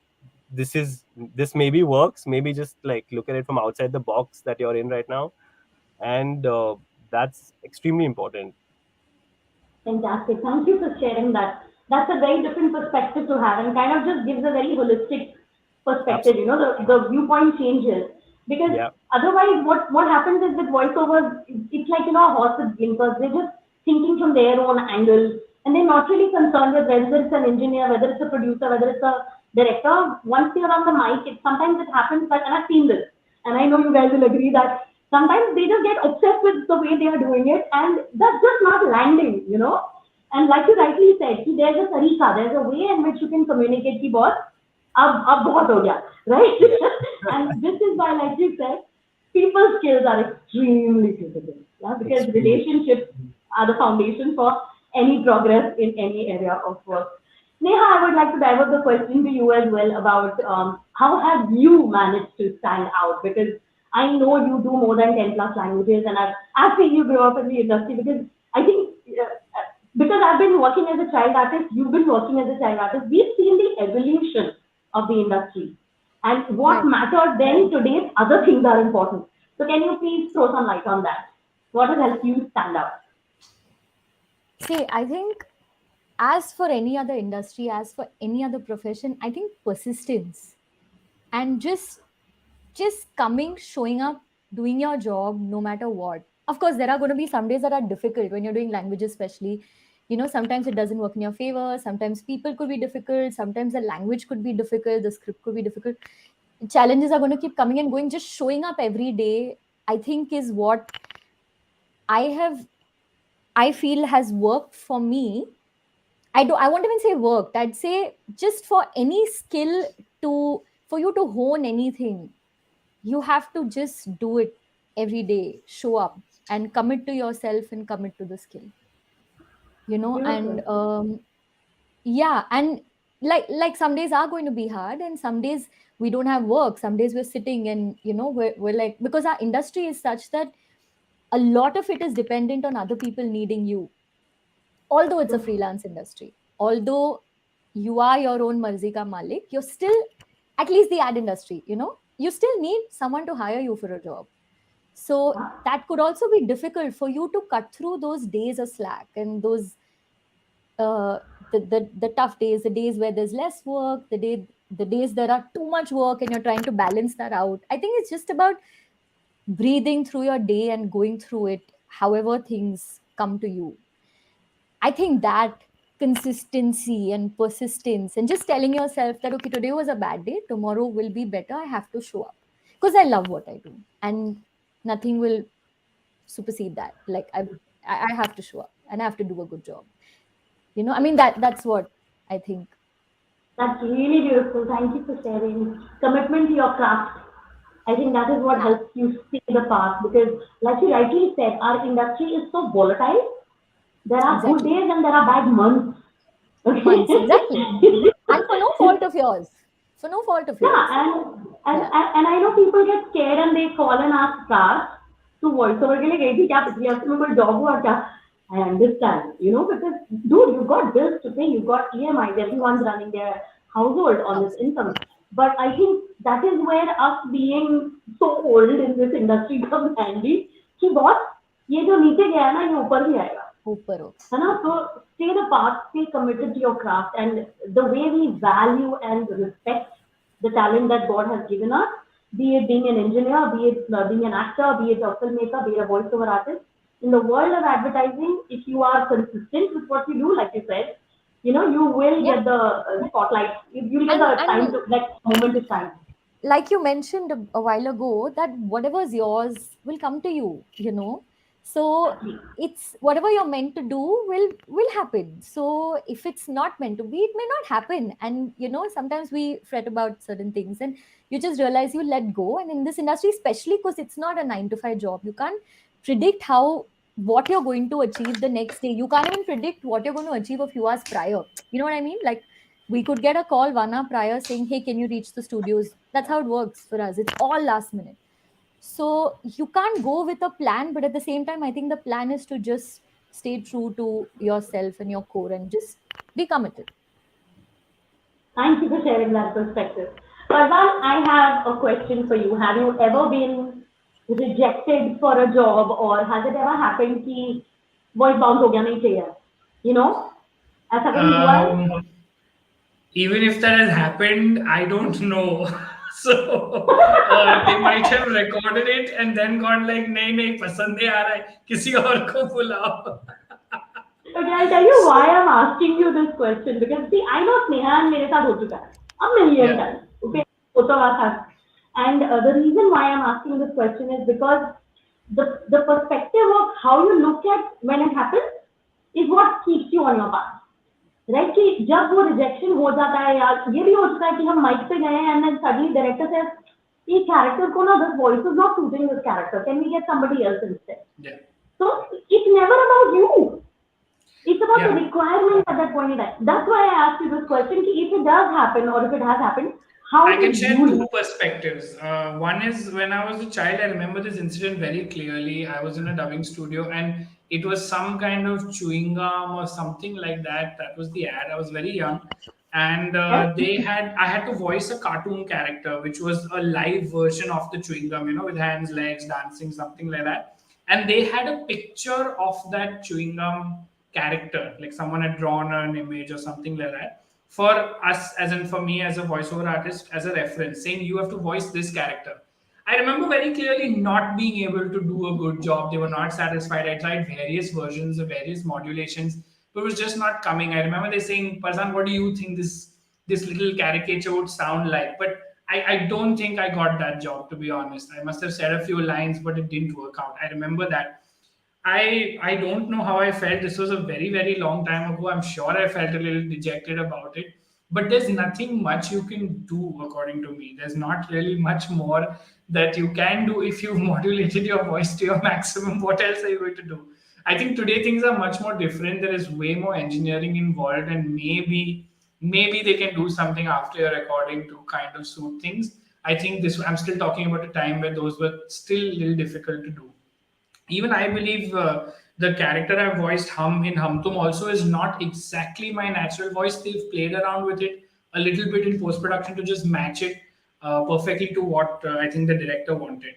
This maybe works, maybe just like look at it from outside the box that you're in right now. And that's extremely important. Fantastic. Thank you for sharing that. That's a very different perspective to have and kind of just gives a very holistic perspective. Absolutely. The viewpoint changes. Because Yeah. otherwise, what happens is with voiceovers, it's like, a horse with blinkers. They're just thinking from their own angle. And they're not really concerned with whether it's an engineer, whether it's a producer, whether it's a director. Once they're on the mic, sometimes it happens, and I've seen this. And I know you guys will agree that sometimes they just get obsessed with the way they are doing it, and that's just not landing. And like you rightly said, there's a tarika, there's a way in which you can communicate ki boss, ab bahut ho gaya, right? Yeah. And this is why, like you said, people skills are extremely critical, yeah? Because Extremely. relationships are the foundation for any progress in any area of work. Neha, I would like to divert the question to you as well about how have you managed to stand out? Because I know you do more than 10 plus languages, and I've seen you grow up in the industry. Because I think, because I've been working as a child artist, you've been working as a child artist, we've seen the evolution of the industry. And what Right. mattered then, today, other things are important. So, can you please throw some light on that? What has helped you stand out? See, I think as for any other industry, as for any other profession, I think persistence and just coming, showing up, doing your job no matter what. Of course, there are going to be some days that are difficult when you're doing languages, especially. Sometimes it doesn't work in your favor. Sometimes people could be difficult. Sometimes the language could be difficult. The script could be difficult. Challenges are going to keep coming and going. Just showing up every day, I think, is what I feel has worked for me. I won't even say worked. I'd say just for any skill for you to hone anything, you have to just do it every day, show up and commit to yourself and commit to the skill. And yeah, and like some days are going to be hard, and some days we don't have work, some days we're sitting and we're like, because our industry is such that a lot of it is dependent on other people needing you, although it's a freelance industry, although you are your own marzi ka malik, you're still, at least the ad industry, you still need someone to hire you for a job. So that could also be difficult for you to cut through those days of slack and those the tough days, the days where there's less work, the days there are too much work and you're trying to balance that out. I think it's just about breathing through your day and going through it however things come to you. I think that consistency and persistence and just telling yourself that, okay, today was a bad day, tomorrow will be better, I have to show up because I love what I do and nothing will supersede that. Like I have to show up and I have to do a good job. I mean, that's what I think. That's really beautiful. Thank you for sharing. Commitment to your craft. I think that is what helps you stay the path, because like you rightly said, our industry is so volatile. There are good days and there are bad months. Months, exactly. And for no fault of yours. For no fault of yours. And I know people get scared and they call and ask stars to voiceover ke liye gayi thi kya पिछले हफ्ते में कोई job हुआ क्या? I understand, because dude, you've got bills to pay, you've got EMIs, everyone's running their household on this income. But I think that is where us being so old in this industry comes handy. कि boss, ये जो नीचे गया है ना, ये ऊपर भी आएगा. ऊपर हो. है ना? So stay the path, stay committed to your craft, and the way we value and respect the talent that God has given us, be it being an engineer, be it being an actor, be it a filmmaker, be it a voiceover artist. In the world of advertising, if you are consistent with what you do, like you said, you will get the spotlight. You'll get the time to, that moment to shine. Like you mentioned a while ago, that whatever's yours will come to you, So it's whatever you're meant to do will happen. So if it's not meant to be, it may not happen. And sometimes we fret about certain things and you just realize you let go. And in this industry, especially because it's not a 9-to-5 job, you can't predict what you're going to achieve the next day. You can't even predict what you're going to achieve a few hours prior. You know what I mean? Like we could get a call 1 hour prior saying, hey, can you reach the studios? That's how it works for us. It's all last minute. So you can't go with a plan, but at the same time, I think the plan is to just stay true to yourself and your core and just be committed. Thank you for sharing that perspective. Parvan, I have a question for you. Have you ever been rejected for a job, or has it ever happened कि voice bounce हो गया नहीं चाहिए? ऐसा कभी हुआ है? Even if that has happened, I don't know. So they might have recorded it and then gone like, नहीं पसंद नहीं आ रहा है, किसी और को बुलाओ. Okay, I'll tell you why I'm asking you this question, because see, I know Sneha and मेरे साथ हो चुका है a million times. Okay, both of us have. And the reason why I'm asking this question is because the perspective of how you look at when it happens is what keeps you on your path. Right? कि जब वो rejection हो जाता है, या ये भी हो चुका है कि हम mic पे गए and then suddenly director says, ये character को ना, this voice is not suiting this character. Can we get somebody else instead? Yeah. So it's never about you. It's about the requirements at that point in time. That's why I asked you this question. If it does happen, or if it has happened, how I can share two perspectives. One is when I was a child, I remember this incident very clearly. I was in a dubbing studio and it was some kind of chewing gum or something like that. That was the ad. I was very young. And I had to voice a cartoon character, which was a live version of the chewing gum, with hands, legs, dancing, something like that. And they had a picture of that chewing gum character, like someone had drawn an image or something like that, for us, as in for me as a voiceover artist, as a reference, saying you have to voice this character. I remember very clearly not being able to do a good job. They were not satisfied. I tried various versions of various modulations. but it was just not coming. I remember they saying, Parzan, what do you think this little caricature would sound like? But I don't think I got that job, to be honest. I must have said a few lines, but it didn't work out. I remember that. I don't know how I felt. This was a very, very long time ago. I'm sure I felt a little dejected about it. But there's nothing much you can do, according to me. There's not really much more that you can do if you've modulated your voice to your maximum. What else are you going to do? I think today things are much more different. There is way more engineering involved, and maybe they can do something after your recording to kind of suit things. I think this. I'm still talking about a time where those were still a little difficult to do. Even I believe the character I voiced Hum in Hum Tum also is not exactly my natural voice. They've played around with it a little bit in post production to just match it perfectly to what I think the director wanted.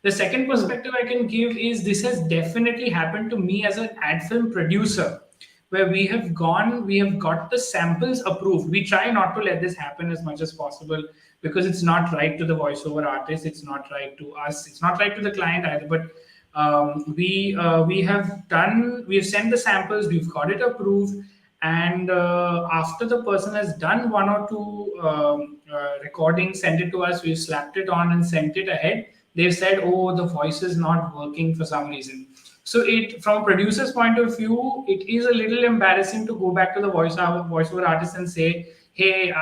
The second perspective I can give is this has definitely happened to me as an ad film producer, where we have got the samples approved. We try not to let this happen as much as possible because it's not right to the voiceover artist, it's not right to us, it's not right to the client either. But we've sent the samples, we've got it approved, and after the person has done one or two recordings, sent it to us, we've slapped it on and sent it ahead. They've said, oh, the voice is not working for some reason. So it, from a producer's point of view, it is a little embarrassing to go back to the voiceover artist and say, hey,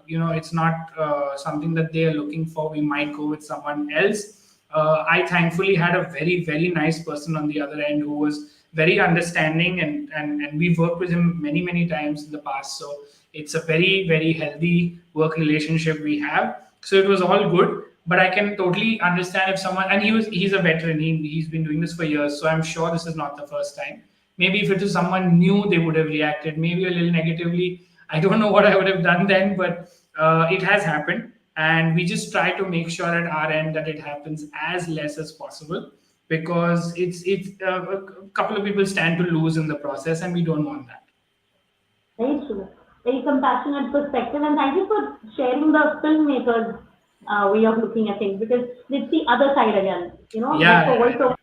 it's not something that they are looking for. We might go with someone else. I thankfully had a very, very nice person on the other end who was very understanding, and we've worked with him many, many times in the past. So it's a very, very healthy work relationship we have. So it was all good. But I can totally understand if someone, and he's a veteran, he's been doing this for years, so I'm sure this is not the first time. Maybe if it was someone new, they would have reacted maybe a little negatively. I don't know what I would have done then, but it has happened, and we just try to make sure at our end that it happens as less as possible, because it's a couple of people stand to lose in the process, and we don't want that. Very true. Very compassionate perspective, and thank you for sharing the filmmakers' way of looking at things, because it's the other side again. Yeah. That's voiceover,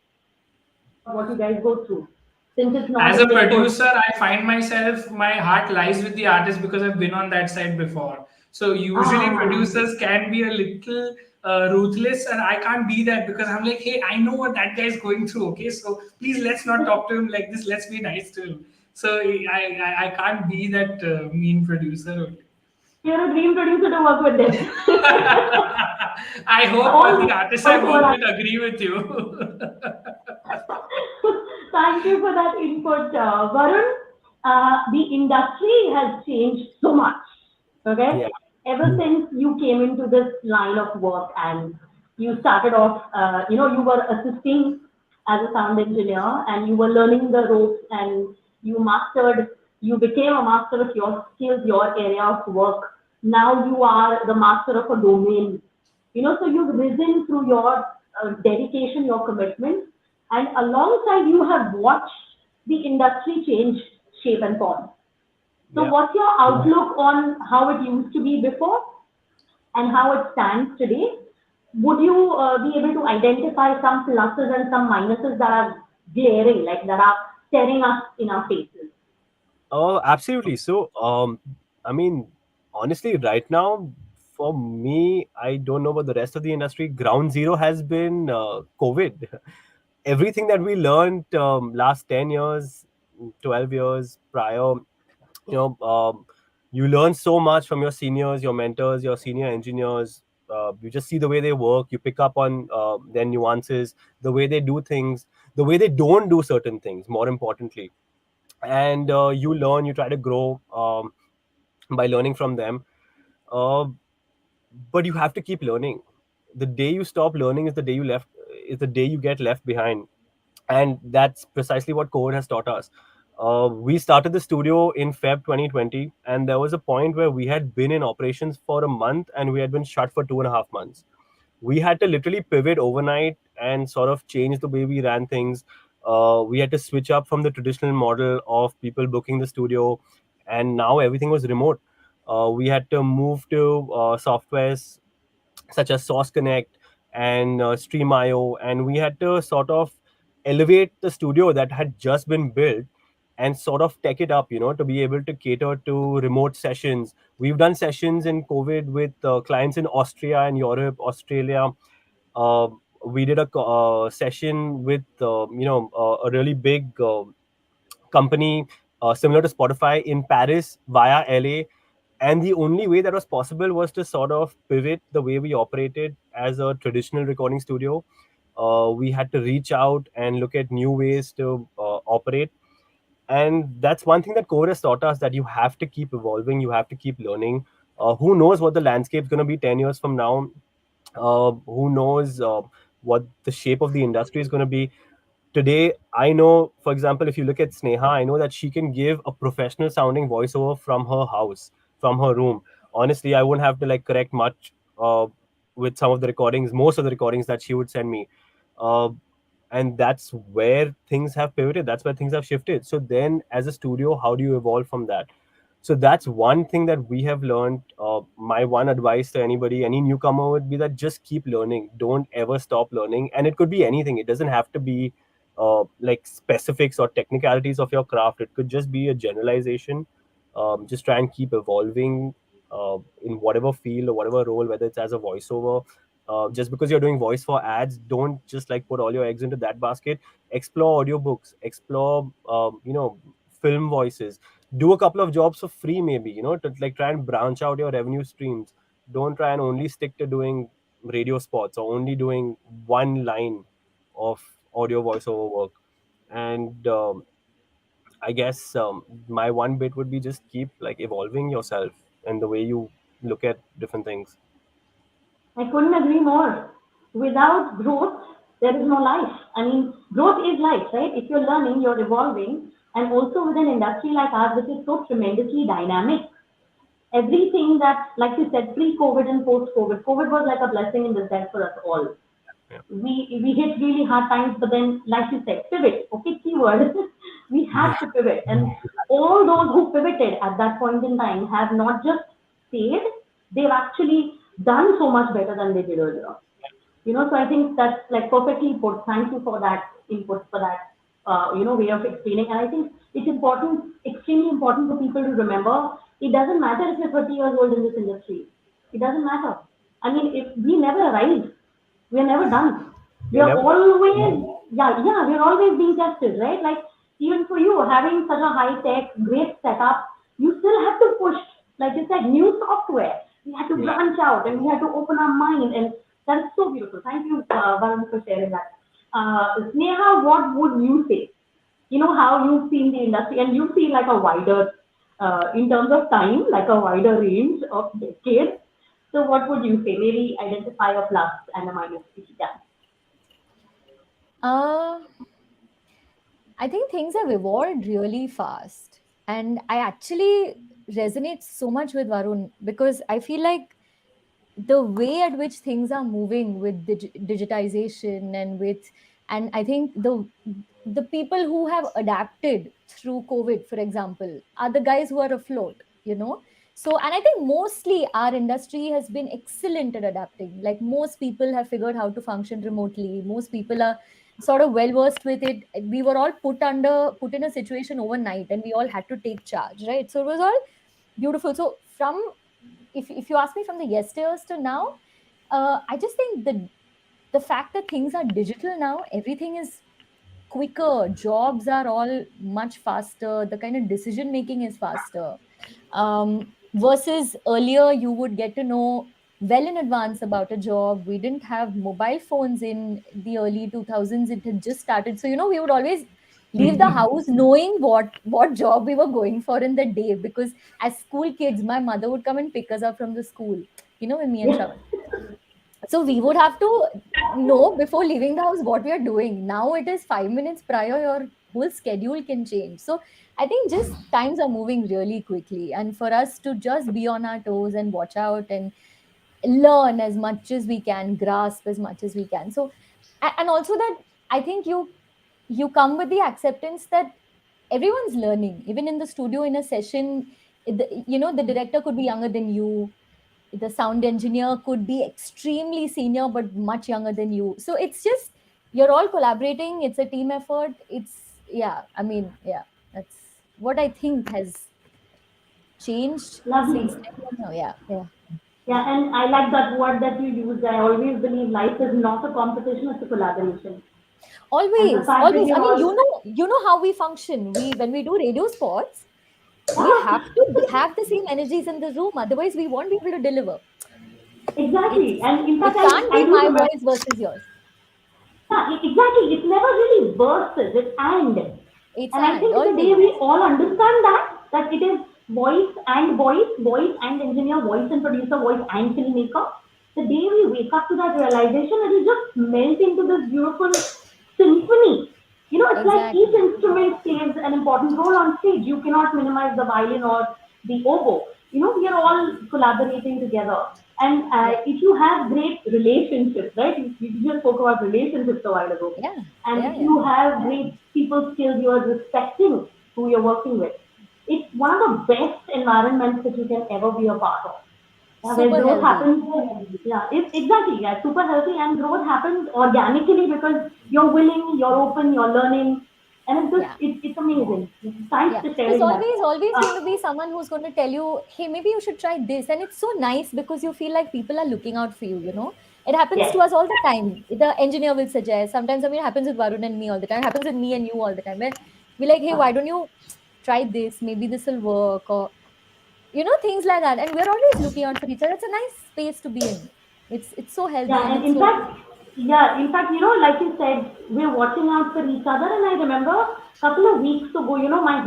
what you guys go through. Since it's not As a in their producer, I find myself, my heart lies with the artist because I've been on that side before. So usually producers can be a little ruthless, and I can't be that because I'm like, hey, I know what that guy is going through. Okay, so please let's not talk to him like this. Let's be nice to him. So I can't be that mean producer only. You're a dream producer to work with them. I hope all the artists I work with agree with you. Thank you for that input, Varun. The industry has changed so much. Okay, ever since you came into this line of work and you started off, you were assisting as a sound engineer and you were learning the ropes, and you became a master of your skills, your area of work. Now you are the master of a domain. So you've risen through your dedication, your commitment, and alongside you have watched the industry change shape and form. So what's your outlook on how it used to be before and how it stands today? Would you be able to identify some pluses and some minuses that are glaring, like that are staring us in our faces? Oh, absolutely. So, I mean, honestly, right now, for me, I don't know about the rest of the industry. Ground zero has been COVID. Everything that we learned last 10 years, 12 years prior, you learn so much from your seniors, your mentors, your senior engineers. You just see the way they work. You pick up on their nuances, the way they do things, the way they don't do certain things, more importantly. And you learn, you try to grow by learning from them. But you have to keep learning. The day you stop learning is the day you get left behind. And that's precisely what COVID has taught us. We started the studio in Feb 2020, and there was a point where we had been in operations for a month and we had been shut for 2.5 months. We had to literally pivot overnight and sort of change the way we ran things. We had to switch up from the traditional model of people booking the studio, and now everything was remote. We had to move to softwares such as Source Connect and Stream.io, and we had to sort of elevate the studio that had just been built and sort of tech it up, to be able to cater to remote sessions. We've done sessions in COVID with clients in Austria and Europe, Australia. Uh, we did a session with, a really big company similar to Spotify in Paris via LA. And the only way that was possible was to sort of pivot the way we operated as a traditional recording studio. We had to reach out and look at new ways to operate. And that's one thing that COVID has taught us, that you have to keep evolving, you have to keep learning. Who knows what the landscape is going to be 10 years from now? Who knows what the shape of the industry is going to be? Today, I know, for example, if you look at Sneha, I know that she can give a professional sounding voiceover from her house, from her room. Honestly, I wouldn't have to like correct much with some of the recordings, most of the recordings that she would send me. Uh, and that's where things have pivoted, that's where things have shifted. So then as a studio, how do you evolve from that? So that's one thing that we have learned. My one advice to anybody, any newcomer, would be that just keep learning, don't ever stop learning. And it could be anything, it doesn't have to be like specifics or technicalities of your craft, it could just be a generalization. Just try and keep evolving in whatever field or whatever role, whether it's as a voiceover. Just because you're doing voice for ads, don't just like put all your eggs into that basket. Explore audiobooks, explore film voices. Do a couple of jobs for free, maybe, to like try and branch out your revenue streams. Don't try and only stick to doing radio spots or only doing one line of audio voiceover work. And I guess my one bit would be just keep like evolving yourself and the way you look at different things. I couldn't agree more. Without growth, there is no life. I mean, growth is life, right? If you're learning, you're evolving. And also with an industry like ours, which is so tremendously dynamic, everything that, like you said, pre-COVID and post-COVID, COVID was like a blessing in disguise for us all. Yeah. We hit really hard times, but then, like you said, pivot. Okay, keyword. We had to pivot, and all those who pivoted at that point in time have not just stayed; they've actually done so much better than they did earlier. So I think that's like perfectly put. Thank you for that input, for that way of explaining. And I think it's important, extremely important for people to remember. It doesn't matter if you're 30 years old in this industry. It doesn't matter. I mean, if we never arrived, we're never done. You're We're never always, yeah, we're always being tested, right? Like even for you, having such a high tech, great setup, you still have to push, like you said, new software. We had to branch out and we had to open our mind, and that's so beautiful. Thank you, Varun, for sharing that. Sneha, what would you say? How you've seen the industry, and you see like a wider, in terms of time, like a wider range of decades. So what would you say? Maybe identify a plus and a minus if you can. I think things have evolved really fast. And I actually resonate so much with Varun because I feel like the way at which things are moving with digitization and I think the people who have adapted through COVID, for example, are the guys who are afloat. So, and I think mostly our industry has been excellent at adapting. Like most people have figured how to function remotely. Most people are sort of well versed with it. We were all put in a situation overnight, and we all had to take charge, right? So it was all beautiful. So from if you ask me from the yesteryears to now, I just think the fact that things are digital now, everything is quicker, jobs are all much faster, the kind of decision making is faster, versus earlier you would get to know well in advance about a job. We didn't have mobile phones in the early 2000s, it had just started. So we would always leave the house knowing what job we were going for in the day, because as school kids my mother would come and pick us up from the school, with me and Shravan. So we would have to know before leaving the house what we are doing. Now it is 5 minutes prior, your whole schedule can change. So I think just times are moving really quickly, and for us to just be on our toes and watch out and learn as much as we can, grasp as much as we can. So and also that I think you come with the acceptance that everyone's learning. Even in the studio, in a session, the director could be younger than you, the sound engineer could be extremely senior but much younger than you. So it's just you're all collaborating, it's a team effort. It's that's what I think has changed Lovely. since then. Oh, yeah, yeah. Yeah, and I like that word that you used. I always believe life is not a competition, it's a collaboration. And the Always, fact that always. I you're mean, all, you know how we function. When we do radio spots, we yeah, have to have the same energies in the room. Otherwise, we won't be able to deliver. exactly. And in fact, It can't I be do my remember, voice versus yours. yeah, exactly. It's never really versus, it's and. It's And I and think the day always. we all understand that it is voice and engineer, voice and producer, voice and filmmaker, the day we wake up to that realization, it will just melt into this beautiful symphony. You know, it's like each Exactly. instrument plays an important role on stage. You cannot minimize the violin or the oboe. You know, we are all collaborating together. And Yeah, if you have great relationships, right? You just spoke about relationships a while ago. yeah, And yeah, if yeah. you have great people skills, you are respecting who you're working with. It's one of the best environments that you can ever be a part of. Yeah, where Super growth healthy. happens. Yeah, it's exactly. Yeah, super healthy and growth happens organically because you're willing, you're open, you're learning, and it's just Yeah. it's amazing. Thanks Yeah, for there's sharing that. always going to be someone who's going to tell you, hey, maybe you should try this. And it's so nice because you feel like people are looking out for you, you know. It happens to Yes. us all the time. The engineer will suggest. Sometimes, I mean, it happens with Varun and me all the time. It happens with me and you all the time. Where we're like, hey, why don't you try this? Maybe this will work. Or, you know, things like that. And we're always looking out for each other. It's a nice space to be in. It's so healthy Yeah, and and it's so, in fact, you know, like you said, we're watching out for each other. And I remember a couple of weeks ago, you know, my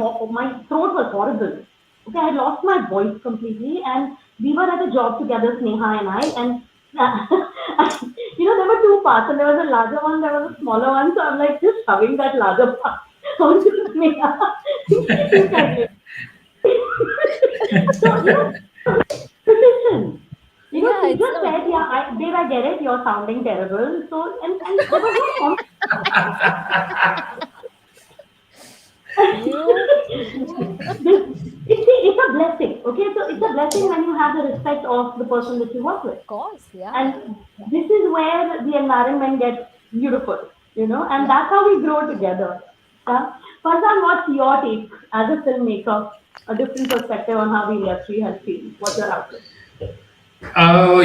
throat was horrible. Okay, I had lost my voice completely, and we were at a job together, Sneha and I, and you know, there were two parts, and there was a larger one, there was a smaller one. So I'm like just shoving that larger part onto Sneha. You can. So you know, precision. You know, yeah, she it's just not. said, "Yeah, Babe, I get it. You're sounding terrible." So, and there was no You, it's a blessing. Okay, so it's a yeah, blessing yeah, when you have the respect of the person that you work with, of course. Yeah, and this is where the environment gets beautiful. You know, and yeah. that's how we grow together. Yeah. Farzan, what's your take as a filmmaker? A different perspective on how the industry has changed. What's your outlook?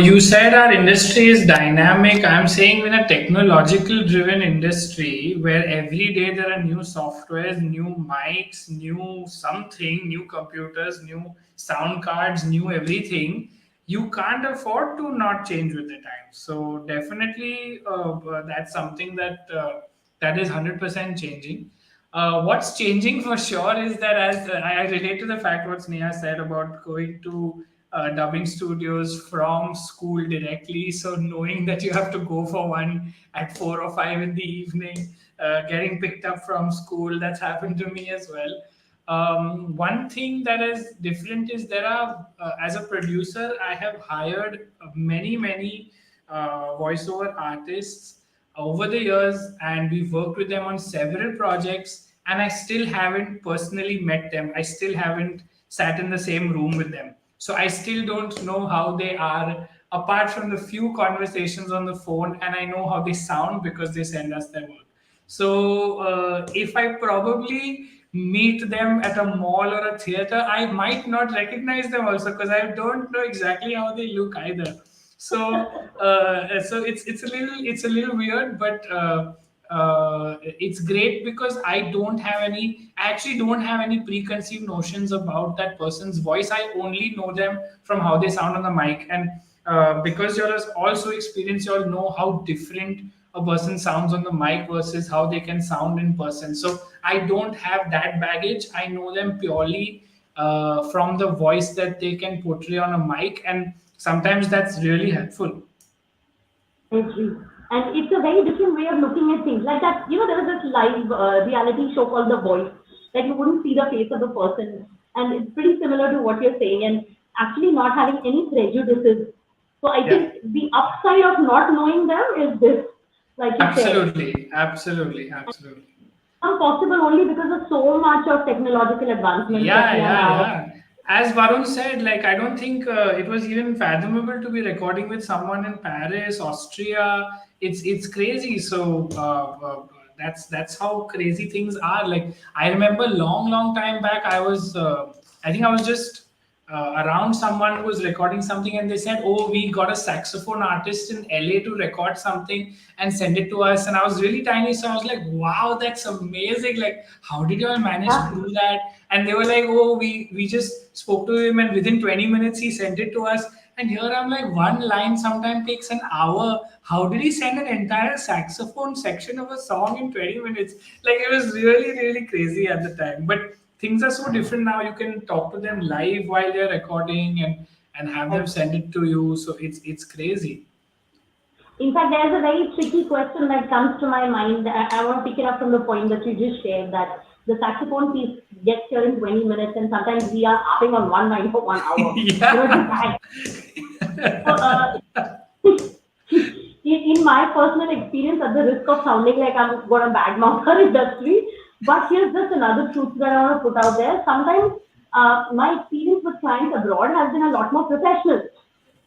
You said our industry is dynamic. I'm saying in a technological driven industry where every day there are new softwares, new mics, new something, new computers, new sound cards, new everything. You can't afford to not change with the times. So definitely, that's something that is 100% changing. What's changing for sure is that as I relate to the fact what Sneha said about going to dubbing studios from school directly. So knowing that you have to go for one at 4 or 5 in the evening, getting picked up from school, that's happened to me as well. One thing that is different is there are, as a producer, I have hired many voiceover artists over the years, and we've worked with them on several projects, and I still haven't personally met them. I still haven't sat in the same room with them. So I still don't know how they are, apart from the few conversations on the phone, and I know how they sound because they send us their work. So if I probably meet them at a mall or a theater, I might not recognize them also because I don't know exactly how they look either. So it's a little weird, but it's great because I actually don't have any preconceived notions about that person's voice. I only know them from how they sound on the mic, and because you're also experienced, you all know how different a person sounds on the mic versus how they can sound in person. So I don't have that baggage. I know them purely from the voice that they can portray on a mic, and sometimes that's really helpful. Agree. And it's a very different way of looking at things. Like that, you know, there was this live reality show called The Voice, that you wouldn't see the face of the person. And it's pretty similar to what you're saying, and actually not having any prejudices. So I Yeah, think the upside of not knowing them is this, like you said. absolutely. Possible only because of so much of technological advancements that we have now. Yeah. As Varun said, like I don't think it was even fathomable to be recording with someone in Paris, Austria. It's crazy. So That's how crazy things are. Like, I remember long time back, I was I think I was just around someone who was recording something, and they said, oh, we got a saxophone artist in LA to record something and send it to us. And I was really tiny, so I was like, wow, that's amazing. Like, how did you all manage to do that? And they were like, oh, we just spoke to him, and within 20 minutes he sent it to us. And here I'm like, one line sometimes takes an hour. How did he send an entire saxophone section of a song in 20 minutes? Like, it was really crazy at the time. But things are so different now. You can talk to them live while they're recording, and have them send it to you. So it's crazy. In fact, there's a very tricky question that comes to my mind. I want to pick it up from the point that you just shared, that the saxophone piece gets here in 20 minutes, and sometimes we are harping on one line for 1 hour. In my personal experience, at the risk of sounding like I'm going to badmouth our industry, but here's just another truth that I want to put out there. Sometimes my experience with clients abroad has been a lot more professional.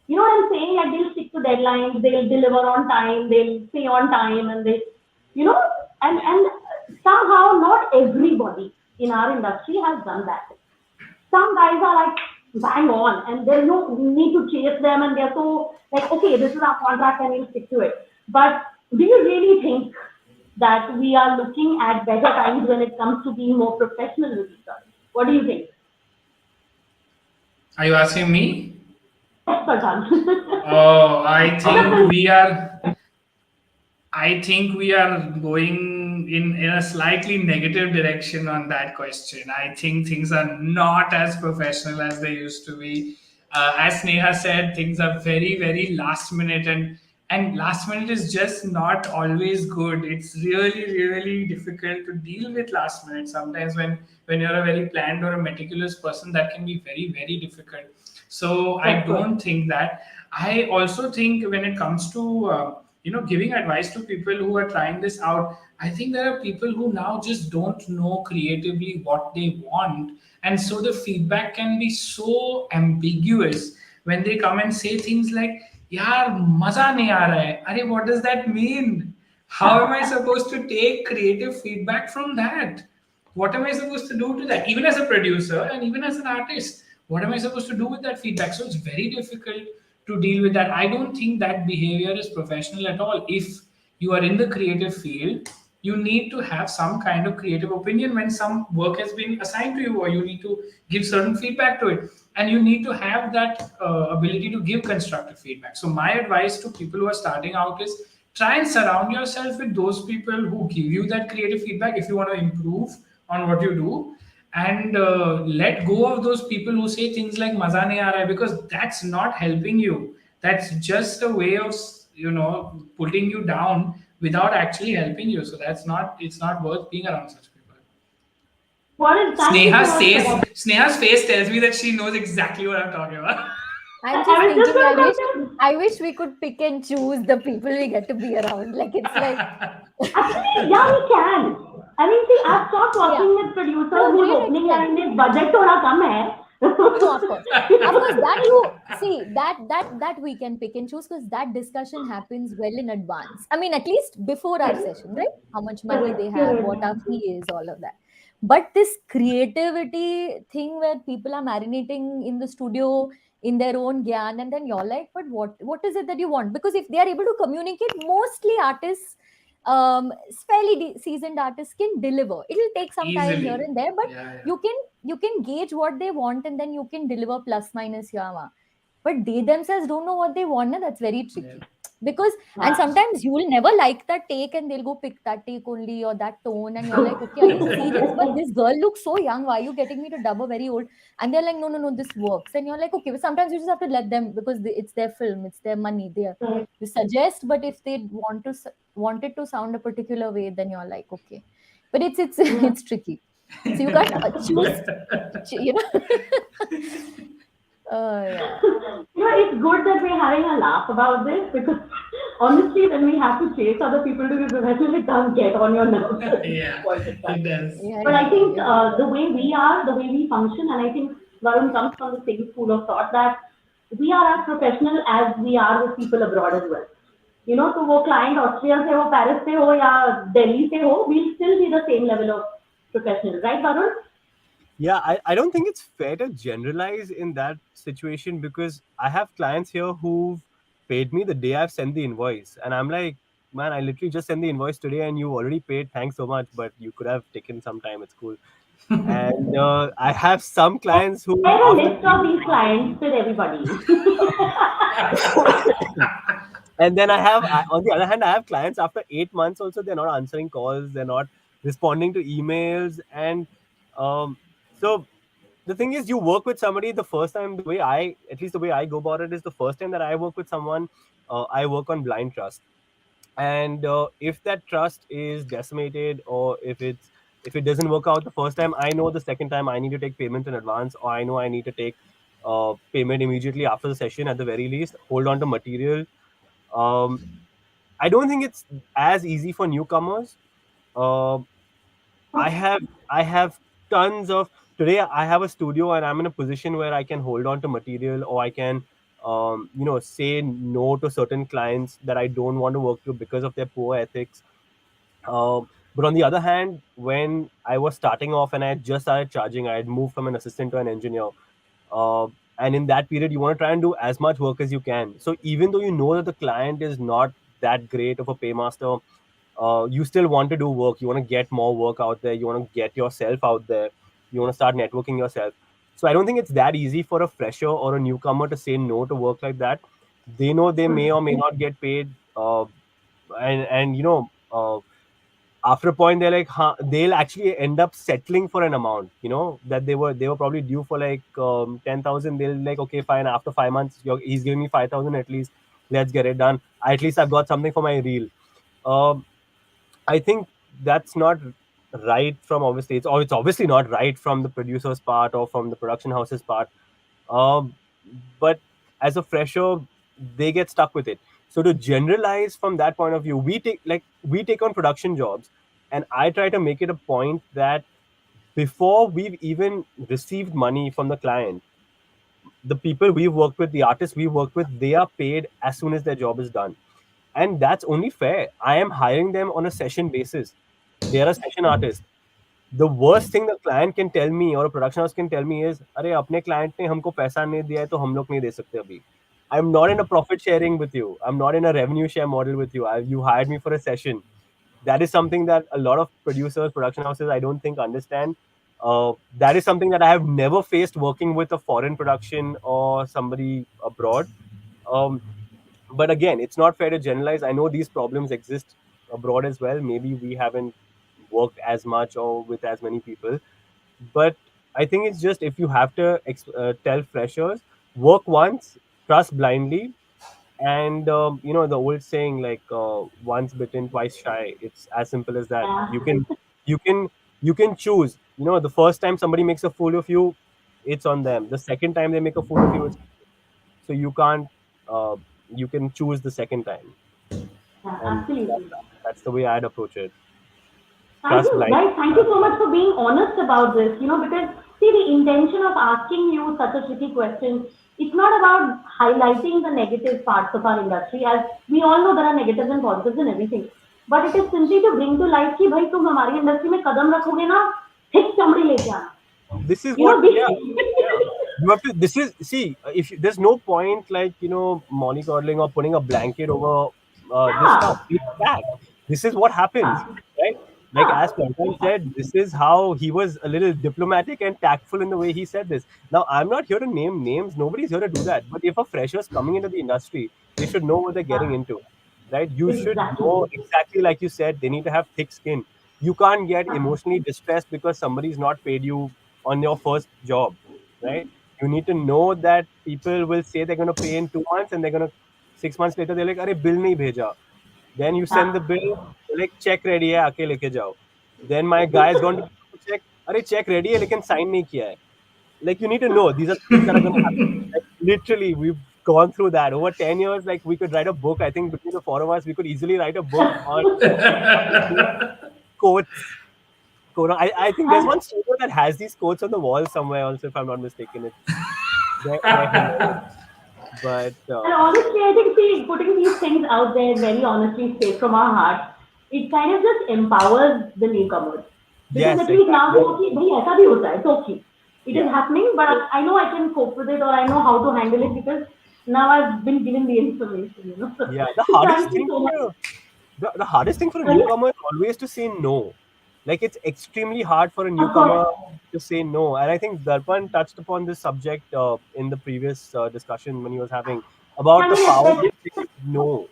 You know what I'm saying? Like, they'll stick to deadlines, they'll deliver on time, they'll stay on time, and they, you know, and somehow not everybody in our industry has done that. Some guys are like bang on, and there's no need to chase them, and they're so like, okay, this is our contract and we'll stick to it. But do you really think that we are looking at better times when it comes to being more professional with each other? What do you think? Are you asking me? Yes, Pradhan. Oh, I think we are going in a slightly negative direction on that question. I think things are not as professional as they used to be. As Sneha said, things are very last minute, and last minute is just not always good. It's really difficult to deal with last minute. Sometimes when you're a very planned or a meticulous person, that can be very difficult. So I don't think that. I also think when it comes to giving advice to people who are trying this out, I think there are people who now just don't know creatively what they want, and so the feedback can be so ambiguous when they come and say things like, "Yaar, maza nahi aa raha hai." Arey, what does that mean? How am I supposed to take creative feedback from that? What am I supposed to do to that? Even as a producer and even as an artist, what am I supposed to do with that feedback? So it's very difficult to deal with that. I don't think that behavior is professional at all. If you are in the creative field, you need to have some kind of creative opinion when some work has been assigned to you, or you need to give certain feedback to it, and you need to have that ability to give constructive feedback. So my advice to people who are starting out is, try and surround yourself with those people who give you that creative feedback if you want to improve on what you do, and let go of those people who say things like maza nahi aa raha hai, because that's not helping you. That's just a way of putting you down without actually helping you. So it's not worth being around such people. Sneha's face tells me that she knows exactly what I'm talking about. I'm just thinking, I wish we could pick and choose the people we get to be around. Like, it's like actually, yeah, we can. I mean, see, I've stopped working with producers whose opening line is budget thoda kam hai. No, of course, that you see that we can pick and choose, because that discussion happens well in advance. I mean, at least before our session, right? How much money they have, what our fee is, all of that. But this creativity thing where people are marinating in the studio in their own gyan, and then you're like, but what is it that you want? Because if they are able to communicate, mostly artists, fairly seasoned artists can deliver. It'll take some time here and there, but you can gauge what they want, and then you can deliver plus minus yama. But they themselves don't know what they want, and that's very tricky. Because and sometimes you will never like that take, and they'll go pick that take only, or that tone, and you're like, okay, are you serious? But this girl looks so young, why are you getting me to dub a very old? And they're like, no, this works. And you're like, okay, but sometimes you just have to let them, because it's their film, it's their money, you suggest. But if they want it to sound a particular way, then you're like, okay. But it's tricky. So you can't choose, you know. Yeah. You know, it's good that we're having a laugh about this, because honestly, when we have to chase other people to be professional, it does get on your nerves. Yeah, it does. But I think the way we function, and I think Varun comes from the same school of thought, that we are as professional as we are with people abroad as well. तो वो client Austria से हो, Paris से हो या Delhi से हो, we'll still be the same level of professional, right, Varun? Yeah, I don't think it's fair to generalize in that situation, because I have clients here who've paid me the day I've sent the invoice. And I'm like, man, I literally just sent the invoice today and you already paid. Thanks so much. But you could have taken some time. It's cool. And I have some clients who, Share a after list of these clients with everybody. and then on the other hand, I have clients after 8 months also, they're not answering calls, they're not responding to emails. And so the thing is, you work with somebody the first time, the way I, at least the way I go about it, is the first time that I work with someone, I work on blind trust. And if that trust is decimated, or if it doesn't work out the first time, I know the second time I need to take payment in advance, or I know I need to take payment immediately after the session, at the very least hold on to material. um, I don't think it's as easy for newcomers. uh, I have I have tons of today. I have a studio and I'm in a position where I can hold on to material, or I can say no to certain clients that I don't want to work with because of their poor ethics. But on the other hand, when I was starting off and I had just started charging, I had moved from an assistant to an engineer. Uh, and in that period, you want to try and do as much work as you can. So even though you know that the client is not that great of a paymaster, you still want to do work. You want to get more work out there. You want to get yourself out there. You want to start networking yourself. So I don't think it's that easy for a fresher or a newcomer to say no to work like that. They know they may or may not get paid. And after a point, they're like, huh, they'll actually end up settling for an amount, that they were probably due for like 10,000. They'll like, okay, fine. After 5 months, he's giving me 5,000 at least. Let's get it done. At least I've got something for my reel. Um, I think that's not right from, obviously, it's obviously not right from the producer's part or from the production house's part. Um, but as a fresher, they get stuck with it. So to generalize from that point of view, we take on production jobs, and I try to make it a point that before we've even received money from the client, the people we've worked with, the artists we've worked with, they are paid as soon as their job is done. And that's only fair. I am hiring them on a session basis. They're a session artist. The worst thing the client can tell me or a production house can tell me is, अरे अपने client ने हमको पैसा नहीं दिया है तो हम लोग नहीं दे सकते अभी. I'm not in a profit sharing with you. I'm not in a revenue share model with you. You hired me for a session. That is something that a lot of producers, production houses, I don't think understand. That is something that I have never faced working with a foreign production or somebody abroad. Um, but again, it's not fair to generalize. I know these problems exist abroad as well. Maybe we haven't worked as much or with as many people, but I think it's just, if you have to tell freshers, work once, trust blindly. And the old saying, like, once bitten twice shy. It's as simple as that. Yeah. You can choose. The first time somebody makes a fool of you, it's on them. The second time they make a fool of you, so you can't uh, you can choose the second time. Yeah, And absolutely. that's the way I'd approach it. Thank Trust you, blind. guys. Thank you so much for being honest about this. Because see, the intention of asking you such a tricky question, it's not about highlighting the negative parts of our industry, as we all know there are negatives and positives in everything. But it is simply to bring to light कि भाई तुम हमारी industry में कदम रखोगे ना, ठीक चमड़ी लेके आना. This is You know, what, this. yeah. You have to. This is, see. If there's no point, like, mollycoddling or putting a blanket over this stuff. Yeah, It's fact. This is what happens, right? Like, yeah, as Darpan said, this is how he was a little diplomatic and tactful in the way he said this. Now, I'm not here to name names. Nobody's here to do that. But if a fresher's coming into the industry, they should know what they're getting into, right? You should know exactly. exactly, like you said. They need to have thick skin. You can't get emotionally distressed because somebody's not paid you on your first job, right? You need to know that people will say they're going to pay in 2 months, and they're going to 6 months later they're like, "Arey bill nahi bheja." Then you send Yeah. the bill, they're like, "Check ready hai, aake leke jao." Then my guy's going to check, "Arey check ready hai, lekin sign nahi kiya hai." Like, you need to know these are the things that are going to happen. Like, literally, we've gone through that over 10 years. Like, we could write a book. I think between the four of us, we could easily write a book on quotes. I think there's one studio that has these quotes on the wall somewhere also, if I'm not mistaken. They're hilarious. But And honestly, I think see, putting these things out there very honestly, straight from our heart, it kind of just empowers the newcomers. Because yes, at least now exactly. they okay, bhai, aisa bhi hota hai, it's okay. It is Yeah. happening, but I know I can cope with it or I know how to handle it because now I've been given the information, you know. Yeah, the So hardest thank you thing so much. for the hardest thing for a Sorry? newcomer is always to say no. Like it's extremely hard for a Of course. newcomer to say no, and I think Darpan touched upon this subject in the previous discussion when he was having about I the mean, power of especially saying no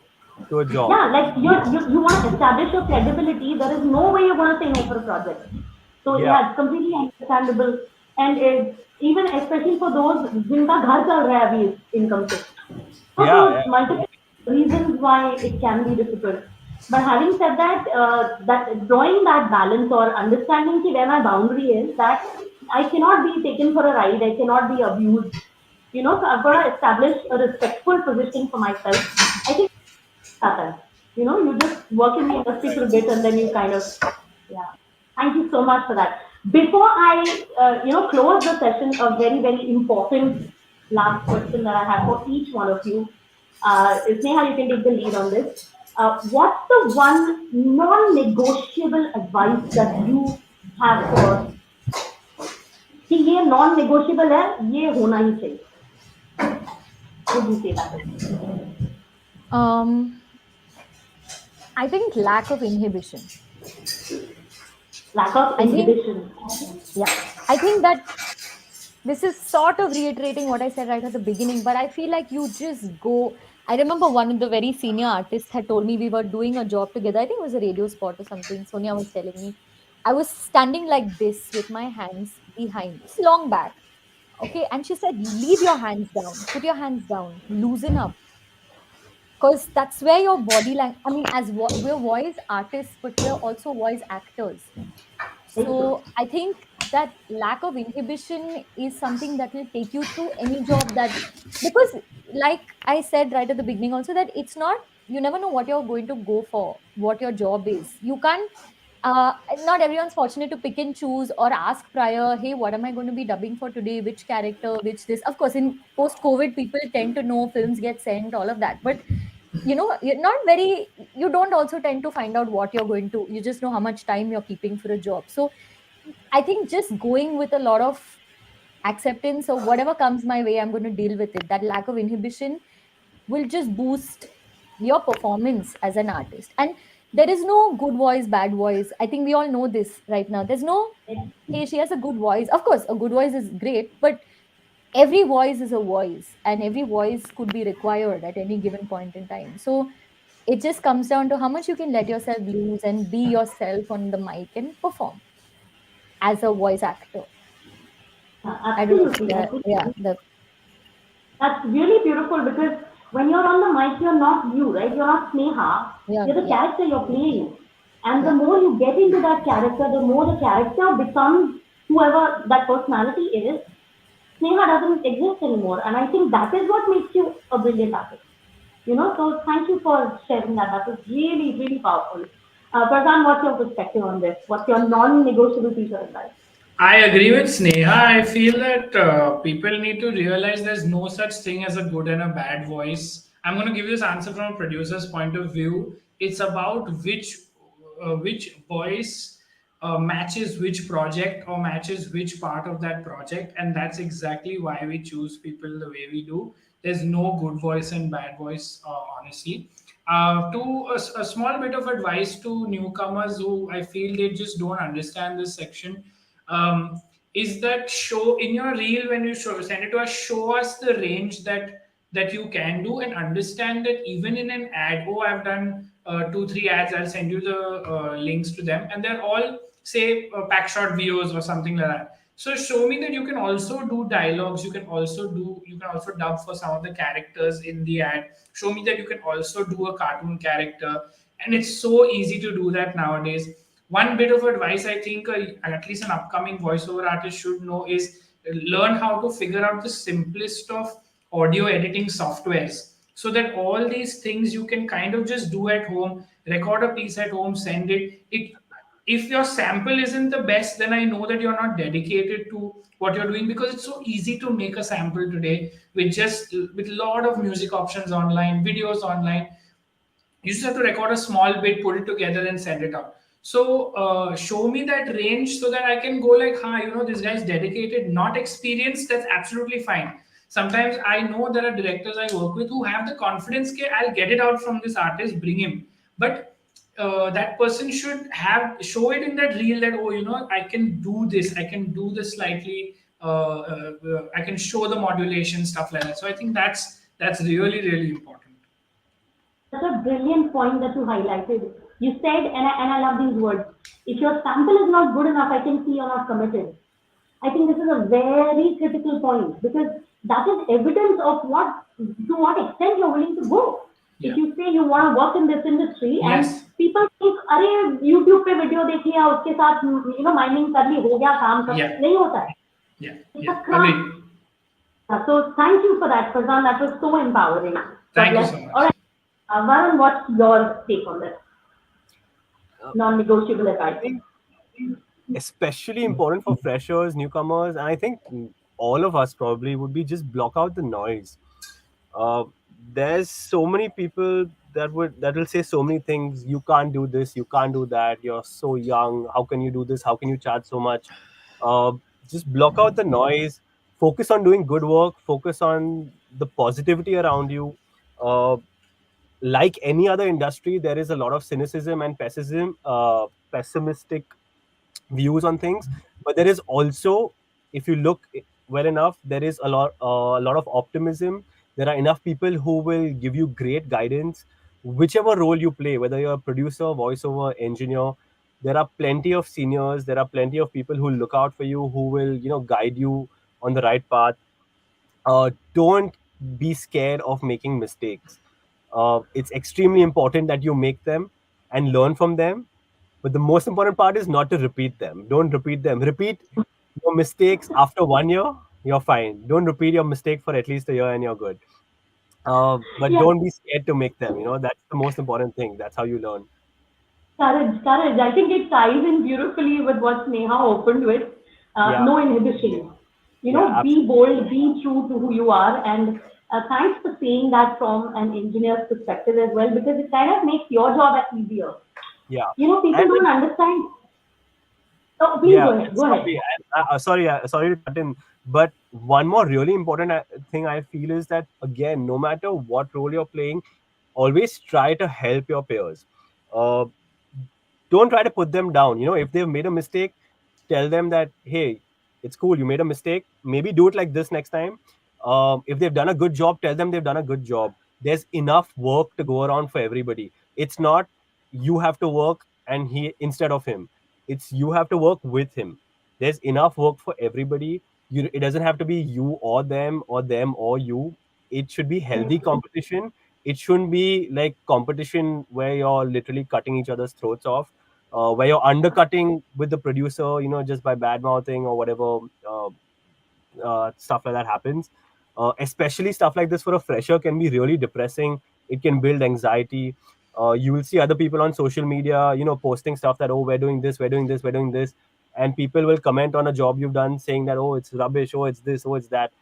to a job. yeah, like you want to establish your credibility. There is no way you're going to say no for a project. So Yeah, yeah, it's completely understandable, and even especially for those जिनका घर चल रहा है अभी income से. So yeah, multiple reasons why it can be difficult. But having said that, that drawing that balance or understanding ki where my boundary is, that I cannot be taken for a ride, I cannot be abused. You know, so I've got to establish a respectful position for myself. I think happen. You know, you just work in the industry for a bit and then you kind of, yeah. Thank you so much for that. Before I, close the session, a very, very important last question that I have for each one of you. Sneha, you can take the lead on this. What's the one non-negotiable advice that you have for कि ये non-negotiable है, ये होना ही चाहिए? Would you say that is? I think lack of inhibition. Lack of I think, inhibition. yeah, I think that this is sort of reiterating what I said right at the beginning, but I feel like you just go. I remember one of the very senior artists had told me we were doing a job together. I think it was a radio spot or something. Sonia was telling me. I was standing like this with my hands behind, just long back. Okay. And she said, leave your hands down, put your hands down, loosen up. Because that's where your body language, I mean, we're voice artists, but we're also voice actors. So I think that lack of inhibition is something that will take you through any job that, because like I said right at the beginning also, that it's not, you never know what you're going to go for, what your job is. You can't, not everyone's fortunate to pick and choose or ask prior, hey, what am I going to be dubbing for today? Which character, which this? Of course, in post COVID, people tend to know, films get sent, all of that. But you're not very, you don't also tend to find out what you're going to, you just know how much time you're keeping for a job. So I think just going with a lot of acceptance of whatever comes my way, I'm going to deal with it. That lack of inhibition will just boost your performance as an artist. And there is no good voice, bad voice. I think we all know this right now. There's no, hey, she has a good voice. Of course, a good voice is great, but every voice is a voice and every voice could be required at any given point in time. So it just comes down to how much you can let yourself loose and be yourself on the mic and perform as a voice actor. I don't know. Absolutely. I think Yeah. that's really beautiful because when you're on the mic, you're not you, right? You're not Sneha. You're the character you're playing. And the more you get into that character, the more the character becomes whoever that personality is. Sneha doesn't exist anymore. And I think that is what makes you a brilliant artist. You know, so thank you for sharing that. That was really, really powerful. Pradhan, what's your perspective on this? What's your non-negotiable piece of advice? I agree with Sneha. I feel that people need to realize there's no such thing as a good and a bad voice. I'm going to give you this answer from a producer's point of view. It's about which voice matches which project or matches which part of that project, and that's exactly why we choose people the way we do. There's no good voice and bad voice, honestly. A small bit of advice to newcomers who I feel they just don't understand this section, is that show in your reel when you send it to us, show us the range that you can do, and understand that even in an ad, oh, I've done 2 3 ads, I'll send you the links to them, and they're all say pack shot videos or something like that. So show me that you can also do dialogues, you can also dub for some of the characters in the ad. Show me that you can also do a cartoon character, and it's so easy to do that nowadays. One bit of advice I think at least an upcoming voiceover artist should know is learn how to figure out the simplest of audio editing softwares, so that all these things you can kind of just do at home, record a piece at home, send it. if your sample isn't the best, then I know that you're not dedicated to what you're doing, because it's so easy to make a sample today with a lot of music options online, videos online. You just have to record a small bit, put it together, and send it out. So show me that range so that I can go like, this guy's dedicated, not experienced. That's absolutely fine. Sometimes I know there are directors I work with who have the confidence that I'll get it out from this artist, bring him. But that person should show it in that reel that, I can do this, I can do this slightly, I can show the modulation, stuff like that. So I think that's really, really important. Such a brilliant point that you highlighted. You said, and I love these words, if your sample is not good enough, I can see you're not committed. I think this is a very critical point, because that is evidence of to what extent you're willing to go. Yeah. If you say you want to work in this industry, Yes. and people think, अरे YouTube पे video देख लिया, उसके साथ mining कर ली, हो गया काम कर, Yeah. नहीं होता है. Yeah. It's Yeah. a craft. Agreed. So thank you for that, Farzan. That was so empowering. Thank you God so bless. much. All right, Varun, what's your take on this? Non-negotiable advice. I think especially important for freshers, newcomers, and I think all of us probably would be just block out the noise. There's so many people that will say so many things. You can't do this, you can't do that, you're so young, how can you do this, how can you charge so much? Just block out the noise, focus on doing good work, focus on the positivity around you. Like any other industry, there is a lot of cynicism and pessimistic views on things, but there is also, if you look well enough, there is a lot of optimism. There are enough people who will give you great guidance, whichever role you play, whether you're a producer, voiceover, engineer. There are plenty of seniors, there are plenty of people who look out for you, who will guide you on the right path. Don't be scared of making mistakes. It's extremely important that you make them and learn from them. But the most important part is not to repeat them. Don't repeat them. Repeat your mistakes after 1 year, you're fine. Don't repeat your mistake for at least a year and you're good. But Yeah. don't be scared to make them. That's the most important thing. That's how you learn. Courage. I think it ties in beautifully with what Sneha opened with. Yeah. No inhibition. Yeah, Be bold, be true to who you are. And thanks for saying that from an engineer's perspective as well, because it kind of makes your job easier. Yeah. People And don't understand. Oh, please Yeah, go ahead. Go ahead. sorry to cut in, but one more really important thing I feel is that, again, no matter what role you're playing, always try to help your peers. Uh, don't try to put them down. If they've made a mistake, tell them that, hey, it's cool, you made a mistake, maybe do it like this next time. If they've done a good job, tell them they've done a good job. There's enough work to go around for everybody. It's not you have to work and he instead of him. It's you have to work with him. There's enough work for everybody. It doesn't have to be you or them or you. It should be healthy competition. It shouldn't be like competition where you're literally cutting each other's throats off, where you're undercutting with the producer, just by bad mouthing or whatever stuff like that happens. Especially stuff like this for a fresher can be really depressing. It can build anxiety. You will see other people on social media, posting stuff that, oh, we're doing this, and people will comment on a job you've done saying that, oh, it's rubbish, oh, it's this, oh, it's that.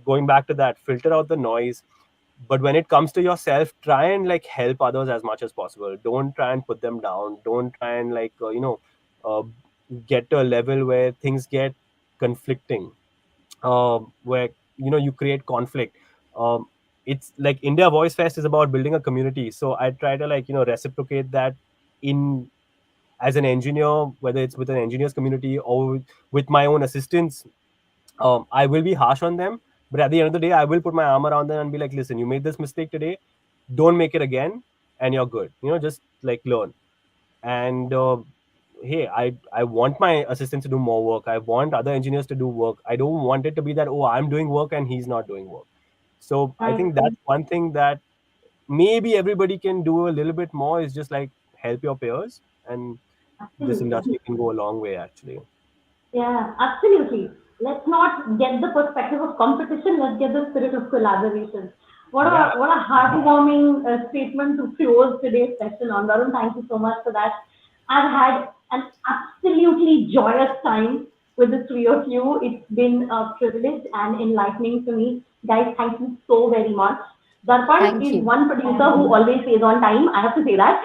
Going back to that, filter out the noise. But when it comes to yourself, try and help others as much as possible. Don't try and put them down. Don't try and get to a level where things get conflicting, where you create conflict. It's like India Voice Fest is about building a community, so I try to reciprocate that in as an engineer, whether it's with an engineers community or with my own assistants. I will be harsh on them, but at the end of the day, I will put my arm around them and be like, listen, you made this mistake today, don't make it again, and you're good. Just learn. And hey, I want my assistants to do more work. I want other engineers to do work. I don't want it to be that, oh, I'm doing work and he's not doing work. So I think that's one thing that maybe everybody can do a little bit more, is just help your peers, and this industry can go a long way, actually. Yeah, absolutely. Let's not get the perspective of competition. Let's get the spirit of collaboration. What a heartwarming statement to close today's session on. Varun, thank you so much for that. I've had an absolutely joyous time with the three of you. It's been a privilege and enlightening to me. Guys, thank you so very much. Darpan Thank is you. one producer who always stays on time. I have to say that.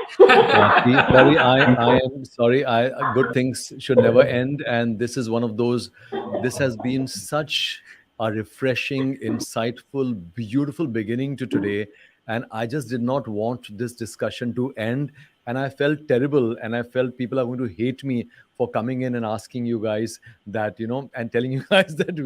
Sorry, I am sorry. Good things should never end, and this is one of those. This has been such a refreshing, insightful, beautiful beginning to today, and I just did not want this discussion to end. And I felt terrible, and I felt people are going to hate me for coming in and asking you guys that, and telling you guys that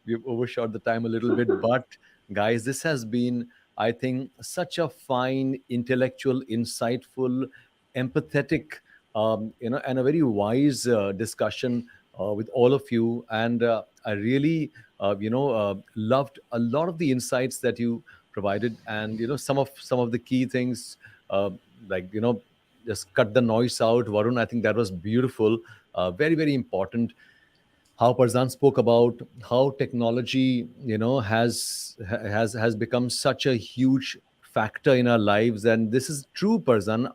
we've overshot the time a little bit. But guys, this has been, I think, such a fine, intellectual, insightful, empathetic, and a very wise discussion with all of you. And I really, loved a lot of the insights that you provided, and some of the key things, uh, like just cut the noise out. Varun, I think that was beautiful, very very important. How Parzan spoke about how technology, has become such a huge factor in our lives, and this is true, Parzan.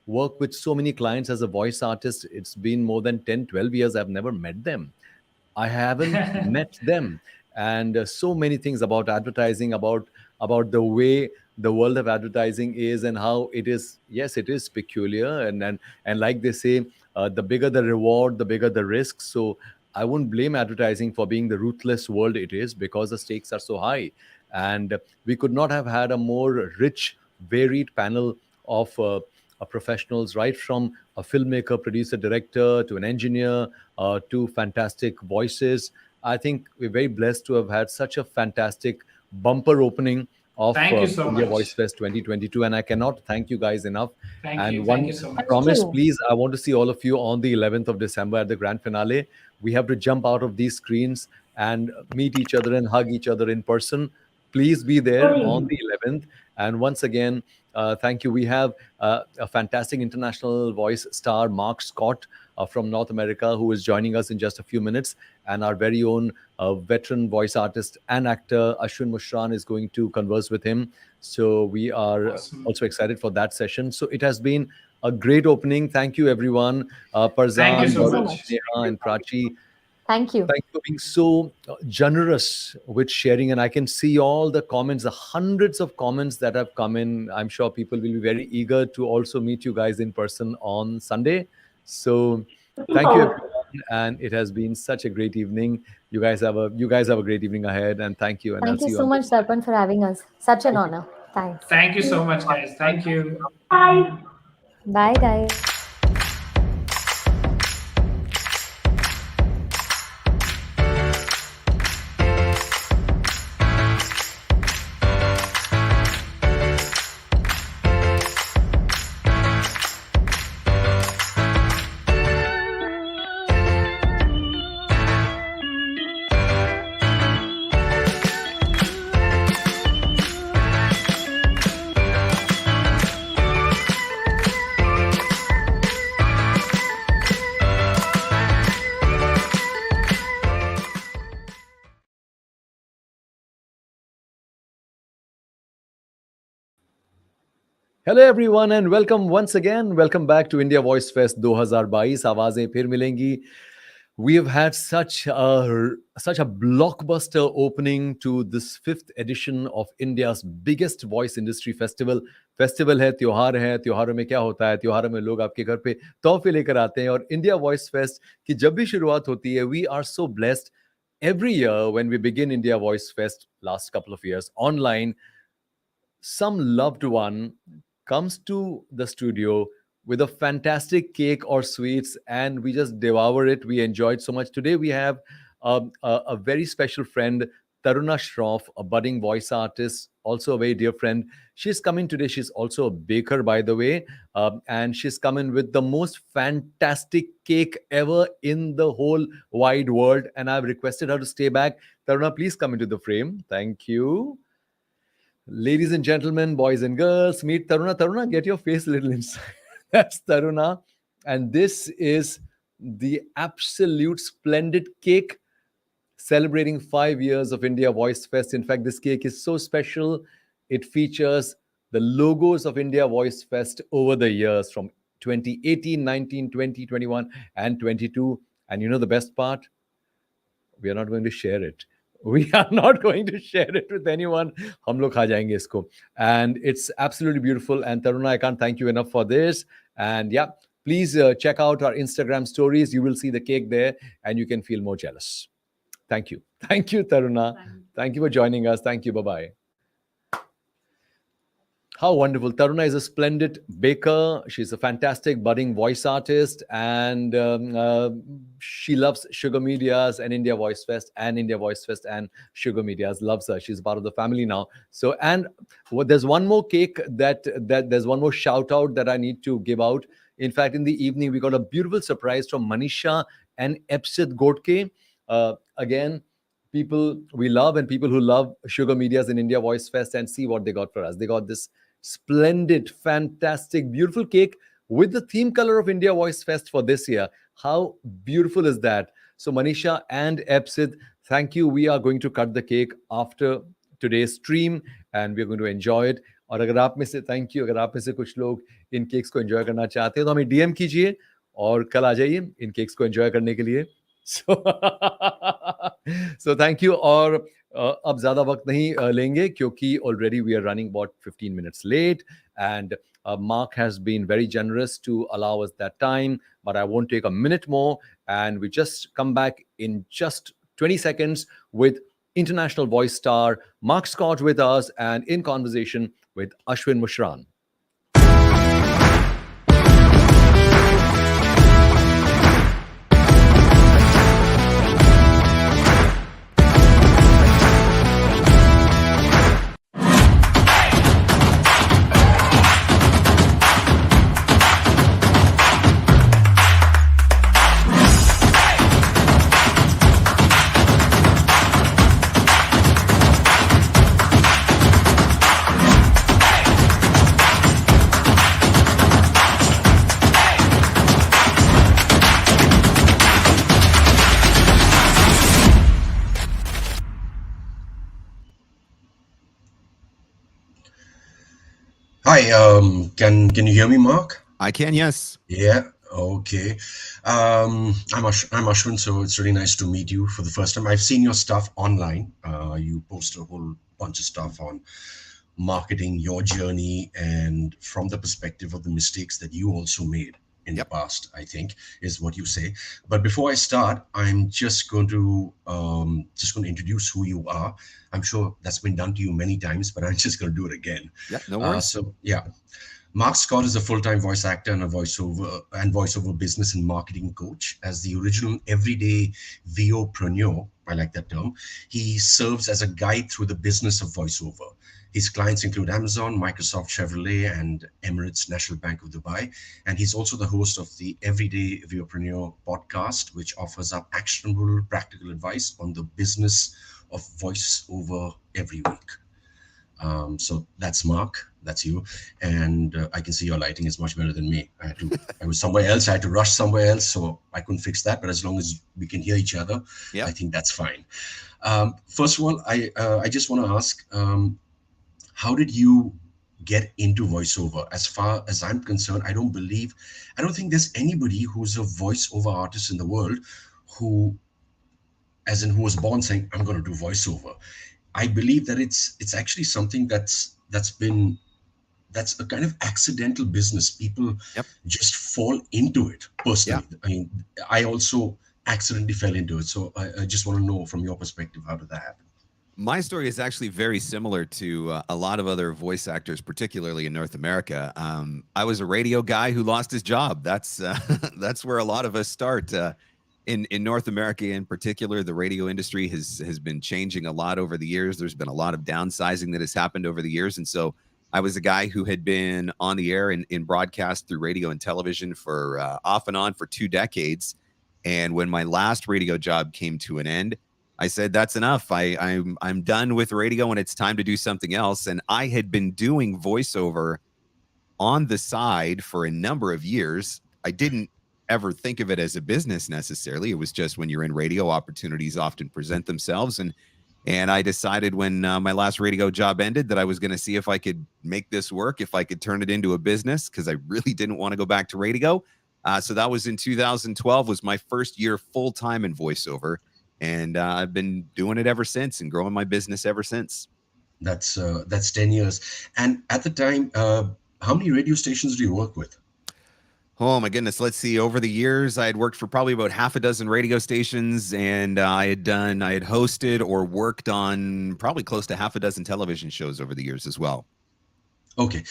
Work with so many clients as a voice artist. It's been more than 10, 12 years. I've never met them. I haven't met them. And so many things about advertising, about the way the world of advertising is, and how it is. Yes, it is peculiar, and like they say, the bigger the reward, the bigger the risk. So I won't blame advertising for being the ruthless world it is, because the stakes are so high. And we could not have had a more rich, varied panel of professionals, right from a filmmaker, producer, director, to an engineer, to fantastic voices. I think we're very blessed to have had such a fantastic bumper opening of Thank you so India Voice much. Fest 2022, and I cannot thank you guys enough. Thank And you. Thank one you so much. Thank promise, you. please, I want to see all of you on the 11th of December at the grand finale. We have to jump out of these screens and meet each other and hug each other in person. Please be there on Sorry. the 11th. And once again, thank you. We have a fantastic international voice star, Mark Scott, from North America, who is joining us in just a few minutes. And our very own veteran voice artist and actor, Ashwin Mushran, is going to converse with him. So we are Awesome. also excited for that session. So it has been a great opening. Thank you, everyone. Thank you Parzan, Thank you so so Varun, much. much. Neha, and Prachi. Thank you. Thank you for being so generous with sharing. And I can see all the comments, the hundreds of comments that have come in. I'm sure people will be very eager to also meet you guys in person on Sunday. So Looking thank you, forward. everyone. And it has been such a great evening. You guys have a great evening ahead. And thank you. And I'll Thank you see you so on the much, Darpan, for having us. Such an Thank you. honor. Thanks. Thank you so much, guys. Thank you. Bye. Bye, guys. Hello everyone and welcome once again. Welcome back to India Voice Fest 2022. आवाजें फिर मिलेंगी. We have had such a blockbuster opening to this fifth edition of India's biggest voice industry festival. Festival है, त्योहार है. त्योहारों में क्या होता है? त्योहारों में लोग आपके घर पे तोहफे लेकर आते हैं. और इंडिया वॉइस फेस्ट की जब भी शुरुआत होती है, we are so blessed every year when we begin India Voice Fest last couple of years online. Some loved one comes to the studio with a fantastic cake or sweets, and we just devour it. We enjoy it so much. Today, we have a very special friend, Taruna Shroff, a budding voice artist, also a very dear friend. She's coming today. She's also a baker, by the way, and she's coming with the most fantastic cake ever in the whole wide world. And I've requested her to stay back. Taruna, please come into the frame. Thank you. Ladies and gentlemen, boys and girls, meet Taruna. Taruna, get your face a little inside. That's Taruna. And this is the absolute splendid cake celebrating 5 years of India Voice Fest. In fact, this cake is so special. It features the logos of India Voice Fest over the years, from 2018, 19, 20, 21, and 22. And you know the best part? We are not going to share it. We are not going to share it with anyone. हम लोग खा जाएंगे इसको. And it's absolutely beautiful. And Taruna, I can't thank you enough for this. And yeah, please check out our Instagram stories. You will see the cake there and you can feel more jealous. Thank you. Thank you, Taruna. Thank you for joining us. Thank you. Bye-bye. How wonderful. Taruna is a splendid baker. She's a fantastic budding voice artist. And she loves Sugar Mediaz and India Voice Fest and Sugar Mediaz loves her. She's part of the family now. So, and there's one more cake that there's one more shout out that I need to give out. In fact, in the evening, we got a beautiful surprise from Manisha and Epsit Godke. Again, people we love and people who love Sugar Mediaz and India Voice Fest, and see what they got for us. They got this splendid, fantastic, beautiful cake with the theme color of India Voice Fest for this year. How beautiful is that? So Manisha and Epsid, thank you. We are going to cut the cake after today's stream and we're going to enjoy it. और अगर आप में से thank you, अगर आप में से कुछ लोग इन केक्स को एंजॉय करना चाहते हैं तो हमें डीएम कीजिए और कल आ जाइए इन केक्स को एंजॉय करने के लिए. So thank you. और अब ज़्यादा वक्त नहीं लेंगे क्योंकि already we are running about 15 minutes late and Mark has been very generous to allow us that time, but I won't take a minute more and we just come back in just 20 seconds with international voice star Mark Scott with us and in conversation with Ashwin Mushran. Hi, can you hear me, Mark? I can, yes. Yeah, okay. I'm Ashwin, so it's really nice to meet you for the first time. I've seen your stuff online. You post a whole bunch of stuff on marketing, your journey, and from the perspective of the mistakes that you also made in the past, I think, is what you say. But before I start, I'm just going to introduce who you are. I'm sure that's been done to you many times, but I'm just going to do it again. Yeah, no worries. So yeah, Mark Scott is a full-time voice actor and a voiceover business and marketing coach. As the original everyday VOpreneur, I like that term, he serves as a guide through the business of voiceover. His clients include Amazon, Microsoft, Chevrolet, and Emirates National Bank of Dubai. And he's also the host of the Everyday VOpreneur podcast, which offers up actionable, practical advice on the business of voiceover every week. So that's Mark, that's you. And I can see your lighting is much better than me. I was somewhere else, I had to rush somewhere else, so I couldn't fix that. But as long as we can hear each other, I think that's fine. First of all, I just want to ask, how did you get into voiceover? As far as I'm concerned, I don't think there's anybody who's a voiceover artist in the world who was born saying, I'm going to do voiceover. I believe that it's actually something that's a kind of accidental business. People just fall into it personally. I mean, I also accidentally fell into it. So I just want to know from your perspective, how did that happen? My story is actually very similar to a lot of other voice actors, particularly in North America. I was a radio guy who lost his job. That's where a lot of us start. In North America in particular, the radio industry has been changing a lot over the years. There's been a lot of downsizing that has happened over the years. And so I was a guy who had been on the air in broadcast through radio and television for off and on for 2 decades. And when my last radio job came to an end, I said, that's enough. I'm done with radio and it's time to do something else. And I had been doing voiceover on the side for a number of years. I didn't ever think of it as a business necessarily. It was just when you're in radio, opportunities often present themselves. And And I decided when my last radio job ended that I was going to see if I could make this work, if I could turn it into a business, because I really didn't want to go back to radio. So that was in 2012, was my first year full time in voiceover. And I've been doing it ever since and growing my business ever since. That's 10 years. And at the time, how many radio stations do you work with? Oh my goodness. Let's see. Over the years, I had worked for probably about half a dozen radio stations, and I had hosted or worked on probably close to half a dozen television shows over the years as well. Okay.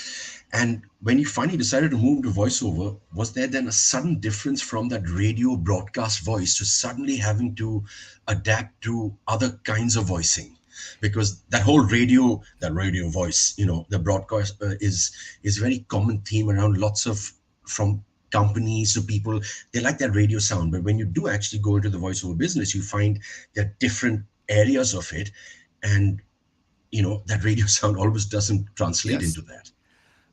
And when you finally decided to move to voiceover, was there then a sudden difference from that radio broadcast voice to suddenly having to adapt to other kinds of voicing? Because that radio voice, the broadcast is a very common theme around lots of, from companies to people, they like that radio sound. But when you do actually go into the voiceover business, you find there are different areas of it. And, that radio sound always doesn't translate into that.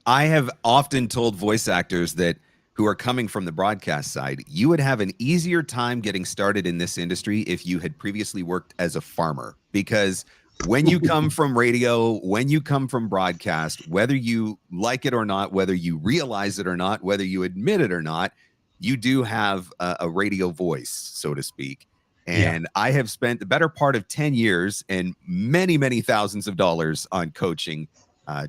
I have often told voice actors that who are coming from the broadcast side, you would have an easier time getting started in this industry if you had previously worked as a farmer. Because when you come from radio, when you come from broadcast, whether you like it or not, whether you realize it or not, whether you admit it or not, you do have a radio voice, so to speak. And I have spent the better part of 10 years and many, many thousands of dollars on coaching,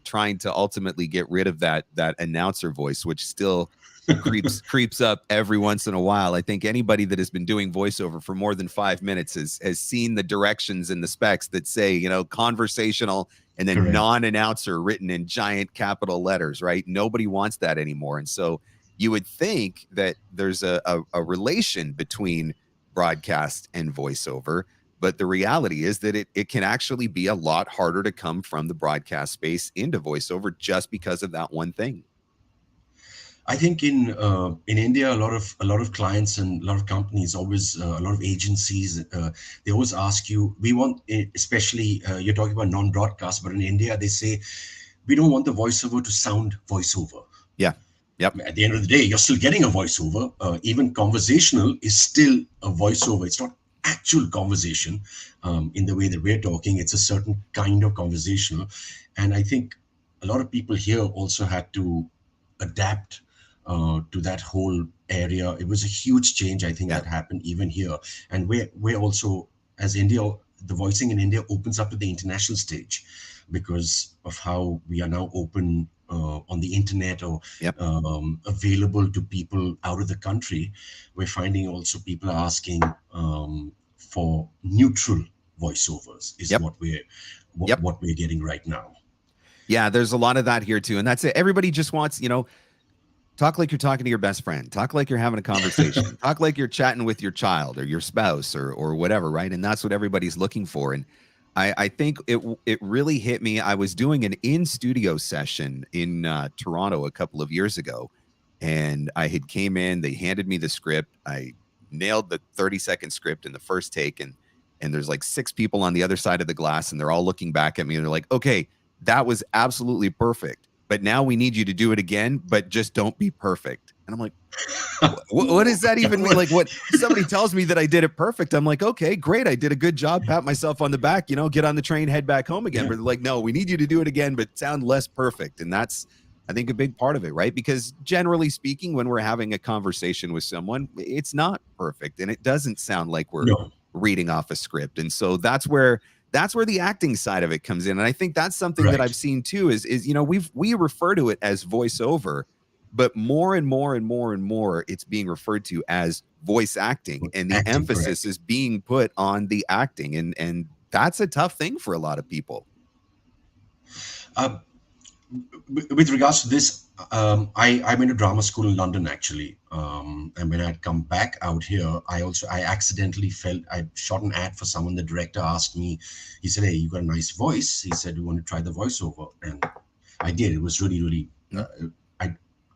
trying to ultimately get rid of that announcer voice, which still creeps up every once in a while. I think anybody that has been doing voiceover for more than 5 minutes has seen the directions and the specs that say, conversational and then non-announcer written in giant capital letters, right? Nobody wants that anymore. And so you would think that there's a relation between broadcast and voiceover, but the reality is that it can actually be a lot harder to come from the broadcast space into voiceover just because of that one thing. I think in India, a lot of clients and a lot of companies always, a lot of agencies, they always ask you, we want, especially you're talking about non-broadcast, but in India, they say, we don't want the voiceover to sound voiceover. Yeah. Yep. At the end of the day, you're still getting a voiceover. Even conversational is still a voiceover. It's not actual conversation in the way that we're talking. It's a certain kind of conversational. And I think a lot of people here also had to adapt to that whole area. It was a huge change, I think, that happened even here. And we're also, as India, the voicing in India opens up to the international stage because of how we are now open on the internet or available to people out of the country. We're finding also people are asking for neutral voiceovers is what we're getting right now. Yeah, there's a lot of that here too. And that's it. Everybody just wants, talk like you're talking to your best friend. Talk like you're having a conversation. Talk like you're chatting with your child or your spouse or whatever, right? And that's what everybody's looking for. And I think it really hit me. I was doing an in-studio session in Toronto a couple of years ago, and I had came in. They handed me the script. I nailed the 30-second script in the first take, and there's like 6 people on the other side of the glass, and they're all looking back at me, and they're like, "Okay, that was absolutely perfect. But now we need you to do it again, but just don't be perfect." And I'm like, what does that even mean? Like, what somebody tells me that I did it perfect. I'm like, okay, great. I did a good job. Pat myself on the back, get on the train, head back home again. But they're like, no, we need you to do it again, but sound less perfect. And that's, I think, a big part of it, right? Because generally speaking, when we're having a conversation with someone, it's not perfect. And it doesn't sound like we're reading off a script. And so that's where the acting side of it comes in. And I think that's something that I've seen too is we refer to it as voiceover, but more and more and more and more it's being referred to as voice acting, and the emphasis is being put on the acting, and that's a tough thing for a lot of people. With regards to this, I went to drama school in London actually, and when I'd come back out here, I accidentally felt I shot an ad for someone. The director asked me, he said, "Hey, you got a nice voice." He said, "You want to try the voiceover?" And I did. It was really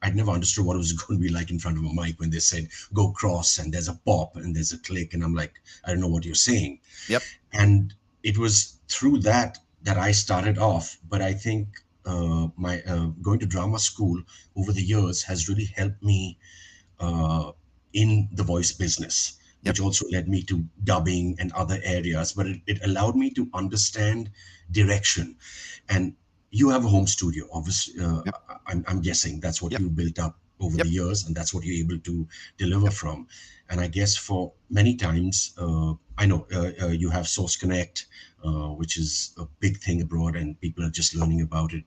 I'd never understood what it was going to be like in front of a mic when they said go cross and there's a pop and there's a click, and I'm like, I don't know what you're saying. Yep. And it was through that I started off. But I think my going to drama school over the years has really helped me in the voice business, which also led me to dubbing and other areas, but it allowed me to understand direction. And you have a home studio, obviously. I'm guessing that's what you built up over the years, and that's what you're able to deliver from. And I guess for many times, I know you have Source Connect, which is a big thing abroad, and people are just learning about it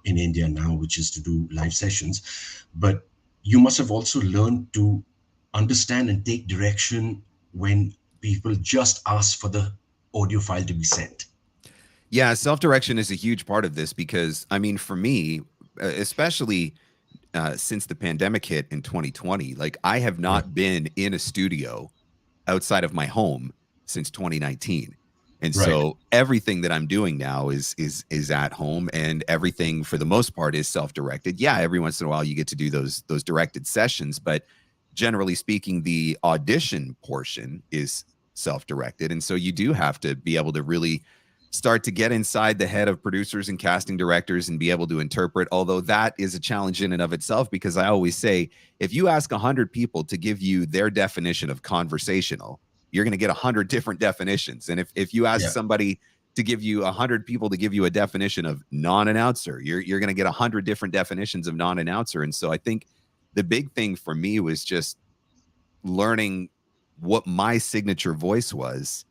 in India now, which is to do live sessions. But you must have also learned to understand and take direction when people just ask for the audio file to be sent. Yeah, self-direction is a huge part of this because, I mean, for me, especially since the pandemic hit in 2020, like I have not been in a studio outside of my home since 2019. And so everything that I'm doing now is at home, and everything for the most part is self-directed. Yeah, every once in a while you get to do those directed sessions, but generally speaking, the audition portion is self-directed. And so you do have to be able to really start to get inside the head of producers and casting directors and be able to interpret, although that is a challenge in and of itself, because I always say, if you ask 100 people to give you their definition of conversational, you're going to get 100 different definitions. And if you ask somebody to give you 100 people to give you a definition of non-announcer, you're going to get 100 different definitions of non-announcer. And so I think the big thing for me was just learning what my signature voice was,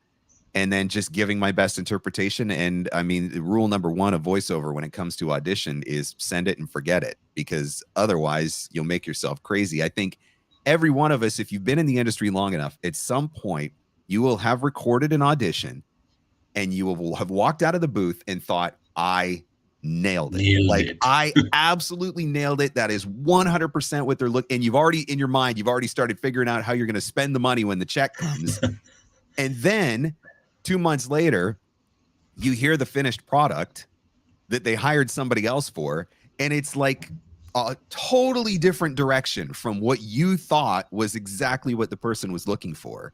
and then just giving my best interpretation. And I mean, rule number one of voiceover when it comes to audition is send it and forget it, because otherwise you'll make yourself crazy. I think every one of us, if you've been in the industry long enough, at some point you will have recorded an audition and you will have walked out of the booth and thought, I nailed it. I absolutely nailed it. That is 100% what they're looking. And you've already, in your mind, you've already started figuring out how you're going to spend the money when the check comes. And then 2 months later, you hear the finished product that they hired somebody else for, and it's like a totally different direction from what you thought was exactly what the person was looking for.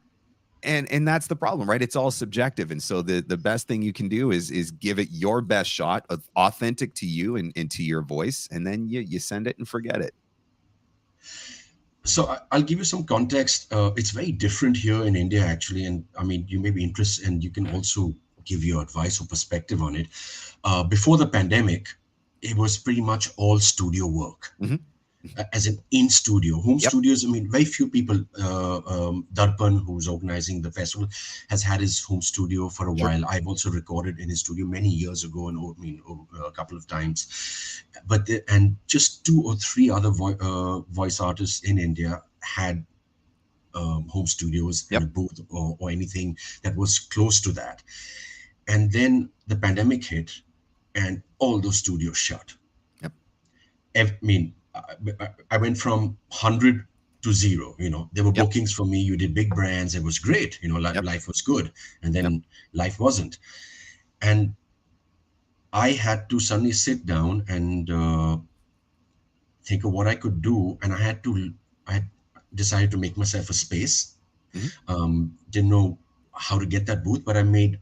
And that's the problem, right? It's all subjective. And so the best thing you can do is give it your best shot, of authentic to you and to your voice, and then you send it and forget it. So I'll give you some context. It's very different here in India, actually. And I mean, you may be interested, and you can also give your advice or perspective on it. Before the pandemic, it was pretty much all studio work, as an in-studio. Home studios, I mean, very few people. Darrpan, who's organizing the festival, has had his home studio for a while. I've also recorded in his studio many years ago, and I mean, a couple of times. But and just 2 or 3 other voice artists in India had home studios, in a booth or anything that was close to that. And then the pandemic hit, and all those studios shut. I mean, I went from 100 to 0. You know, there were bookings for me. You did big brands. It was great. You know, life was good. And then life wasn't. And I had to suddenly sit down and think of what I could do. And I had decided to make myself a space. Didn't know how to get that booth, but I made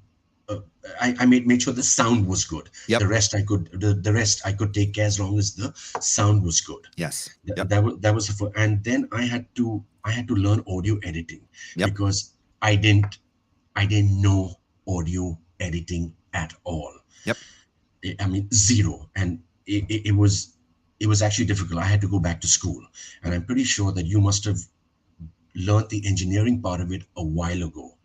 sure the sound was good. The rest I could take care as long as the sound was good. That was and then I had to learn audio editing, because I didn't know audio editing at all. I mean, zero. And it was actually difficult. I had to go back to school, and I'm pretty sure that you must have learned the engineering part of it a while ago.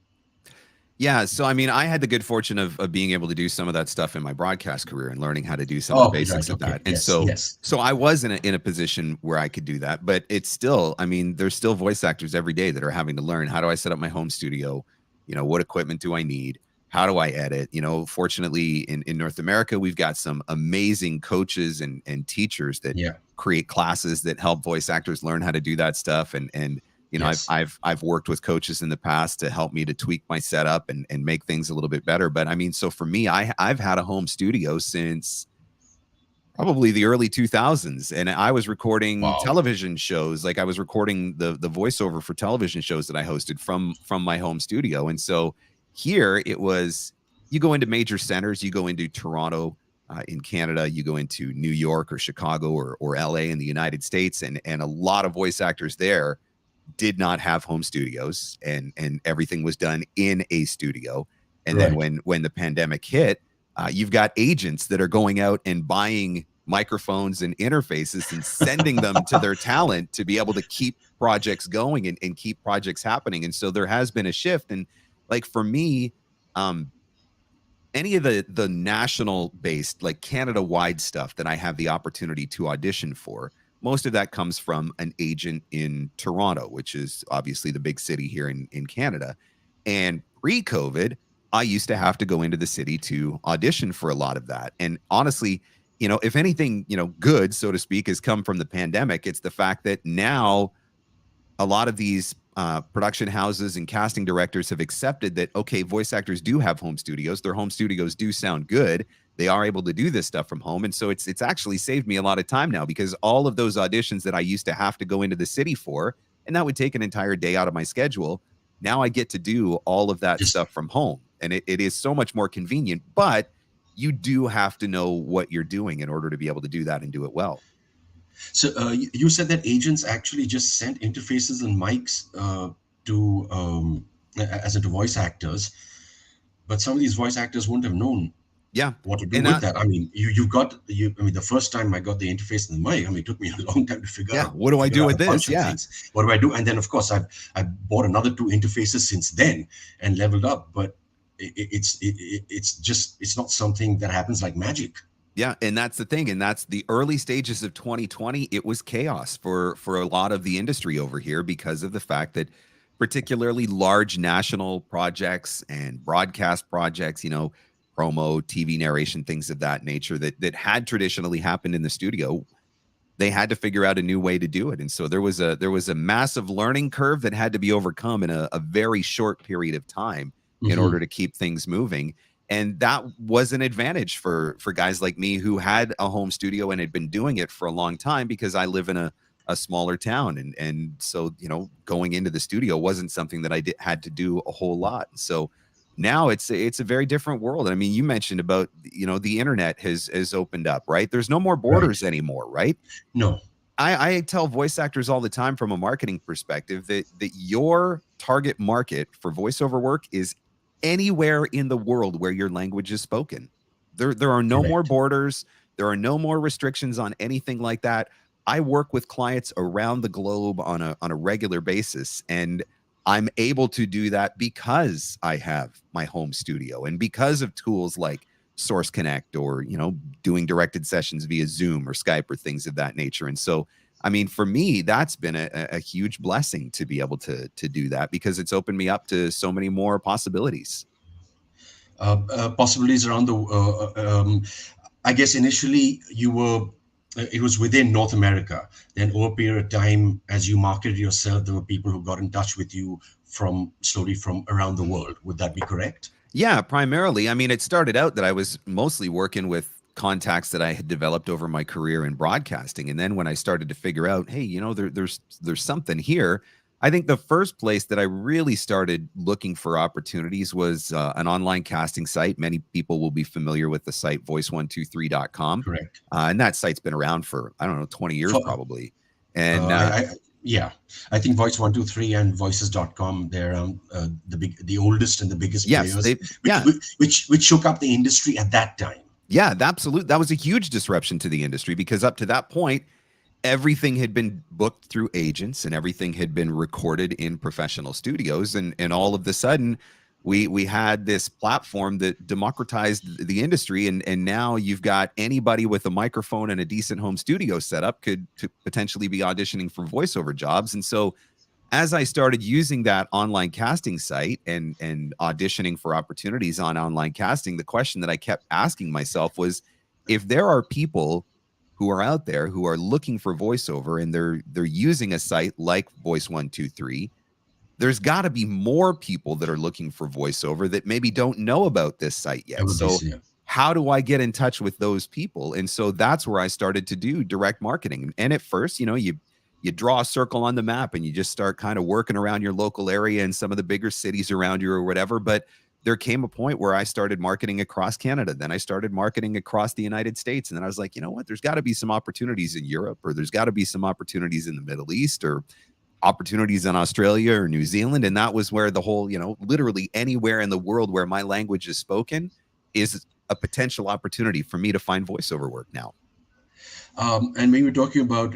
Yeah, so I mean, I had the good fortune of being able to do some of that stuff in my broadcast career and learning how to do some of the basics of that. And so I was in a position where I could do that, but it's still, I mean, there's still voice actors every day that are having to learn, how do I set up my home studio? You know, what equipment do I need? How do I edit? You know, fortunately in North America, we've got some amazing coaches and teachers that create classes that help voice actors learn how to do that stuff. And you know, I've worked with coaches in the past to help me to tweak my setup and make things a little bit better. But I mean, so for me, I've had a home studio since probably the early 2000s, and I was recording television shows. Like I was recording the voiceover for television shows that I hosted from my home studio. And so here it was, you go into major centers, you go into Toronto in Canada, you go into New York or Chicago or LA in the United States, and a lot of voice actors there did not have home studios, and everything was done in a studio. And Right. then when the pandemic hit, you've got agents that are going out and buying microphones and interfaces and sending them to their talent to be able to keep projects going and keep projects happening. And so there has been a shift. And like for me, any of the national based, like Canada wide stuff that I have the opportunity to audition for, most of that comes from an agent in Toronto, which is obviously the big city here in Canada. And pre-COVID, I used to have to go into the city to audition for a lot of that. And honestly, if anything, good, so to speak, has come from the pandemic, it's the fact that now a lot of these production houses and casting directors have accepted that, okay, voice actors do have home studios. Their home studios do sound good. They are able to do this stuff from home. And so it's actually saved me a lot of time now, because all of those auditions that I used to have to go into the city for, and that would take an entire day out of my schedule, now I get to do all of that stuff from home. And it is so much more convenient, but you do have to know what you're doing in order to be able to do that and do it well. So you said that agents actually just sent interfaces and mics to voice actors, but some of these voice actors wouldn't have known what to do with that. I mean, the first time I got the interface and the mic, it took me a long time to figure out. What do I do with this? Yeah. What do I do? And then of course I bought another 2 interfaces since then and leveled up, but it's not something that happens like magic. Yeah, and that's the thing, and that's the early stages of 2020. It was chaos for a lot of the industry over here, because of the fact that particularly large national projects and broadcast projects, promo, TV narration, things of that nature that had traditionally happened in the studio, they had to figure out a new way to do it. And so there was a massive learning curve that had to be overcome in a very short period of time in order to keep things moving. And that was an advantage for guys like me who had a home studio and had been doing it for a long time, because I live in a smaller town. And so, going into the studio wasn't something that I had to do a whole lot. So now it's a very different world. I mean, you mentioned about, the internet has opened up, right? There's no more borders anymore, right? No. I tell voice actors all the time from a marketing perspective that your target market for voiceover work is anywhere in the world where your language is spoken. There are no more borders. There are no more restrictions on anything like that. I work with clients around the globe on a regular basis, and I'm able to do that because I have my home studio and because of tools like Source Connect, or doing directed sessions via Zoom or Skype or things of that nature. And so, I mean, for me, that's been a huge blessing to be able to do that, because it's opened me up to so many more possibilities. Possibilities around I guess initially it was within North America. Then over a period of time, as you marketed yourself, there were people who got in touch with you slowly from around the world. Would that be correct? Yeah, primarily. I mean, it started out that I was mostly working with contacts that I had developed over my career in broadcasting. And then when I started to figure out, hey, there's something here, I think the first place that I really started looking for opportunities was an online casting site. Many people will be familiar with the site voice123.com. Correct. And that site's been around for, 20 years probably. And I think Voice123 and Voices.com, they're the oldest and the biggest players, which shook up the industry at that time. Yeah, absolutely. That was a huge disruption to the industry, because up to that point, everything had been booked through agents and everything had been recorded in professional studios. And all of a sudden, we had this platform that democratized the industry. And now you've got anybody with a microphone and a decent home studio setup could potentially be auditioning for voiceover jobs. And so as I started using that online casting site and auditioning for opportunities on online casting, the question that I kept asking myself was, if there are people who are out there who are looking for voiceover and they're using a site like Voice123, there's got to be more people that are looking for voiceover that maybe don't know about this site yet. So how do I get in touch with those people? And so that's where I started to do direct marketing. And at first, you draw a circle on the map and you just start kind of working around your local area and some of the bigger cities around you or whatever. But there came a point where I started marketing across Canada. Then I started marketing across the United States. And then I was like, you know what, there's got to be some opportunities in Europe, or there's got to be some opportunities in the Middle East, or opportunities in Australia or New Zealand. And that was where the whole, literally anywhere in the world where my language is spoken is a potential opportunity for me to find voiceover work now. And when we were talking about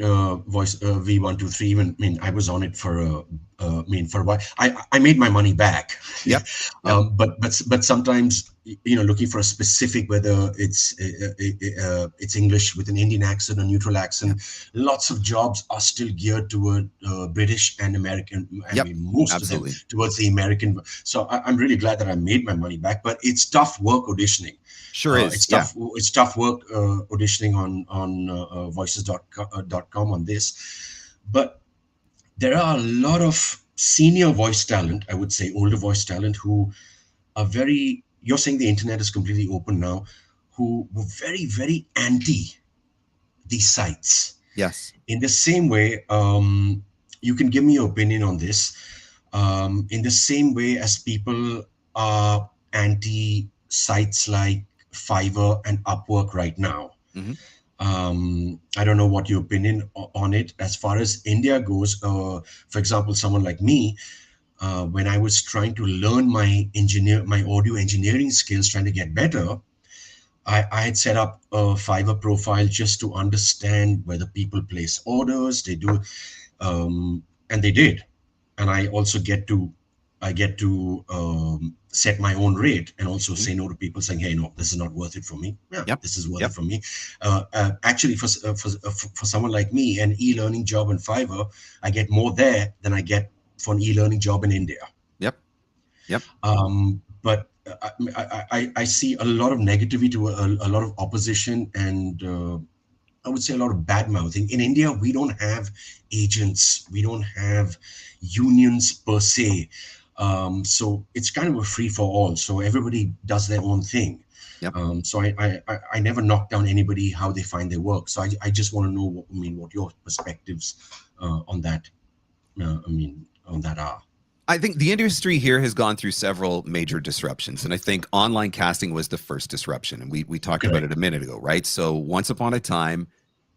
voice V123, even I was on it for a while. I made my money back. Yep. But sometimes looking for a specific, whether it's English with an Indian accent or neutral accent, lots of jobs are still geared toward British and American. Most absolutely. of them towards the American. So I'm really glad that I made my money back. But it's tough work auditioning. Sure is. It's tough. It's tough work auditioning on voices.com on this, but there are a lot of senior voice talent. I would say older voice talent who are very. You're saying the internet is completely open now. Who were very, very anti these sites. Yes. In the same way, you can give me your opinion on this. In the same way as people are anti sites like Fiverr and Upwork right now. Mm-hmm. I don't know what your opinion on it. As far as India goes, for example, someone like me, when I was trying to learn my audio engineering skills, trying to get better, I had set up a Fiverr profile just to understand whether people place orders, they do, and they did. And I also get to set my own rate and also say no to people saying, hey, no, this is not worth it for me. This is worth it for me. Actually, for someone like me, an e-learning job in Fiverr, I get more there than I get for an e-learning job in India. Yep. But I see a lot of negativity to a lot of opposition and I would say a lot of bad mouthing. In India, we don't have agents. We don't have unions per se. So it's kind of a free for all. So everybody does their own thing. So I never knock down anybody, how they find their work. So I just want to know what your perspectives on that, on that are. I think the industry here has gone through several major disruptions, and I think online casting was the first disruption, and we talked about it a minute ago, right? So once upon a time,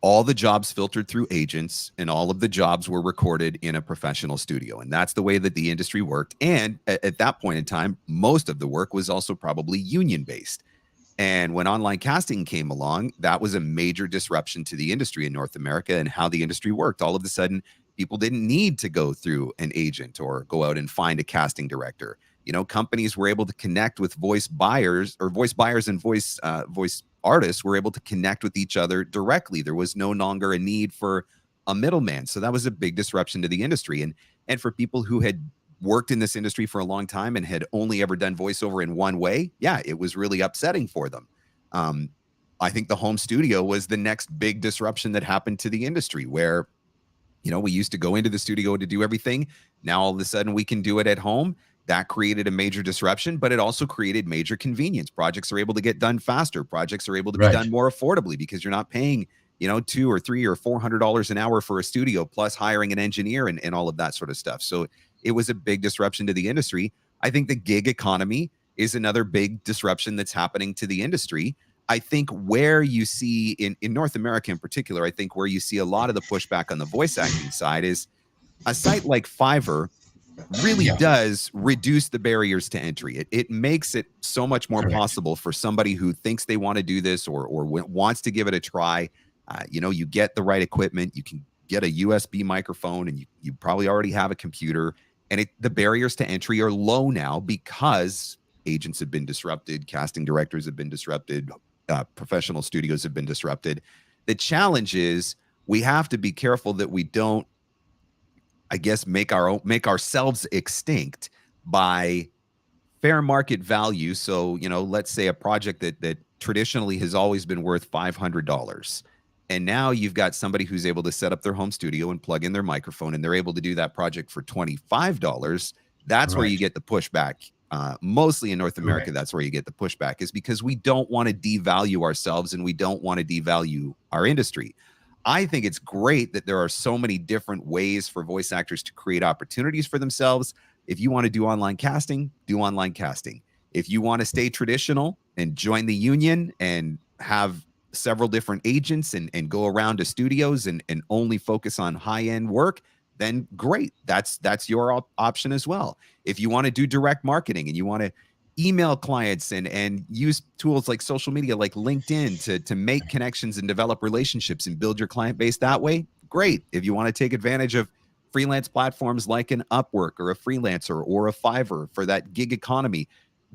all the jobs filtered through agents, and all of the jobs were recorded in a professional studio, and that's the way that the industry worked. And at that point in time, most of the work was also probably union-based. And when online casting came along, that was a major disruption to the industry in North America and how the industry worked. All of a sudden, people didn't need to go through an agent or go out and find a casting director. Companies were able to connect with voice buyers and voice artists were able to connect with each other directly. There was no longer a need for a middleman. So that was a big disruption to the industry. And for people who had worked in this industry for a long time and had only ever done voiceover in one way, it was really upsetting for them. I think the home studio was the next big disruption that happened to the industry, where we used to go into the studio to do everything. Now, all of a sudden, we can do it at home. That created a major disruption, but it also created major convenience. Projects are able to get done faster. Projects are able to be done more affordably because you're not paying, $200 or $300 or $400 an hour for a studio, plus hiring an engineer and all of that sort of stuff. So it was a big disruption to the industry. I think the gig economy is another big disruption that's happening to the industry. I think where you see in North America in particular, I think where you see a lot of the pushback on the voice acting side is a site like Fiverr really does reduce the barriers to entry. It makes it so much more possible for somebody who thinks they want to do this or wants to give it a try. You get the right equipment, you can get a USB microphone, and you probably already have a computer. And the barriers to entry are low now because agents have been disrupted, casting directors have been disrupted, professional studios have been disrupted. The challenge is we have to be careful that we don't, I guess, make ourselves extinct by fair market value. So, let's say a project that traditionally has always been worth $500. And now you've got somebody who's able to set up their home studio and plug in their microphone, and they're able to do that project for $25. That's where you get the pushback. Mostly in North America, that's where you get the pushback, is because we don't want to devalue ourselves and we don't want to devalue our industry. I think it's great that there are so many different ways for voice actors to create opportunities for themselves. If you want to do online casting, do online casting. If you want to stay traditional and join the union and have several different agents and go around to studios and only focus on high-end work, then great. That's your option as well. If you want to do direct marketing and you want to email clients and use tools like social media, like LinkedIn to make connections and develop relationships and build your client base that way, great. If you want to take advantage of freelance platforms like an Upwork or a Freelancer or a Fiverr for that gig economy,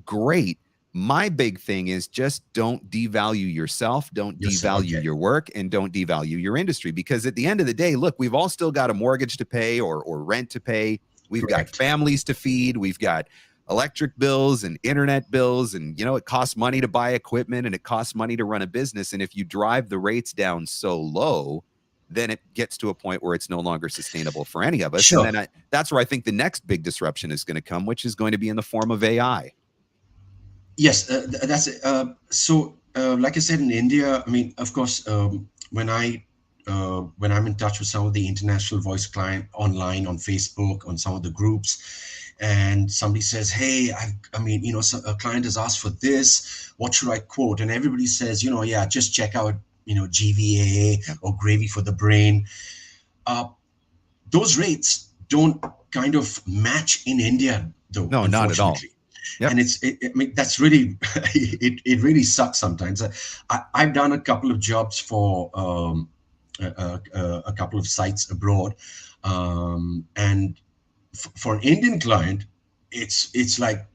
great. My big thing is just don't devalue yourself, don't devalue your work, and don't devalue your industry. Because at the end of the day, look, we've all still got a mortgage to pay or rent to pay. We've got families to feed. We've got electric bills and internet bills. And, it costs money to buy equipment and it costs money to run a business. And if you drive the rates down so low, then it gets to a point where it's no longer sustainable for any of us. Sure. And then that's where I think the next big disruption is going to come, which is going to be in the form of AI. Yes, that's it. So, like I said, in India, I mean, of course, when I'm in touch with some of the international voice client online on Facebook, on some of the groups, and somebody says, "Hey, a client has asked for this. What should I quote?" And everybody says, "Yeah, just check out, GVAA or Gravy for the Brain." Those rates don't kind of match in India, though. No, not at all. Yep. And I mean, that's really, it really sucks sometimes. I've done a couple of jobs for a couple of sites abroad. And for an Indian client, it's like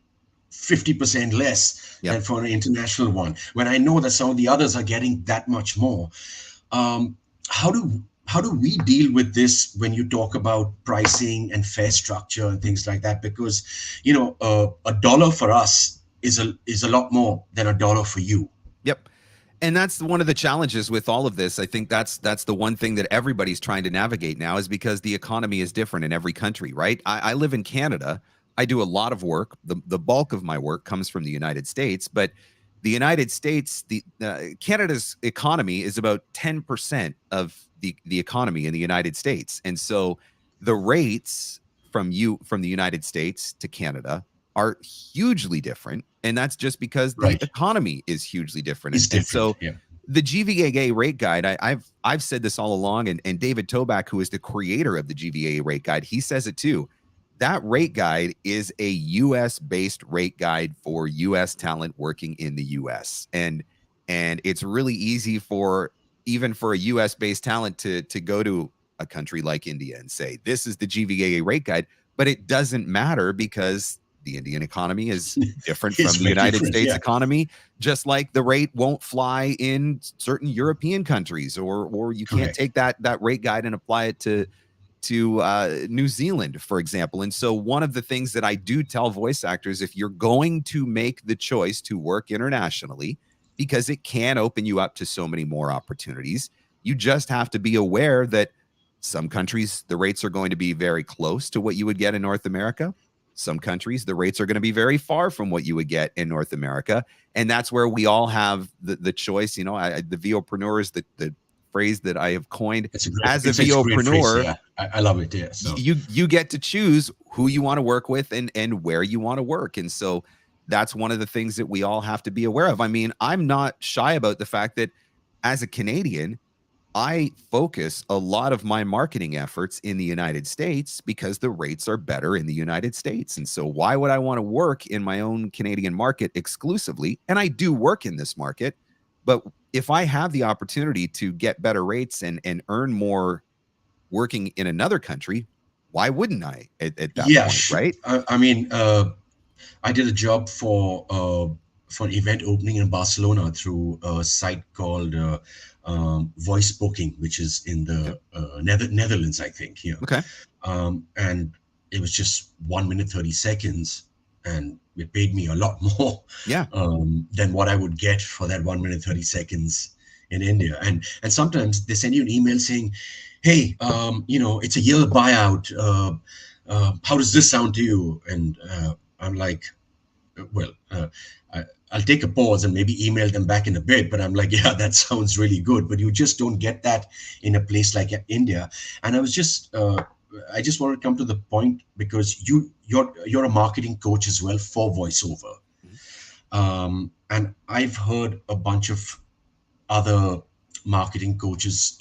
50% less than for an international one. When I know that some of the others are getting that much more. How do we deal with this when you talk about pricing and fare structure and things like that? Because, $1 for us is a lot more than $1 for you. Yep. And that's one of the challenges with all of this. I think that's the one thing that everybody's trying to navigate now, is because the economy is different in every country, right? I live in Canada. I do a lot of work. The bulk of my work comes from the United States, but the United States, Canada's economy is about 10% of the economy in the United States. And so the rates from the United States to Canada are hugely different. And that's just because the economy is hugely different. And so the GVAA rate guide, I've said this all along, and David Toback, who is the creator of the GVAA rate guide, he says it too. That rate guide is a US-based rate guide for US talent working in the US. And it's really easy even for a US-based talent to go to a country like India and say, this is the GVAA rate guide, but it doesn't matter because the Indian economy is different from the United States economy, just like the rate won't fly in certain European countries, or you can't take that rate guide and apply it to New Zealand, for example. And so one of the things that I do tell voice actors, if you're going to make the choice to work internationally, because it can open you up to so many more opportunities, you just have to be aware that some countries, the rates are going to be very close to what you would get in North America. Some countries, the rates are going to be very far from what you would get in North America. And that's where we all have the choice. The VOpreneur is the phrase that I have coined as a VOpreneur. I love it. Yeah. So. You get to choose who you want to work with and where you want to work. And so that's one of the things that we all have to be aware of. I mean, I'm not shy about the fact that as a Canadian, I focus a lot of my marketing efforts in the United States because the rates are better in the United States. And so why would I want to work in my own Canadian market exclusively? And I do work in this market, but if I have the opportunity to get better rates and earn more working in another country, why wouldn't I at that point, right? I mean, I did a job for an event opening in Barcelona through a site called Voice Booking, which is in the Netherlands, I think. Here. Okay. And it was just 1 minute 30 seconds, and it paid me a lot more than what I would get for that 1 minute 30 seconds in India. And sometimes they send you an email saying, "Hey, it's a year buyout. How does this sound to you?" And I'm like, well, I'll take a pause and maybe email them back in a bit, but I'm like, yeah, that sounds really good. But you just don't get that in a place like India. And I just want to come to the point, because you're a marketing coach as well for voiceover. And I've heard a bunch of other marketing coaches,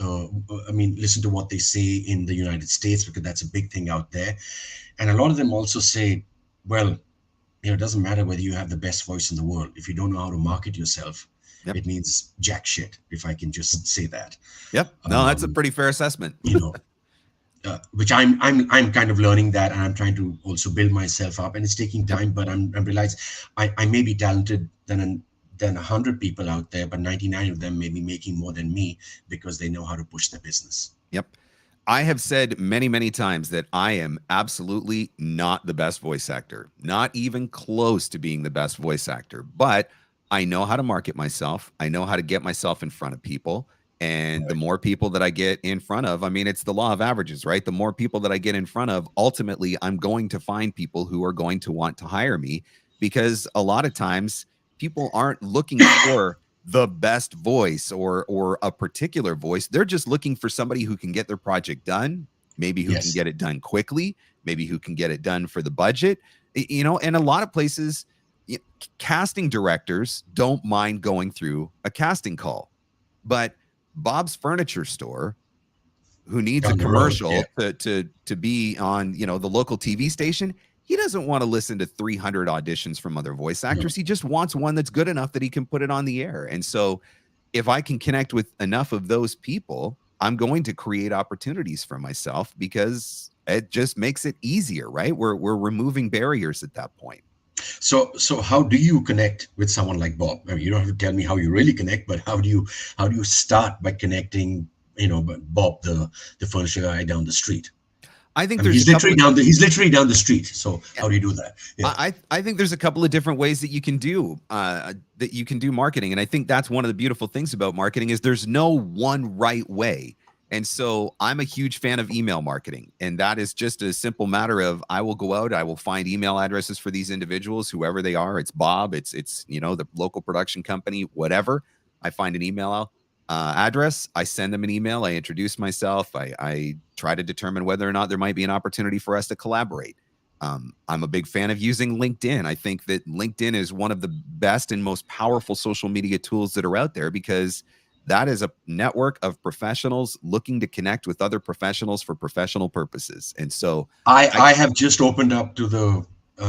listen to what they say in the United States, because that's a big thing out there. And a lot of them also say, well, it doesn't matter whether you have the best voice in the world. If you don't know how to market yourself, it means jack shit, if I can just say that. Yep. No, that's a pretty fair assessment. Which I'm kind of learning that, and I'm trying to also build myself up, and it's taking time. But I realize I may be talented than 100 people out there, but 99 of them may be making more than me because they know how to push their business. Yep. I have said many, many times that I am absolutely not the best voice actor, not even close to being the best voice actor, but I know how to market myself. I know how to get myself in front of people. And the more people that I get in front of, I mean, it's the law of averages, right? The more people that I get in front of, ultimately, I'm going to find people who are going to want to hire me, because a lot of times people aren't looking for the best voice or a particular voice. They're just looking for somebody who can get their project done, maybe who can get it done quickly, maybe who can get it done for the budget, and a lot of places, casting directors don't mind going through a casting call, but Bob's Furniture Store, who needs a commercial to be on, the local TV station, he doesn't want to listen to 300 auditions from other voice actors. He just wants one that's good enough that he can put it on the air. And so if I can connect with enough of those people, I'm going to create opportunities for myself, because it just makes it easier, right? We're removing barriers at that point. So how do you connect with someone like Bob? I mean, you don't have to tell me how you really connect, but how do you start by connecting, Bob, the furniture guy down the street? I think he's literally down the street. So how do you do that? Yeah. I think there's a couple of different ways that you can do marketing. And I think that's one of the beautiful things about marketing is there's no one right way. And so I'm a huge fan of email marketing. And that is just a simple matter of, I will go out, I will find email addresses for these individuals, whoever they are. It's Bob, it's the local production company, whatever. I find an email address, I send them an email, I introduce myself, I try to determine whether or not there might be an opportunity for us to collaborate. I'm a big fan of using LinkedIn. I think that LinkedIn is one of the best and most powerful social media tools that are out there, because that is a network of professionals looking to connect with other professionals for professional purposes. And so I have just opened up to the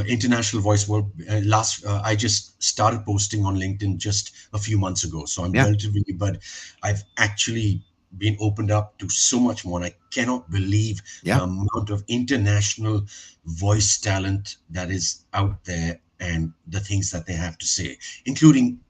international voice world. I just started posting on LinkedIn just a few months ago. So I'm relatively new, but I've actually been opened up to so much more. And I cannot believe the amount of international voice talent that is out there and the things that they have to say, including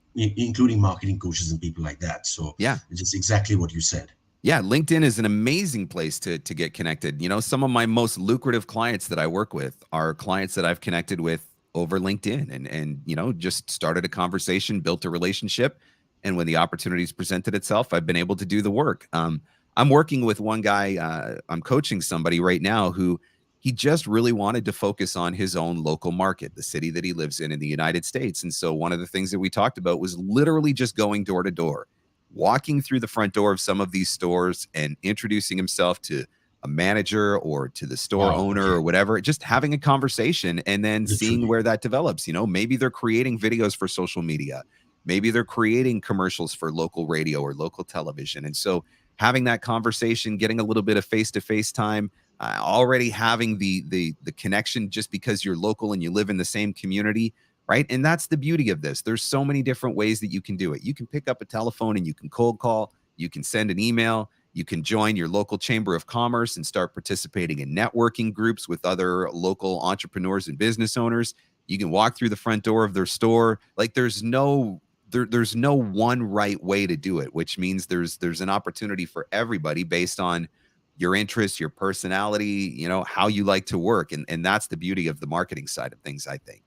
marketing coaches and people like that. So it's just exactly what you said. Yeah, LinkedIn is an amazing place to get connected. Some of my most lucrative clients that I work with are clients that I've connected with over LinkedIn and just started a conversation, built a relationship. And when the opportunities presented itself, I've been able to do the work. I'm working with one guy, I'm coaching somebody right now who he just really wanted to focus on his own local market, the city that he lives in the United States. And so one of the things that we talked about was literally just going door to door, walking through the front door of some of these stores and introducing himself to a manager or to the store owner or whatever, just having a conversation and then seeing where that develops. Maybe they're creating videos for social media. Maybe they're creating commercials for local radio or local television. And so having that conversation, getting a little bit of face-to-face time, already having the connection just because you're local and you live in the same community, right? And that's the beauty of this. There's so many different ways that you can do it. You can pick up a telephone and you can cold call, you can send an email, you can join your local chamber of commerce and start participating in networking groups with other local entrepreneurs and business owners. You can walk through the front door of their store. Like there's no one right way to do it, which means there's an opportunity for everybody based on your interests, your personality, how you like to work. And that's the beauty of the marketing side of things, I think.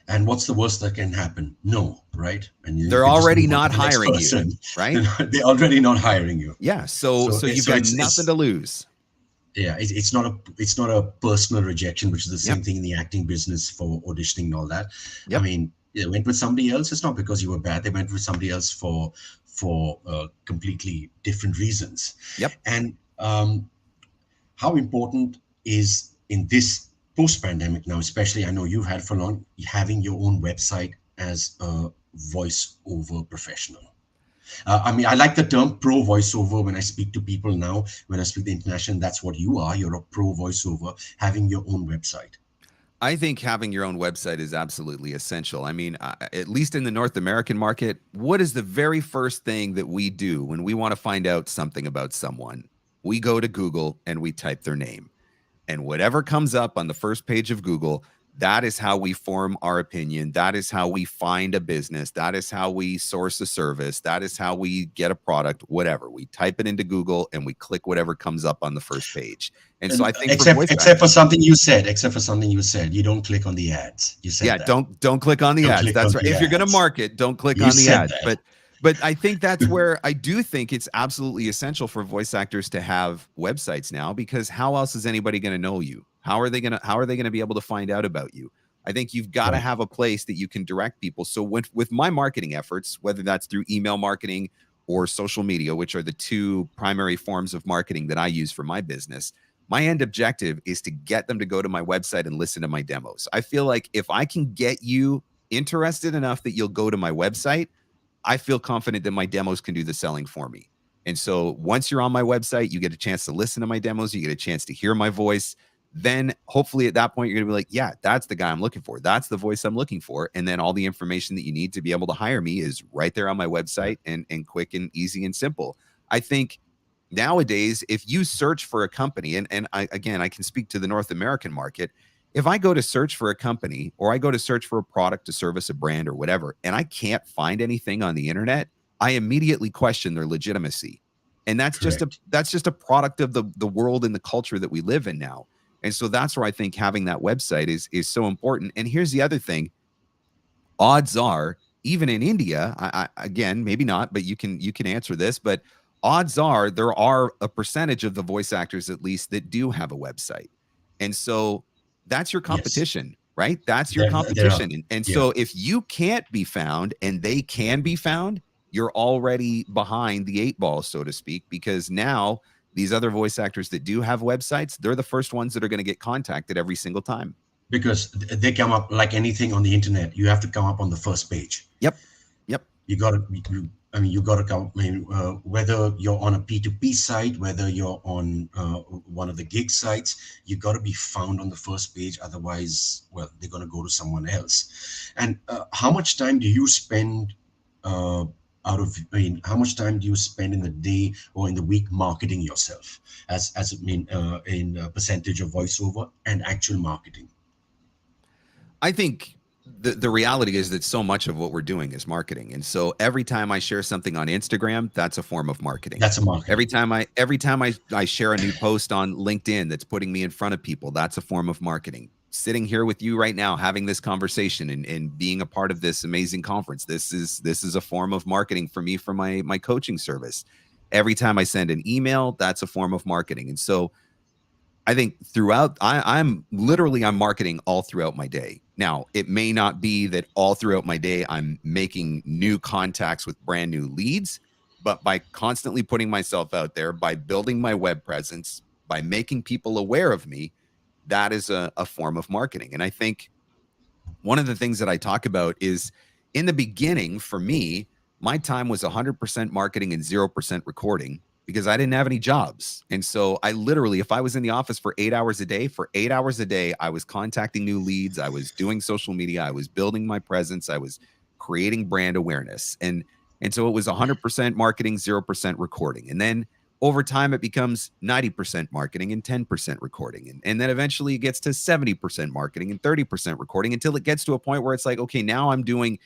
And what's the worst that can happen? No, right? And they're already not hiring you, right? They're already not hiring you. Yeah. So you've got nothing to lose. Yeah, it's not a personal rejection, which is the same thing in the acting business for auditioning and all that. I mean, they went with somebody else. It's not because you were bad. They went with somebody else for completely different reasons. Yep. And how important is in this post-pandemic now, especially, I know you've had for long, having your own website as a voiceover professional. I mean, I like the term pro voiceover when I speak to people now. When I speak to international, that's what you are. You're a pro voiceover, having your own website. I think having your own website is absolutely essential. I mean, at least in the North American market, what is the very first thing that we do when we want to find out something about someone? We go to Google and we type their name. And whatever comes up on the first page of Google, that is how we form our opinion. That is how we find a business. That is how we source a service. That is how we get a product, whatever. We type it into Google and we click whatever comes up on the first page. And so I think except for something you said, you don't click on the ads. You said that. don't click on the ads. That's right. If you're going to market, don't click on the ads. But I think that's where I do think it's absolutely essential for voice actors to have websites now, because how else is anybody going to know you? How are they going to be able to find out about you? I think you've got to have a place that you can direct people. So with my marketing efforts, whether that's through email marketing or social media, which are the two primary forms of marketing that I use for my business, my end objective is to get them to go to my website and listen to my demos. I feel like if I can get you interested enough that you'll go to my website, I feel confident that my demos can do the selling for me. And so once you're on my website, you get a chance to listen to my demos, you get a chance to hear my voice. Then hopefully at that point, you're going to be like, yeah, that's the guy I'm looking for. That's the voice I'm looking for. And then all the information that you need to be able to hire me is right there on my website, and quick and easy and simple. I think nowadays, if you search for a company, and I can speak to the North American market. If I go to search for a company, or I go to search for a product, a service, a brand, or whatever, and I can't find anything on the internet, I immediately question their legitimacy. And that's just a product of the world and the culture that we live in now. And so that's where I think having that website is so important. And here's the other thing. Odds are, even in India, again, maybe not, but you can answer this, but odds are there are a percentage of the voice actors, at least, that do have a website. And so that's your competition, right? That's your competition. So if you can't be found and they can be found, you're already behind the 8 ball, so to speak, because now these other voice actors that do have websites, they're the first ones that are going to get contacted every single time. Because they come up like anything on the internet. You have to come up on the first page. Yep. You got to come. Whether you're on a P2P site, whether you're on one of the gig sites, you got to be found on the first page. Otherwise, well, they're going to go to someone else. And how much time do you spend how much time do you spend in the day or in the week marketing yourself in a percentage of voiceover and actual marketing? I think the reality is that so much of what we're doing is marketing. And so every time I share something on Instagram, that's a form of marketing. That's a marketing. Every time I share a new post on LinkedIn that's putting me in front of people, that's a form of marketing. Sitting here with you right now, having this conversation and being a part of this amazing conference, this is a form of marketing for me for my coaching service. Every time I send an email, that's a form of marketing. And so I think throughout, I'm marketing all throughout my day. Now, it may not be that all throughout my day I'm making new contacts with brand new leads, but by constantly putting myself out there, by building my web presence, by making people aware of me, that is a form of marketing. And I think one of the things that I talk about is, in the beginning, for me, my time was 100% marketing and 0% recording, because I didn't have any jobs. And so I literally, if I was in the office for 8 hours a day, I was contacting new leads. I was doing social media. I was building my presence. I was creating brand awareness. And so it was 100% marketing, 0% recording. And then over time, it becomes 90% marketing and 10% recording. And then eventually it gets to 70% marketing and 30% recording, until it gets to a point where it's like, okay, now I'm doing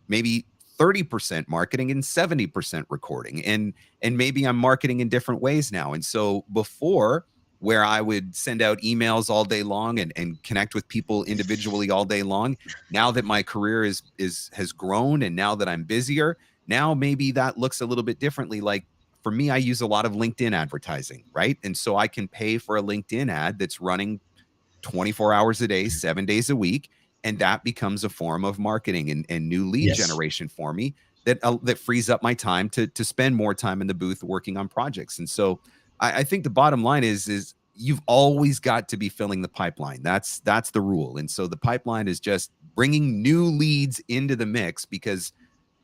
maybe 30% marketing and 70% recording. And maybe I'm marketing in different ways now. And so before, where I would send out emails all day long and connect with people individually all day long, now that my career has grown and now that I'm busier, now maybe that looks a little bit differently. Like for me, I use a lot of LinkedIn advertising, right? And so I can pay for a LinkedIn ad that's running 24 hours a day, 7 days a week. And that becomes a form of marketing and new lead generation for me that frees up my time to spend more time in the booth working on projects. And so I think the bottom line is you've always got to be filling the pipeline. That's the rule. And so the pipeline is just bringing new leads into the mix, because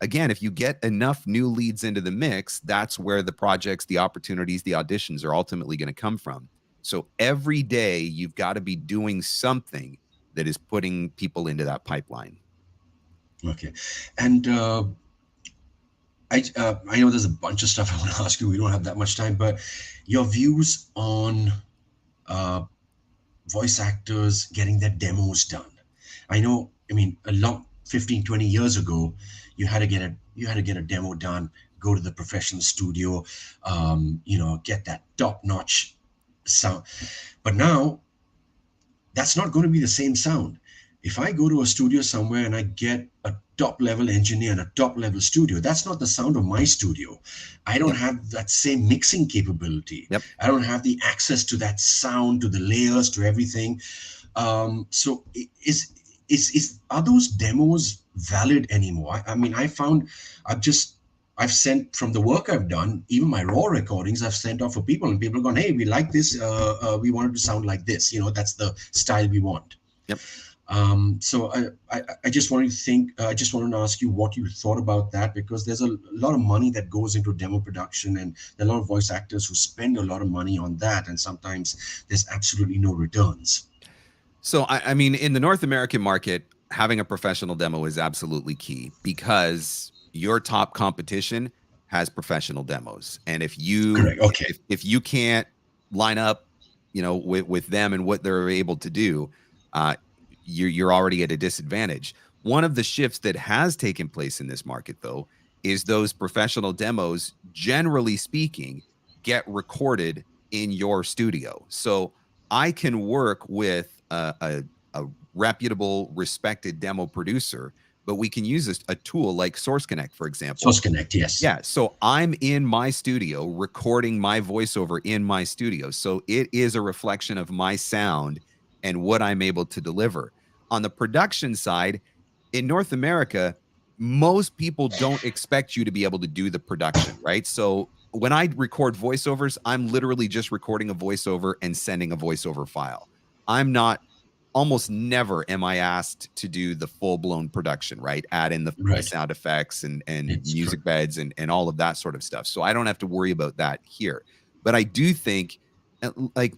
again, if you get enough new leads into the mix, that's where the projects, the opportunities, the auditions are ultimately going to come from. So every day you've got to be doing something that is putting people into that pipeline. Okay. And I know there's a bunch of stuff I want to ask you. We don't have that much time, but your views on voice actors getting their demos done. I know, I mean, 15, 20 years ago, you had to get a demo done, go to the professional studio, get that top-notch sound. But now, that's not going to be the same sound. If I go to a studio somewhere and I get a top-level engineer in a top-level studio, that's not the sound of my studio. I don't have that same mixing capability. I don't have the access to that sound, to the layers, to everything. So are those demos valid anymore? I mean, I've sent, from the work I've done, even my raw recordings I've sent off for people, and people have gone, hey, we like this, we want it to sound like this, that's the style we want. So I just wanted to ask you what you thought about that, because there's a lot of money that goes into demo production, and there are a lot of voice actors who spend a lot of money on that, and sometimes there's absolutely no returns. So, I mean, in the North American market, having a professional demo is absolutely key, because your top competition has professional demos. And if you if you can't line up, with them and what they're able to do, you're already at a disadvantage. One of the shifts that has taken place in this market, though, is those professional demos, generally speaking, get recorded in your studio. So I can work with a reputable, respected demo producer, but we can use a tool like Source Connect, for example. Source Connect, yes. Yeah. So I'm in my studio recording my voiceover in my studio. So it is a reflection of my sound and what I'm able to deliver. On the production side, in North America, most people don't expect you to be able to do the production, right? So when I record voiceovers, I'm literally just recording a voiceover and sending a voiceover file. Almost never am I asked to do the full-blown production, right? Add in the sound effects and music beds and all of that sort of stuff. So I don't have to worry about that here. But I do think, I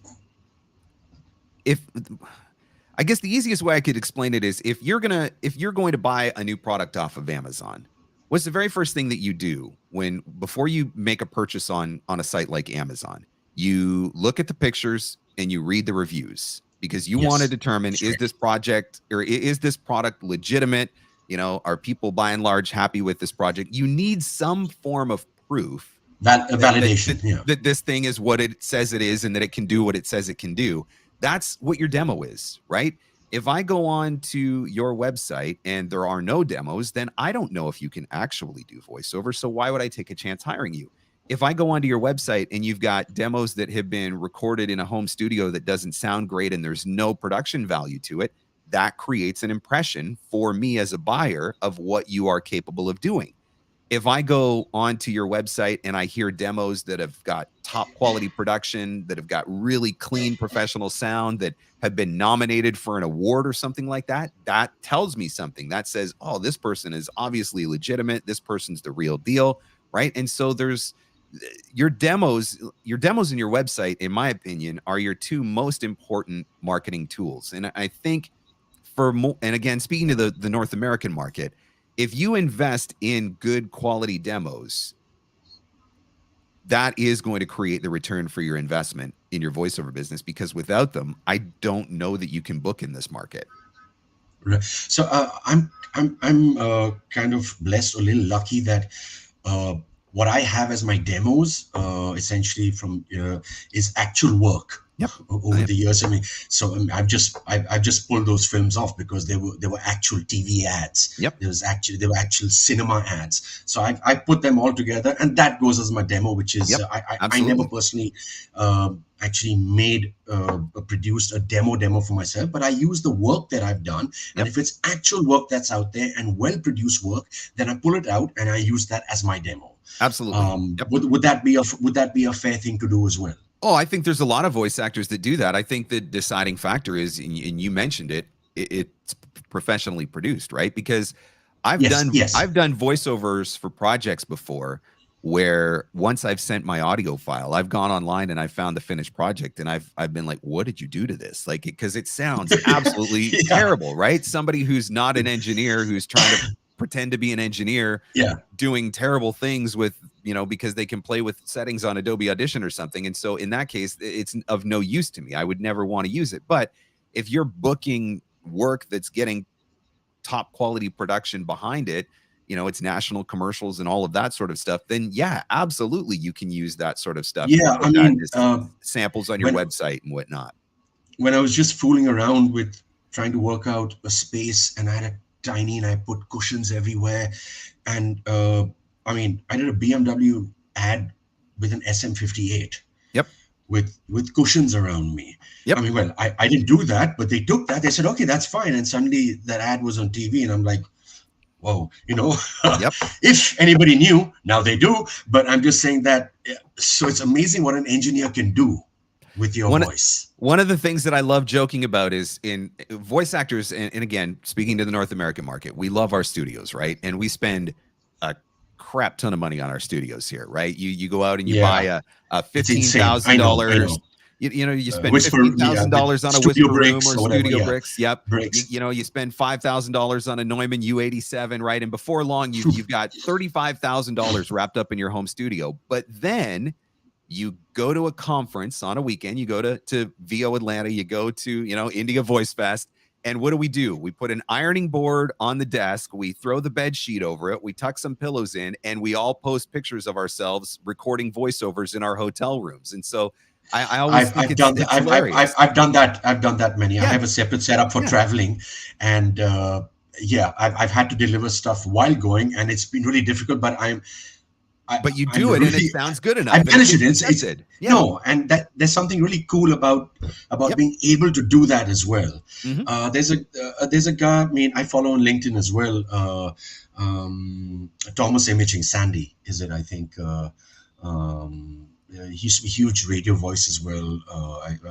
guess the easiest way I could explain it is, if you're going to buy a new product off of Amazon, what's the very first thing that you do before you make a purchase on a site like Amazon? You look at the pictures and you read the reviews, because you want to determine, is this project or is this product legitimate? Are people by and large happy with this project? You need some form of proof, validation, that this thing is what it says it is and that it can do what it says it can do. That's what your demo is, right? If I go on to your website and there are no demos, then I don't know if you can actually do voiceover. So why would I take a chance hiring you? If I go onto your website and you've got demos that have been recorded in a home studio that doesn't sound great and there's no production value to it, that creates an impression for me as a buyer of what you are capable of doing. If I go onto your website and I hear demos that have got top quality production, that have got really clean professional sound, that have been nominated for an award or something like that, that tells me something. That says, oh, this person is obviously legitimate. This person's the real deal, right? And so there's your demos and your website, in my opinion, are your two most important marketing tools. And I think and again, speaking to the North American market, if you invest in good quality demos, that is going to create the return for your investment in your voiceover business, because without them, I don't know that you can book in this market. Right. So I'm kind of blessed, or a little lucky, that what I have as my demos, essentially is actual work. Over the years. I mean, so I've just pulled those films off because they were actual TV ads. They were actual cinema ads. So I put them all together, and that goes as my demo, which is I never personally actually produced a demo for myself, but I use the work that I've done, and if it's actual work that's out there and well produced work, then I pull it out and I use that as my demo. Absolutely. Would that be a fair thing to do as well? Oh, I think there's a lot of voice actors that do that. I think the deciding factor is, and you mentioned it, it's professionally produced, right? Because I've Yes, done yes. I've done voiceovers for projects before where once I've sent my audio file, I've gone online and I found the finished project, and I've been like, what did you do to this? Like, because it sounds absolutely Yeah. terrible, right? Somebody who's not an engineer, who's trying to pretend to be an engineer, Yeah. doing terrible things with, because they can play with settings on Adobe Audition or something. And so in that case, it's of no use to me. I would never want to use it. But if you're booking work that's getting top quality production behind it, it's national commercials and all of that sort of stuff, then yeah, absolutely, you can use that sort of stuff. Yeah, I mean, samples on your website and whatnot. When I was just fooling around with trying to work out a space, and I had a tiny, and I put cushions everywhere, and I mean, I did a BMW ad with an SM58. Yep. With cushions around me. Yep. I mean, well, I didn't do that, but they took that. They said, okay, that's fine. And suddenly that ad was on TV, and I'm like, whoa, Yep. If anybody knew, now they do. But I'm just saying that. So it's amazing what an engineer can do with your voice. One of the things that I love joking about is in voice actors, and again, speaking to the North American market, we love our studios, right? And we spend a crap ton of money on our studios here, right? You go out and you buy a $15,000. You spend $15,000 on a Whisper Room or Studio Bricks. Yep. Bricks. You spend $5,000 on a Neumann U87, right? And before long, you've got $35,000 wrapped up in your home studio. But then you go to a conference on a weekend, you go to VO Atlanta, you go to, India Voice Fest. And what do? We put an ironing board on the desk. We throw the bed sheet over it. We tuck some pillows in, and we all post pictures of ourselves recording voiceovers in our hotel rooms. And so I always think hilarious. I've done that. I've done that many. Yeah. I have a separate setup for traveling, and I've had to deliver stuff while going, and it's been really difficult. But but you do it, and it sounds good enough. I manage it. It's yeah. No, and that there's something really cool about being able to do that as well. Mm-hmm. There's a guy. I mean, I follow on LinkedIn as well. Thomas Imaging, Sandy, is it? I think. He used to be huge radio voice as well.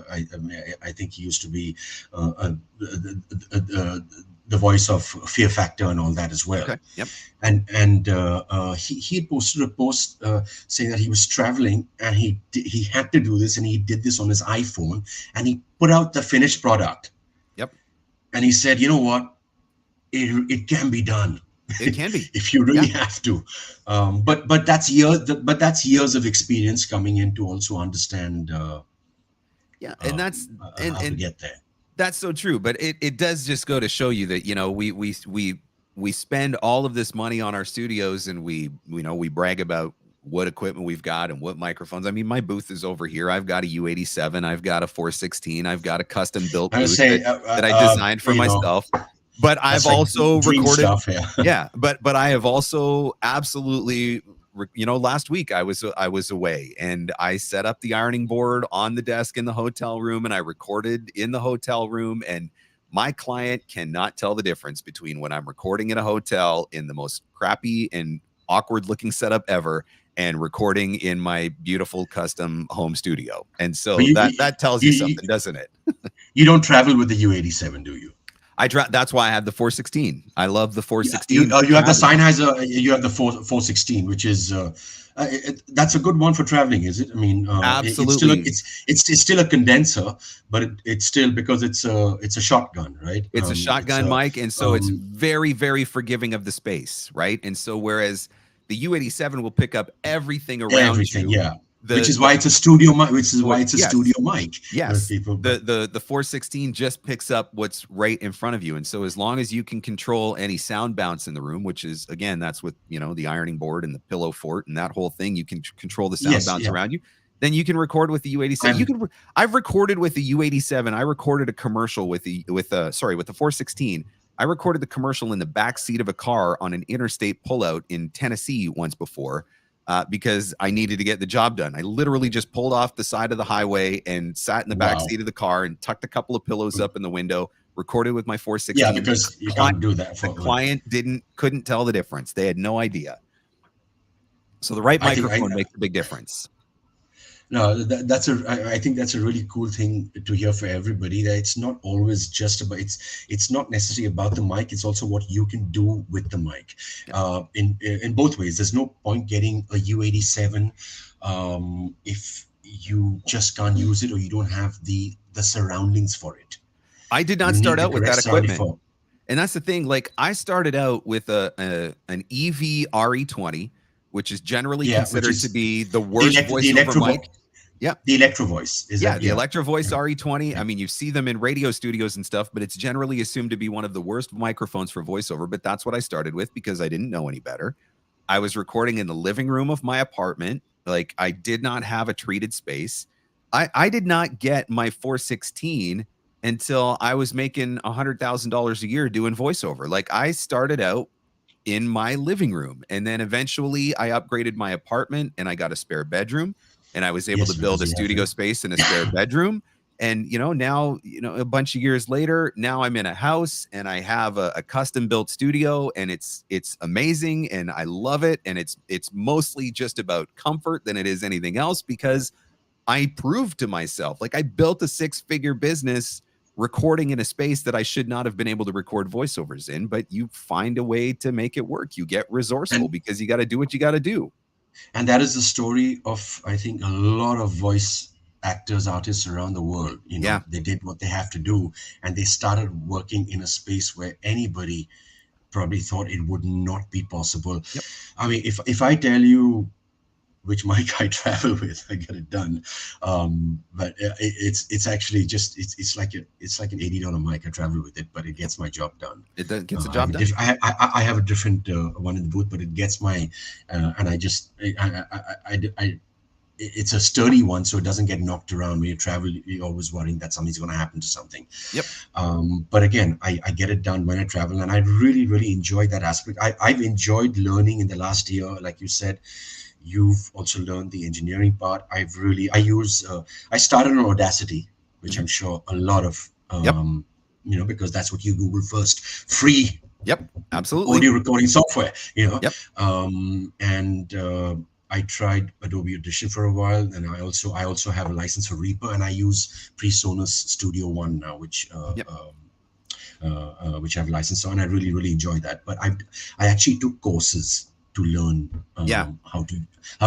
I think he used to be the voice of Fear Factor and all that as well. Okay. Yep. And he posted a post saying that he was traveling, and he had to do this, and he did this on his iPhone, and he put out the finished product. Yep. And he said, you know what, it can be done. It can be if you really have to. But that's years of experience coming in to also understand. And that's how to get there. That's so true, but it does just go to show you that we spend all of this money on our studios, and we brag about what equipment we've got and what microphones. I mean, my booth is over here. I've got a U87, I've got a 416, I've got a custom built booth that I designed for myself. But I've also recorded stuff, but I have also absolutely, last week I was away, and I set up the ironing board on the desk in the hotel room, and I recorded in the hotel room, and my client cannot tell the difference between when I'm recording in a hotel in the most crappy and awkward looking setup ever and recording in my beautiful custom home studio. And so that tells you something, doesn't it? You don't travel with the U87, do you? That's why I have the 416. I love the 416. You have the Sennheiser. You have the 416, which is that's a good one for traveling, is it? I mean, absolutely. It's still a condenser, but it's still, because it's a shotgun, right? It's a shotgun mic, and so it's very, very forgiving of the space, right? And so whereas the U87 will pick up everything around you. Yeah. Which is why it's a studio mic. Studio mic. Yes. The 416 just picks up what's right in front of you, and so as long as you can control any sound bounce in the room, which is, again, that's with the ironing board and the pillow fort and that whole thing, you can control the sound bounce around you. Then you can record with the U87. I've recorded with the U87. I recorded a commercial with the 416. I recorded the commercial in the back seat of a car on an interstate pullout in Tennessee once before. Because I needed to get the job done. I literally just pulled off the side of the highway and sat in the back seat of the car and tucked a couple of pillows up in the window, recorded with my 416. Yeah, because you can't do that. The client couldn't tell the difference. They had no idea. So the right microphone makes a big difference. No, I think that's a really cool thing to hear for everybody, that it's not always just about, it's not necessarily about the mic. It's also what you can do with the mic, in both ways. There's no point getting a U87 if you just can't use it, or you don't have the surroundings for it. I did not You start need the out with correct that sound equipment. for. And that's the thing. Like, I started out with an EV RE20, which is generally considered to be the worst voiceover mic. Yeah. The Electro Voice. The Electro Voice RE20. I mean, you see them in radio studios and stuff, but it's generally assumed to be one of the worst microphones for voiceover. But that's what I started with because I didn't know any better. I was recording in the living room of my apartment. Like, I did not have a treated space. I did not get my 416 until I was making $100,000 a year doing voiceover. Like, I started out in my living room, and then eventually I upgraded my apartment and I got a spare bedroom, and I was able to build a studio space and a spare bedroom. And, now, a bunch of years later, now I'm in a house and I have a custom built studio, and it's amazing and I love it. And it's mostly just about comfort than it is anything else, because I proved to myself, like, I built a 6-figure business recording in a space that I should not have been able to record voiceovers in, but you find a way to make it work. You get resourceful because you got to do what you got to do. And that is the story of, I think, a lot of voice actors, artists around the world. They did what they have to do, and they started working in a space where anybody probably thought it would not be possible. I mean, if I tell you which mic I travel with, I get it done. But it's actually just it's like an $80 mic. I travel with it, but it gets my job done. It gets the job done. I have a different one in the booth, but it gets my and I just it's a sturdy one, so it doesn't get knocked around. When you travel, you're always worrying that something's going to happen to something. But again, I get it done when I travel, and I really, really enjoy that aspect. I've enjoyed learning in the last year, like you said. You've also learned the engineering part. I started on Audacity, which I'm sure a lot of, because that's what you Google first, free. Absolutely. Audio recording software, and I tried Adobe Audition for a while, and I also have a license for Reaper, and I use PreSonus Studio One now, which I have a license on. I really, really enjoy that. But I actually took courses to learn how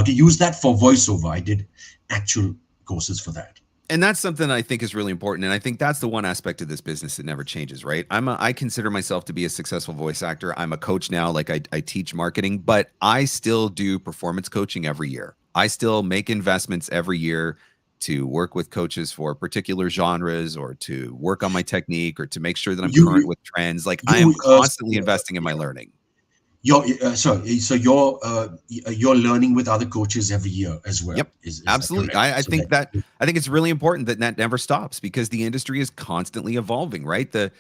to use that for voiceover. I did actual courses for that. And that's something I think is really important. And I think that's the one aspect of this business that never changes, right? I consider myself to be a successful voice actor. I'm a coach now, like I teach marketing, but I still do performance coaching every year. I still make investments every year to work with coaches for particular genres, or to work on my technique, or to make sure that I'm current with trends. Like, I am constantly investing in my learning. You're learning with other coaches every year as well. Is absolutely. I think it's really important that never stops, because the industry is constantly evolving, right? The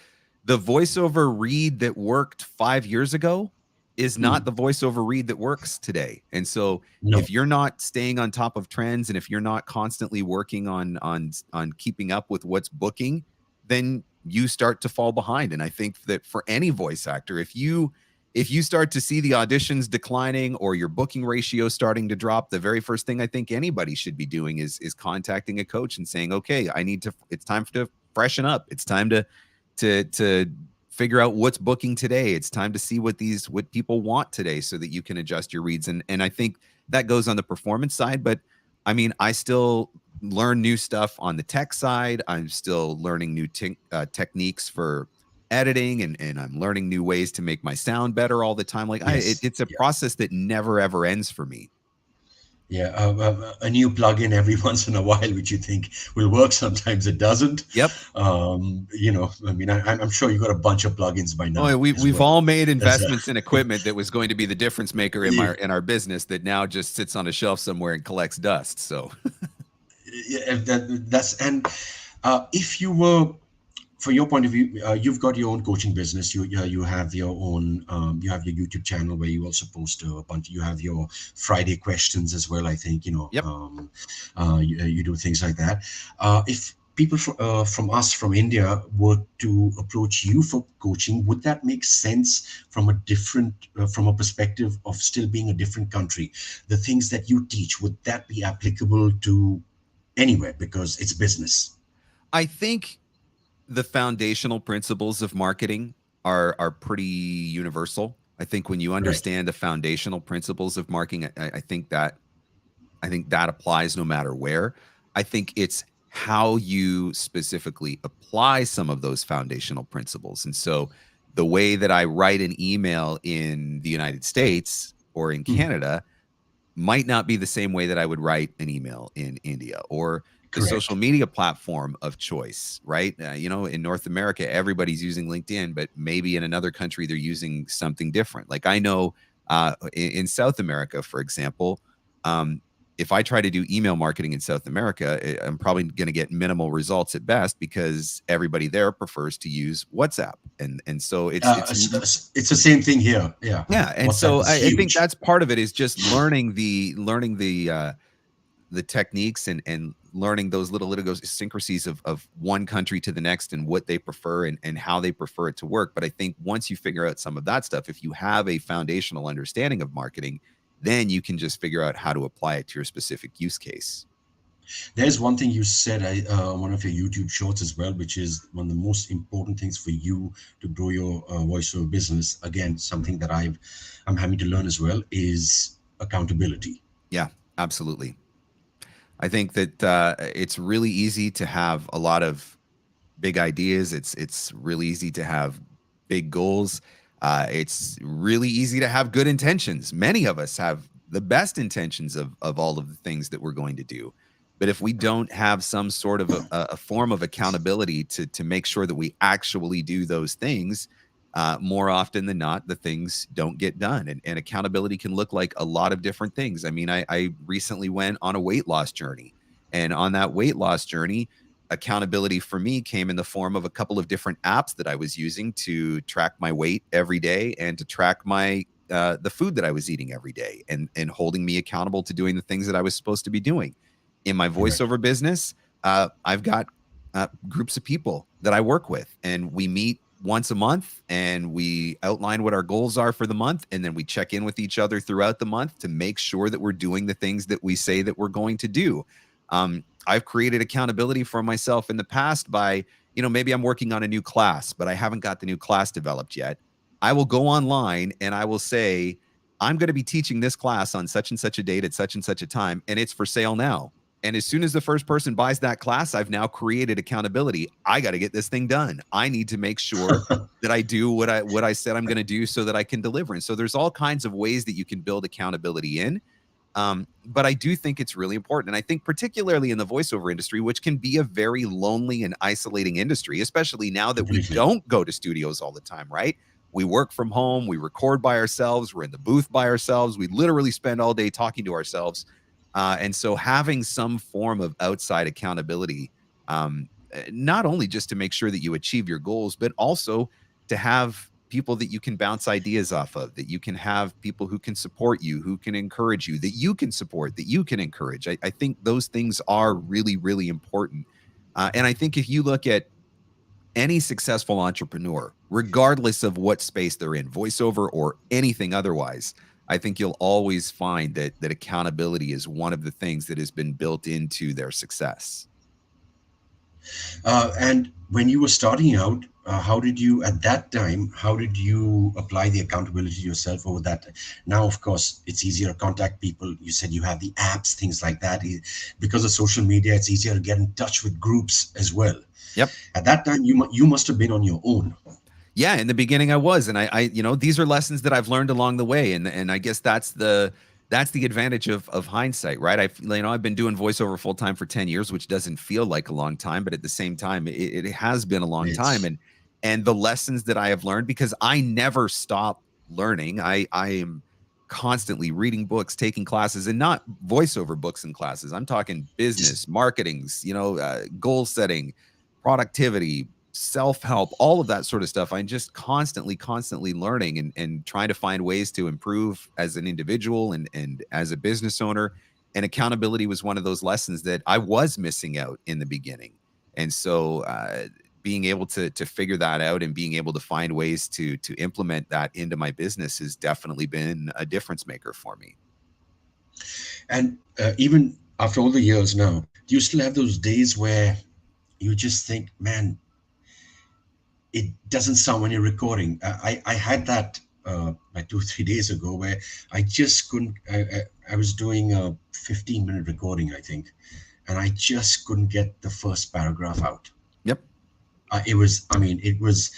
voiceover read that worked 5 years ago is not the voiceover read that works today. And so if you're not staying on top of trends, and if you're not constantly working on keeping up with what's booking, then you start to fall behind. And I think that for any voice actor, if you start to see the auditions declining, or your booking ratio starting to drop, the very first thing I think anybody should be doing is contacting a coach and saying, okay, it's time to freshen up. It's time to figure out what's booking today. It's time to see what people want today, so that you can adjust your reads. And I think that goes on the performance side, but I mean, I still learn new stuff on the tech side. I'm still learning new techniques for editing, and I'm learning new ways to make my sound better all the time. Like, it's a process that never ever ends for me. A new plugin every once in a while, which you think will work, sometimes it doesn't. I mean, I'm sure you got a bunch of plugins by now. We've all made investments in equipment that was going to be the difference maker in our business, that now just sits on a shelf somewhere and collects dust. So if you were, from your point of view, you've got your own coaching business. You have your own. You have your YouTube channel where you also post a bunch. You have your Friday questions as well. I think you do things like that. If people from India were to approach you for coaching, would that make sense from a perspective of still being a different country? The things that you teach, would that be applicable to anywhere because it's business. I think the foundational principles of marketing are pretty universal. I think when you understand the foundational principles of marketing, I think that applies no matter where. I think it's how you specifically apply some of those foundational principles. And so the way that I write an email in the United States or in Canada might not be the same way that I would write an email in India, or the social media platform of choice, right? You know, in North America, everybody's using LinkedIn, but maybe in another country, they're using something different. Like I know in South America, for example, if I try to do email marketing in South America, I'm probably going to get minimal results at best because everybody there prefers to use WhatsApp. And so it's the same thing here. Yeah. Yeah. And WhatsApp so I think that's part of it, is just learning the techniques and learning those little idiosyncrasies of one country to the next and what they prefer and how they prefer it to work. But I think once you figure out some of that stuff, if you have a foundational understanding of marketing, then you can just figure out how to apply it to your specific use case. There's one thing you said on one of your YouTube shorts as well, which is one of the most important things for you to grow your voiceover business. Again, something that I'm having to learn as well is accountability. Yeah, absolutely. I think that it's really easy to have a lot of big ideas. It's really easy to have big goals. It's really easy to have good intentions. Many of us have the best intentions of all of the things that we're going to do. But if we don't have some sort of a form of accountability to make sure that we actually do those things, more often than not, the things don't get done. And accountability can look like a lot of different things. I mean, I recently went on a weight loss journey. And on that weight loss journey, accountability for me came in the form of a couple of different apps that I was using to track my weight every day and to track my the food that I was eating every day, and holding me accountable to doing the things that I was supposed to be doing. In my voiceover business, I've got groups of people that I work with, and we meet once a month and we outline what our goals are for the month. And then we check in with each other throughout the month to make sure that we're doing the things that we say that we're going to do. I've created accountability for myself in the past by, maybe I'm working on a new class, but I haven't got the new class developed yet. I will go online and I will say, I'm going to be teaching this class on such and such a date at such and such a time, and it's for sale now. And as soon as the first person buys that class, I've now created accountability. I got to get this thing done. I need to make sure that I do what I said I'm going to do so that I can deliver. And so there's all kinds of ways that you can build accountability in. But I do think it's really important. And I think particularly in the voiceover industry, which can be a very lonely and isolating industry, especially now that we don't go to studios all the time, right? We work from home, we record by ourselves, we're in the booth by ourselves, we literally spend all day talking to ourselves. And so having some form of outside accountability, not only just to make sure that you achieve your goals, but also to have people that you can bounce ideas off of, that you can have people who can support you, who can encourage you, that you can support, that you can encourage. I think those things are really, really important. And I think if you look at any successful entrepreneur, regardless of what space they're in, voiceover or anything otherwise, I think you'll always find that accountability is one of the things that has been built into their success. And when you were starting out, how did you apply the accountability yourself over that? Now, of course, it's easier to contact people. You said you have the apps, things like that. Because of social media, it's easier to get in touch with groups as well. Yep. At that time, you must have been on your own. Yeah, in the beginning I was, and I these are lessons that I've learned along the way, and I guess that's the advantage of hindsight, right? I've been doing voiceover full time for 10 years, which doesn't feel like a long time, but at the same time, it has been a long time, and the lessons that I have learned, because I never stop learning. I am constantly reading books, taking classes, and not voiceover books and classes. I'm talking business, marketing, goal setting, productivity, self-help, all of that sort of stuff. I'm just constantly learning and trying to find ways to improve as an individual and as a business owner. And accountability was one of those lessons that I was missing out in the beginning. And so being able to figure that out and being able to find ways to implement that into my business has definitely been a difference maker for me. And even after all the years now, do you still have those days where you just think, man, it doesn't sound when you're recording? I had that like 2 3 days ago where I just couldn't. I was doing a 15-minute recording, I think, and I just couldn't get the first paragraph out. Yep. It was. I mean, it was.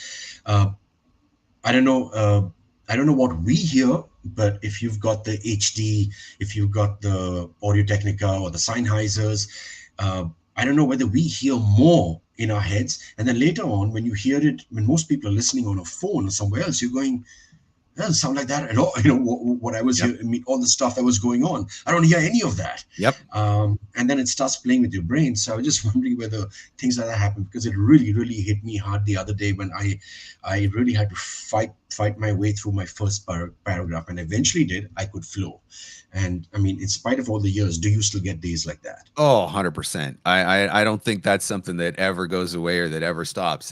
I don't know. I don't know what we hear, but if you've got the HD, if you've got the Audio Technica or the Sennheisers, I don't know whether we hear more in our heads. And then later on, when you hear it, when most people are listening on a phone or somewhere else, you're going, that doesn't sound like that at all. You know, what I was Yep. hearing, I mean, all the stuff that was going on, I don't hear any of that. Yep. And then it starts playing with your brain. So I was just wondering whether things like that happen, because it really, really hit me hard the other day when I really had to fight my way through my first paragraph, and eventually did. I could flow. And I mean, in spite of all the years, do you still get days like that? Oh, 100%. I don't think that's something that ever goes away or that ever stops.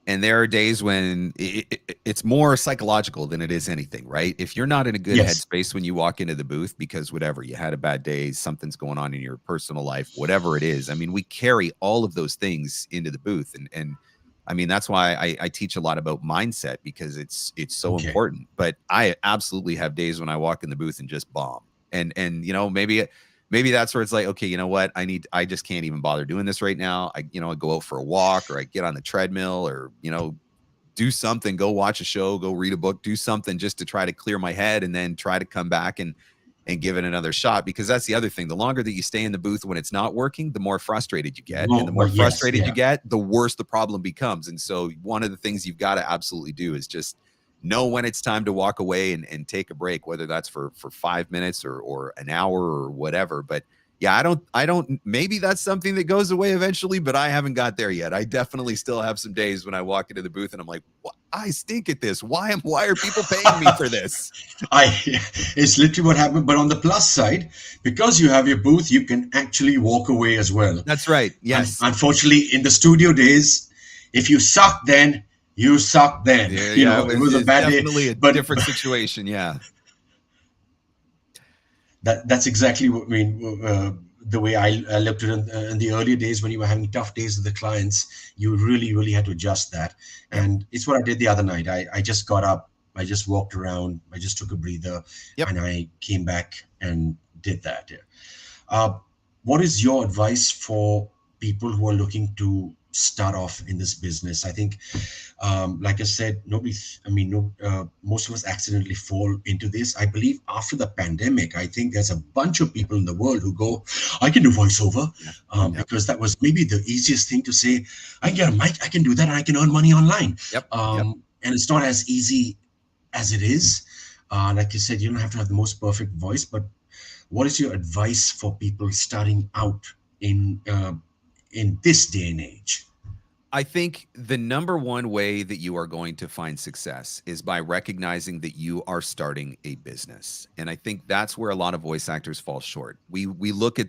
And there are days when it's more psychological than it is anything, right? If you're not in a good Yes. headspace when you walk into the booth because whatever, you had a bad day, something's going on in your personal life, whatever it is. I mean, we carry all of those things into the booth. And I mean, that's why I teach a lot about mindset, because it's so Okay. important. But I absolutely have days when I walk in the booth and just bomb. And you know, maybe that's where it's like, okay, you know what? I just can't even bother doing this right now. I go out for a walk, or I get on the treadmill, or, do something, go watch a show, go read a book, do something just to try to clear my head, and then try to come back and give it another shot. Because that's the other thing. The longer that you stay in the booth when it's not working, the more frustrated you get. And the more Well, yes, frustrated you yeah. get, the worse the problem becomes. And so one of the things you've got to absolutely do is just know when it's time to walk away and take a break, whether that's for 5 minutes or an hour or whatever. But yeah, I don't, maybe that's something that goes away eventually, but I haven't got there yet. I definitely still have some days when I walk into the booth and I'm like, I stink at this. Why are people paying me for this? It's literally what happened. But on the plus side, because you have your booth, you can actually walk away as well. That's right. Yes. Unfortunately, in the studio days, if you suck then, you suck then. Yeah, It was a bad day. Definitely a different situation. Yeah. That's exactly what I mean. The way I looked at it in the earlier days, when you were having tough days with the clients, you really, really had to adjust that. And it's what I did the other night. I just got up, I just walked around, I just took a breather, and I came back and did that. What is your advice for people who are looking to start off in this business? I think, like I said, most of us accidentally fall into this. I believe after the pandemic, I think there's a bunch of people in the world who go, I can do voiceover, because that was maybe the easiest thing to say. I can get a mic, I can do that, and I can earn money online. And it's not as easy as it is. Like you said, you don't have to have the most perfect voice, but what is your advice for people starting out in this day and age? I think the number one way that you are going to find success is by recognizing that you are starting a business. And I think that's where a lot of voice actors fall short. We look at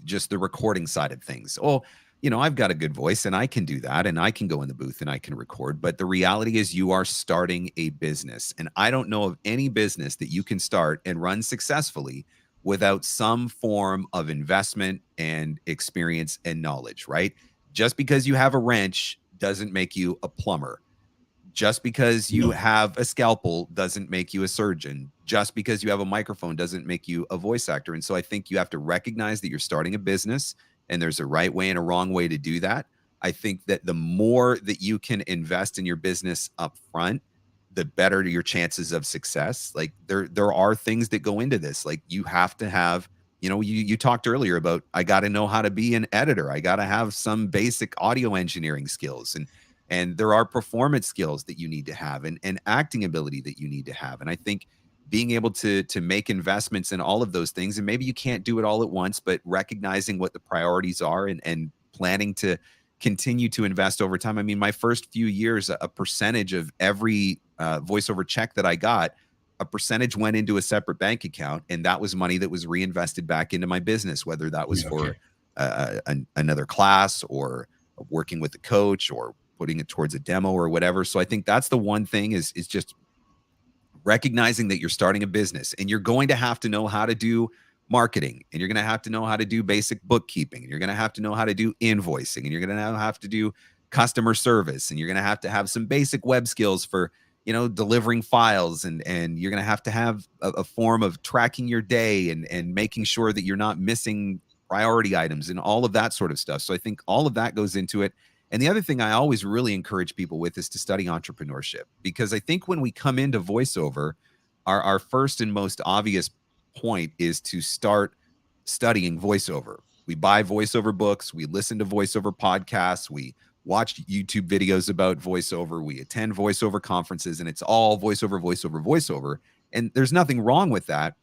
just the recording side of things. Oh, I've got a good voice and I can do that, and I can go in the booth and I can record. But the reality is you are starting a business. And I don't know of any business that you can start and run successfully without some form of investment and experience and knowledge, right? Just because you have a wrench doesn't make you a plumber. Just because you have a scalpel doesn't make you a surgeon. Just because you have a microphone doesn't make you a voice actor. And so I think you have to recognize that you're starting a business, and there's a right way and a wrong way to do that. I think that the more that you can invest in your business up front, the better your chances of success. Like there are things that go into this. Like you have to have, you talked earlier about, I got to know how to be an editor. I got to have some basic audio engineering skills, and there are performance skills that you need to have, and acting ability that you need to have. And I think being able to make investments in all of those things, and maybe you can't do it all at once, but recognizing what the priorities are and planning to continue to invest over time. I mean, my first few years, a percentage of every voiceover check that I got, a percentage went into a separate bank account, and that was money that was reinvested back into my business, whether that was for another class, or working with a coach, or putting it towards a demo or whatever. So I think that's the one thing is just recognizing that you're starting a business, and you're going to have to know how to do marketing, and you're going to have to know how to do basic bookkeeping, and you're going to have to know how to do invoicing, and you're going to have to do customer service, and you're going to have some basic web skills for, you know, delivering files, and you're going to have a form of tracking your day and making sure that you're not missing priority items and all of that sort of stuff. So I think all of that goes into it. And the other thing I always really encourage people with is to study entrepreneurship, because I think when we come into voiceover, our first and most obvious point is to start studying voiceover. We buy voiceover books, we listen to voiceover podcasts, we watch YouTube videos about voiceover, we attend voiceover conferences, and it's all voiceover, voiceover, voiceover. And there's nothing wrong with that.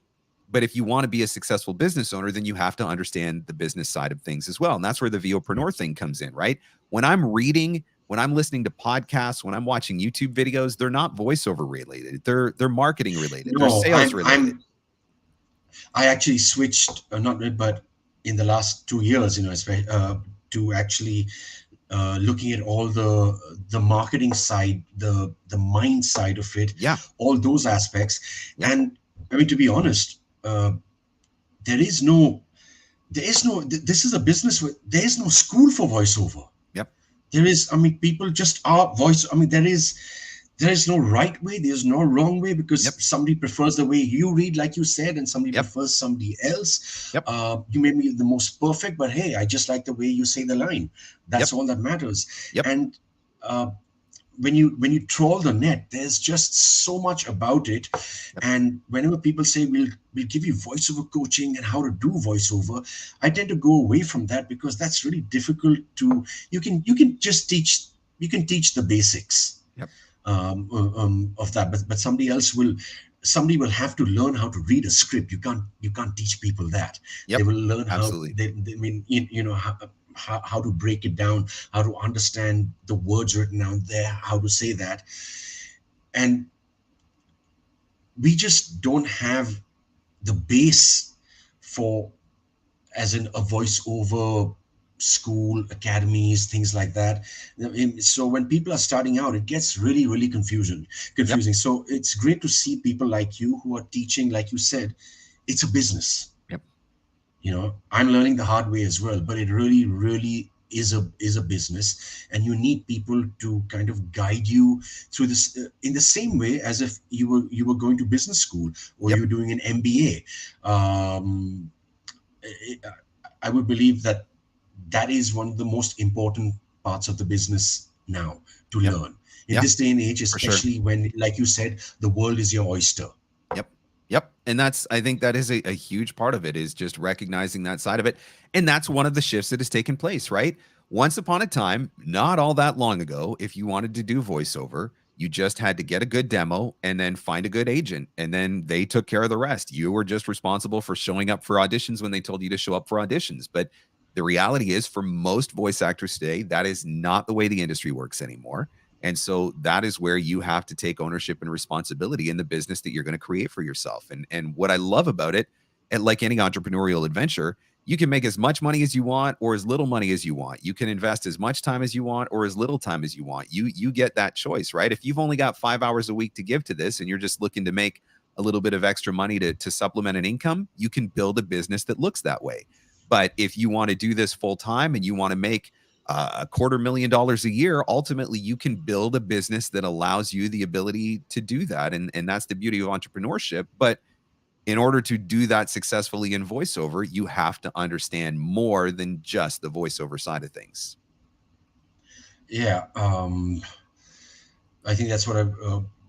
But if you want to be a successful business owner, then you have to understand the business side of things as well. And that's where the VOpreneur thing comes in, right? When I'm reading, when I'm listening to podcasts, when I'm watching YouTube videos, they're not voiceover related. They're marketing related. No, they're sales related. I actually switched, but in the last 2 years, you know, to actually looking at all the marketing side, the mind side of it, all those aspects. And I mean, to be honest, this is a business where there is no school for voiceover. There is, I mean, people just are voice. I mean, there is no right way. There's no wrong way, because somebody prefers the way you read, like you said, and somebody prefers somebody else. You may be the most perfect, but hey, I just like the way you say the line. That's all that matters. And when you trawl the net, there's just so much about it. And whenever people say we'll give you voiceover coaching and how to do voiceover, I tend to go away from that, because that's really difficult to. You can just teach. You can teach the basics of that, but somebody will have to learn how to read a script. You can't teach people that. They will learn how. How to break it down, how to understand the words written down there, how to say that. And we just don't have the base for, as in a voiceover school, academies, things like that. So when people are starting out, it gets really, really confusing. So it's great to see people like you who are teaching, like you said, it's a business. You know, I'm learning the hard way as well, but it really, really is a business, and you need people to kind of guide you through this in the same way as if you were going to business school or you were doing an MBA. I would believe that is one of the most important parts of the business now to learn in this day and age, especially when, like you said, the world is your oyster. Yep. And I think that is a huge part of it, is just recognizing that side of it. And that's one of the shifts that has taken place, right? Once upon a time, not all that long ago, if you wanted to do voiceover, you just had to get a good demo and then find a good agent, and then they took care of the rest. You were just responsible for showing up for auditions when they told you to show up for auditions. But the reality is, for most voice actors today, that is not the way the industry works anymore. And so that is where you have to take ownership and responsibility in the business that you're going to create for yourself. And what I love about it, and like any entrepreneurial adventure, you can make as much money as you want or as little money as you want. You can invest as much time as you want or as little time as you want. You get that choice, right? If you've only got 5 hours a week to give to this and you're just looking to make a little bit of extra money to supplement an income, you can build a business that looks that way. But if you want to do this full time and you want to make $250,000 a year, ultimately you can build a business that allows you the ability to do that. And that's the beauty of entrepreneurship. But in order to do that successfully in voiceover, you have to understand more than just the voiceover side of things. Yeah. I think that's what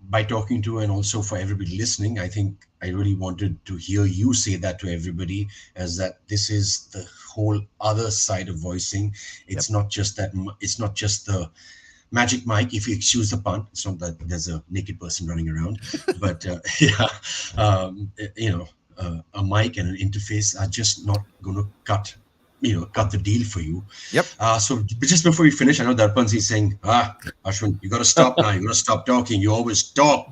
by talking to, and also for everybody listening, I think I really wanted to hear you say that to everybody, as that this is the whole other side of voicing. It's not just that. It's not just the magic mic, if you excuse the pun. It's not that there's a naked person running around, but a mic and an interface are just not going to cut the deal for you. So just before we finish, I know Darrpan is saying, Ashwin, you got to stop now. You got to stop talking. You always talk.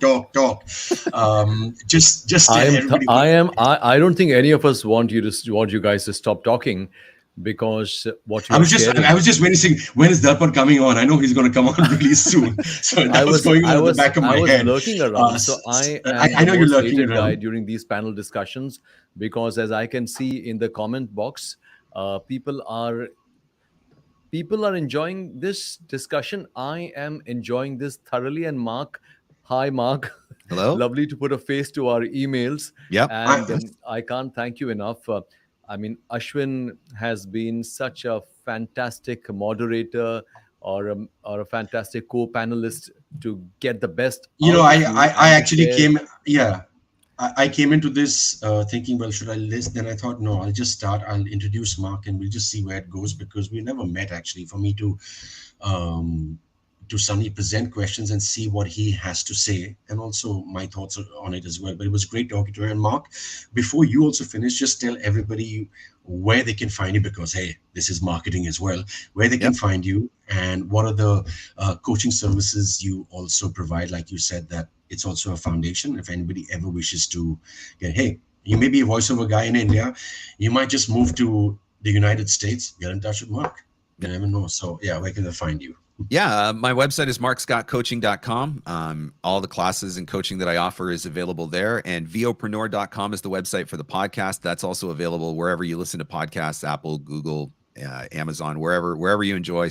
Just I don't think any of us want you guys to stop talking. because what you I are was just sharing. waiting. When is Darpan coming on? I know he's going to come on really soon. So that was going on in the back of my head. lurking around. So I am I the know you're most lurking hated guy around. during these panel discussions, because as I can see in the comment box, people are enjoying this discussion. I am enjoying this thoroughly. And Mark, hi Mark. Hello. Lovely to put a face to our emails. Yep. And I can't thank you enough. I mean, Ashwin has been such a fantastic moderator, or a fantastic co-panelist to get the best out of you I and to actually share. I came into this thinking, well, should I list? Then I thought, no, I'll just start. I'll introduce Mark and we'll just see where it goes, because we never met actually. For me to suddenly present questions and see what he has to say, and also my thoughts on it as well. But it was great talking to her. And Mark, before you also finish, just tell everybody where they can find you, because hey, this is marketing as well, where they can find you, and what are the coaching services you also provide. Like you said, that it's also a foundation. If anybody ever wishes to get, hey, you may be a voiceover guy in India, you might just move to the United States, get in touch with Mark. You never know. So yeah, where can they find you? Yeah, my website is markscottcoaching.com. All the classes and coaching that I offer is available there. And vopreneur.com is the website for the podcast. That's also available wherever you listen to podcasts, Apple, Google, Amazon, wherever you enjoy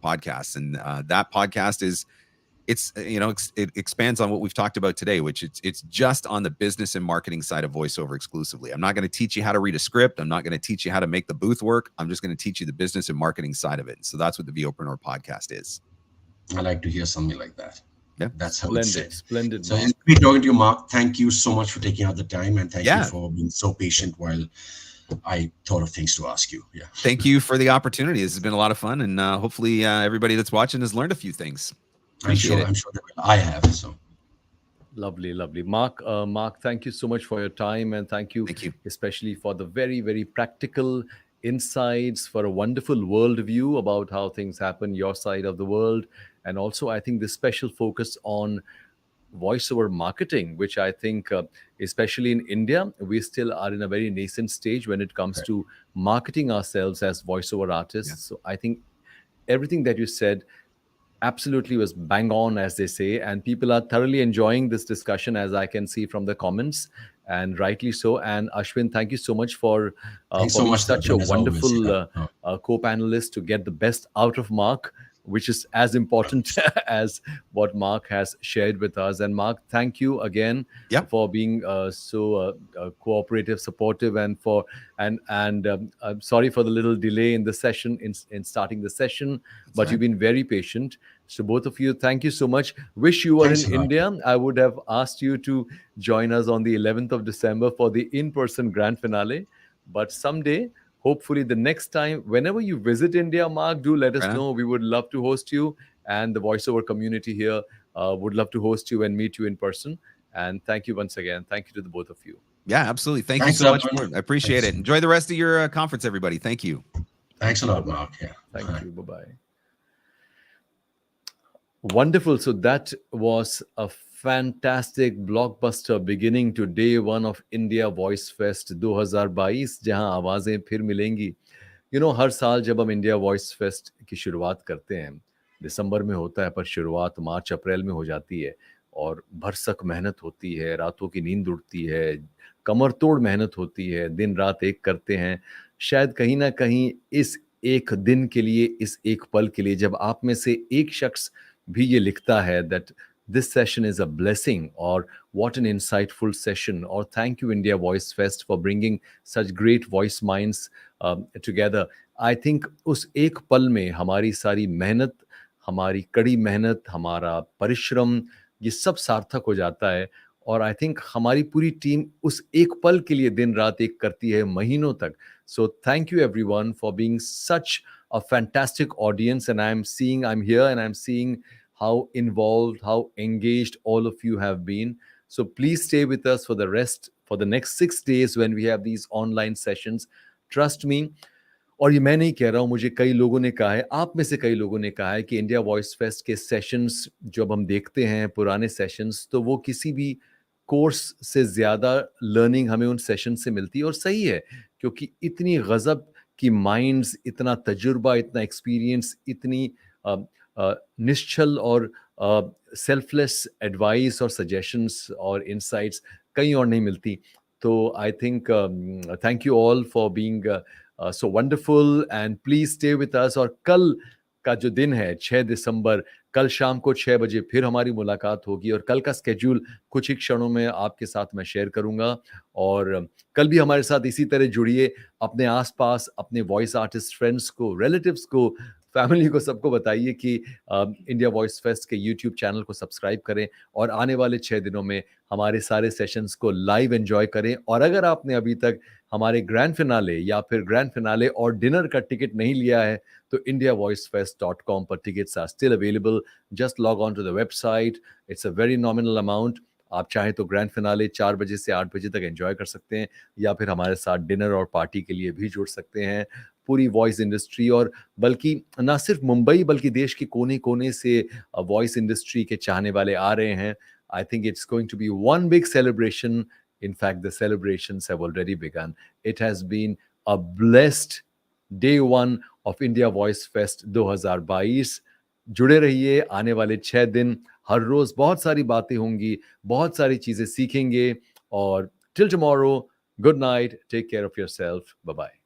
podcasts. And that podcast it expands on what we've talked about today, which it's just on the business and marketing side of voiceover exclusively. I'm not going to teach you how to read a script. I'm not going to teach you how to make the booth work. I'm just going to teach you the business and marketing side of it. So that's what the VOpreneur podcast is. I like to hear something like that. Yeah, that's how it's said. Splendid. So it's great talking to you, Mark. Thank you so much for taking out the time, and thank you for being so patient while I thought of things to ask you. Yeah. Thank you for the opportunity. This has been a lot of fun, and hopefully everybody that's watching has learned a few things. I'm sure that I have. So lovely. Mark, thank you so much for your time, and thank you especially for the very, very practical insights, for a wonderful worldview about how things happen your side of the world. And also, I think this special focus on voiceover marketing, which I think, especially in India, we still are in a very nascent stage when it comes to marketing ourselves as voiceover artists. So I think everything that you said absolutely was bang on, as they say, and people are thoroughly enjoying this discussion, as I can see from the comments, and rightly so. And Ashwin, thank you so much for being such a wonderful co-panelist to get the best out of Mark, which is as important as what Mark has shared with us. And Mark, thank you again for being so cooperative, supportive, and I'm sorry for the little delay in the session, in starting the session, but you've been very patient. So both of you, thank you so much. Wish you were in India. I would have asked you to join us on the 11th of December for the in-person grand finale, but someday, hopefully the next time, whenever you visit India, Mark, do let us know. We would love to host you, and the voiceover community here would love to host you and meet you in person. And thank you once again. Thank you to the both of you. Yeah, absolutely. Thank you so much. I appreciate it. Enjoy the rest of your conference, everybody. Thank you. Thanks a lot, Mark. Yeah. Thank you. Bye-bye. Wonderful. So that was a fantastic blockbuster beginning to day one of India Voice Fest 2022, जहां आवाजें फिर मिलेंगी. हर साल जब हम India voice fest की शुरुआत करते हैं, दिसंबर में होता है, पर शुरुआत मार्च अप्रैल में हो जाती है, और भरसक मेहनत होती है, रातों की नींद उड़ती है, कमर तोड़ मेहनत होती है, दिन रात एक करते हैं. शायद कहीं ना कहीं इस एक दिन के लिए, इस एक पल के लिए, जब आप में से एक शख्स भी ये लिखता है that this session is a blessing, or what an insightful session, or thank you India Voice Fest for bringing such great voice minds together. I think उस एक पल में हमारी सारी मेहनत, हमारी कड़ी मेहनत, हमारा परिश्रम, ये सब सार्थक हो जाता है. और आई थिंक हमारी पूरी टीम उस एक पल के लिए दिन रात एक करती है, महीनों तक. So thank you everyone for being such a fantastic audience, and I'm here and I'm seeing how involved, how engaged all of you have been. So please stay with us for the next 6 days when we have these online sessions. Trust me. और ये मैं नहीं कह रहा हूँ, मुझे कई लोगों ने कहा है, आप में से कई लोगों ने कहा है कि इंडिया वॉइस फेस्ट के सेशंस जब हम देखते हैं, पुराने सेशंस, तो वो किसी भी कोर्स से ज़्यादा लर्निंग हमें उन सेशन से मिलती है. और सही है, क्योंकि इतनी गज़ब कि माइंड्स, इतना तजुर्बा, इतना एक्सपीरियंस, इतनी निश्चल और सेल्फलेस एडवाइस और सजेशंस और इंसाइट्स कहीं और नहीं मिलती. तो I think thank you all for being so wonderful and please stay with us. और कल का जो दिन है 6 दिसंबर, कल शाम को 6 बजे फिर हमारी मुलाकात होगी और कल का स्केड्यूल कुछ ही क्षणों में आपके साथ मैं शेयर करूंगा. और कल भी हमारे साथ इसी तरह जुड़िए. अपने आसपास अपने वॉइस आर्टिस्ट फ्रेंड्स को, रिलेटिव्स को, फैमिली को, सबको बताइए कि इंडिया वॉइस फेस्ट के यूट्यूब चैनल को सब्सक्राइब करें और आने वाले 6 दिनों में हमारे सारे सेशंस को लाइव एंजॉय करें. और अगर आपने अभी तक हमारे ग्रैंड फिनाले या फिर ग्रैंड फिनाले और डिनर का टिकट नहीं लिया है तो indiavoicefest.com पर tickets are still available. Just log on to the website. It's a very nominal amount. आप चाहें तो ग्रैंड फिनाले 4 बजे से 8 बजे तक एंजॉय कर सकते हैं या फिर हमारे साथ डिनर और पार्टी के लिए भी जुड़ सकते हैं. पूरी वॉइस इंडस्ट्री और बल्कि ना सिर्फ मुंबई बल्कि देश के कोने कोने से वॉइस इंडस्ट्री के चाहने वाले आ रहे हैं. I think it's going to be one big celebration. In fact, the celebrations have already begun. It has been a blessed day one of India Voice Fest 2022. जुड़े रहिए. आने वाले 6 दिन हर रोज बहुत सारी बातें होंगी, बहुत सारी चीजें सीखेंगे. और till tomorrow, good night, take care of yourself, bye bye.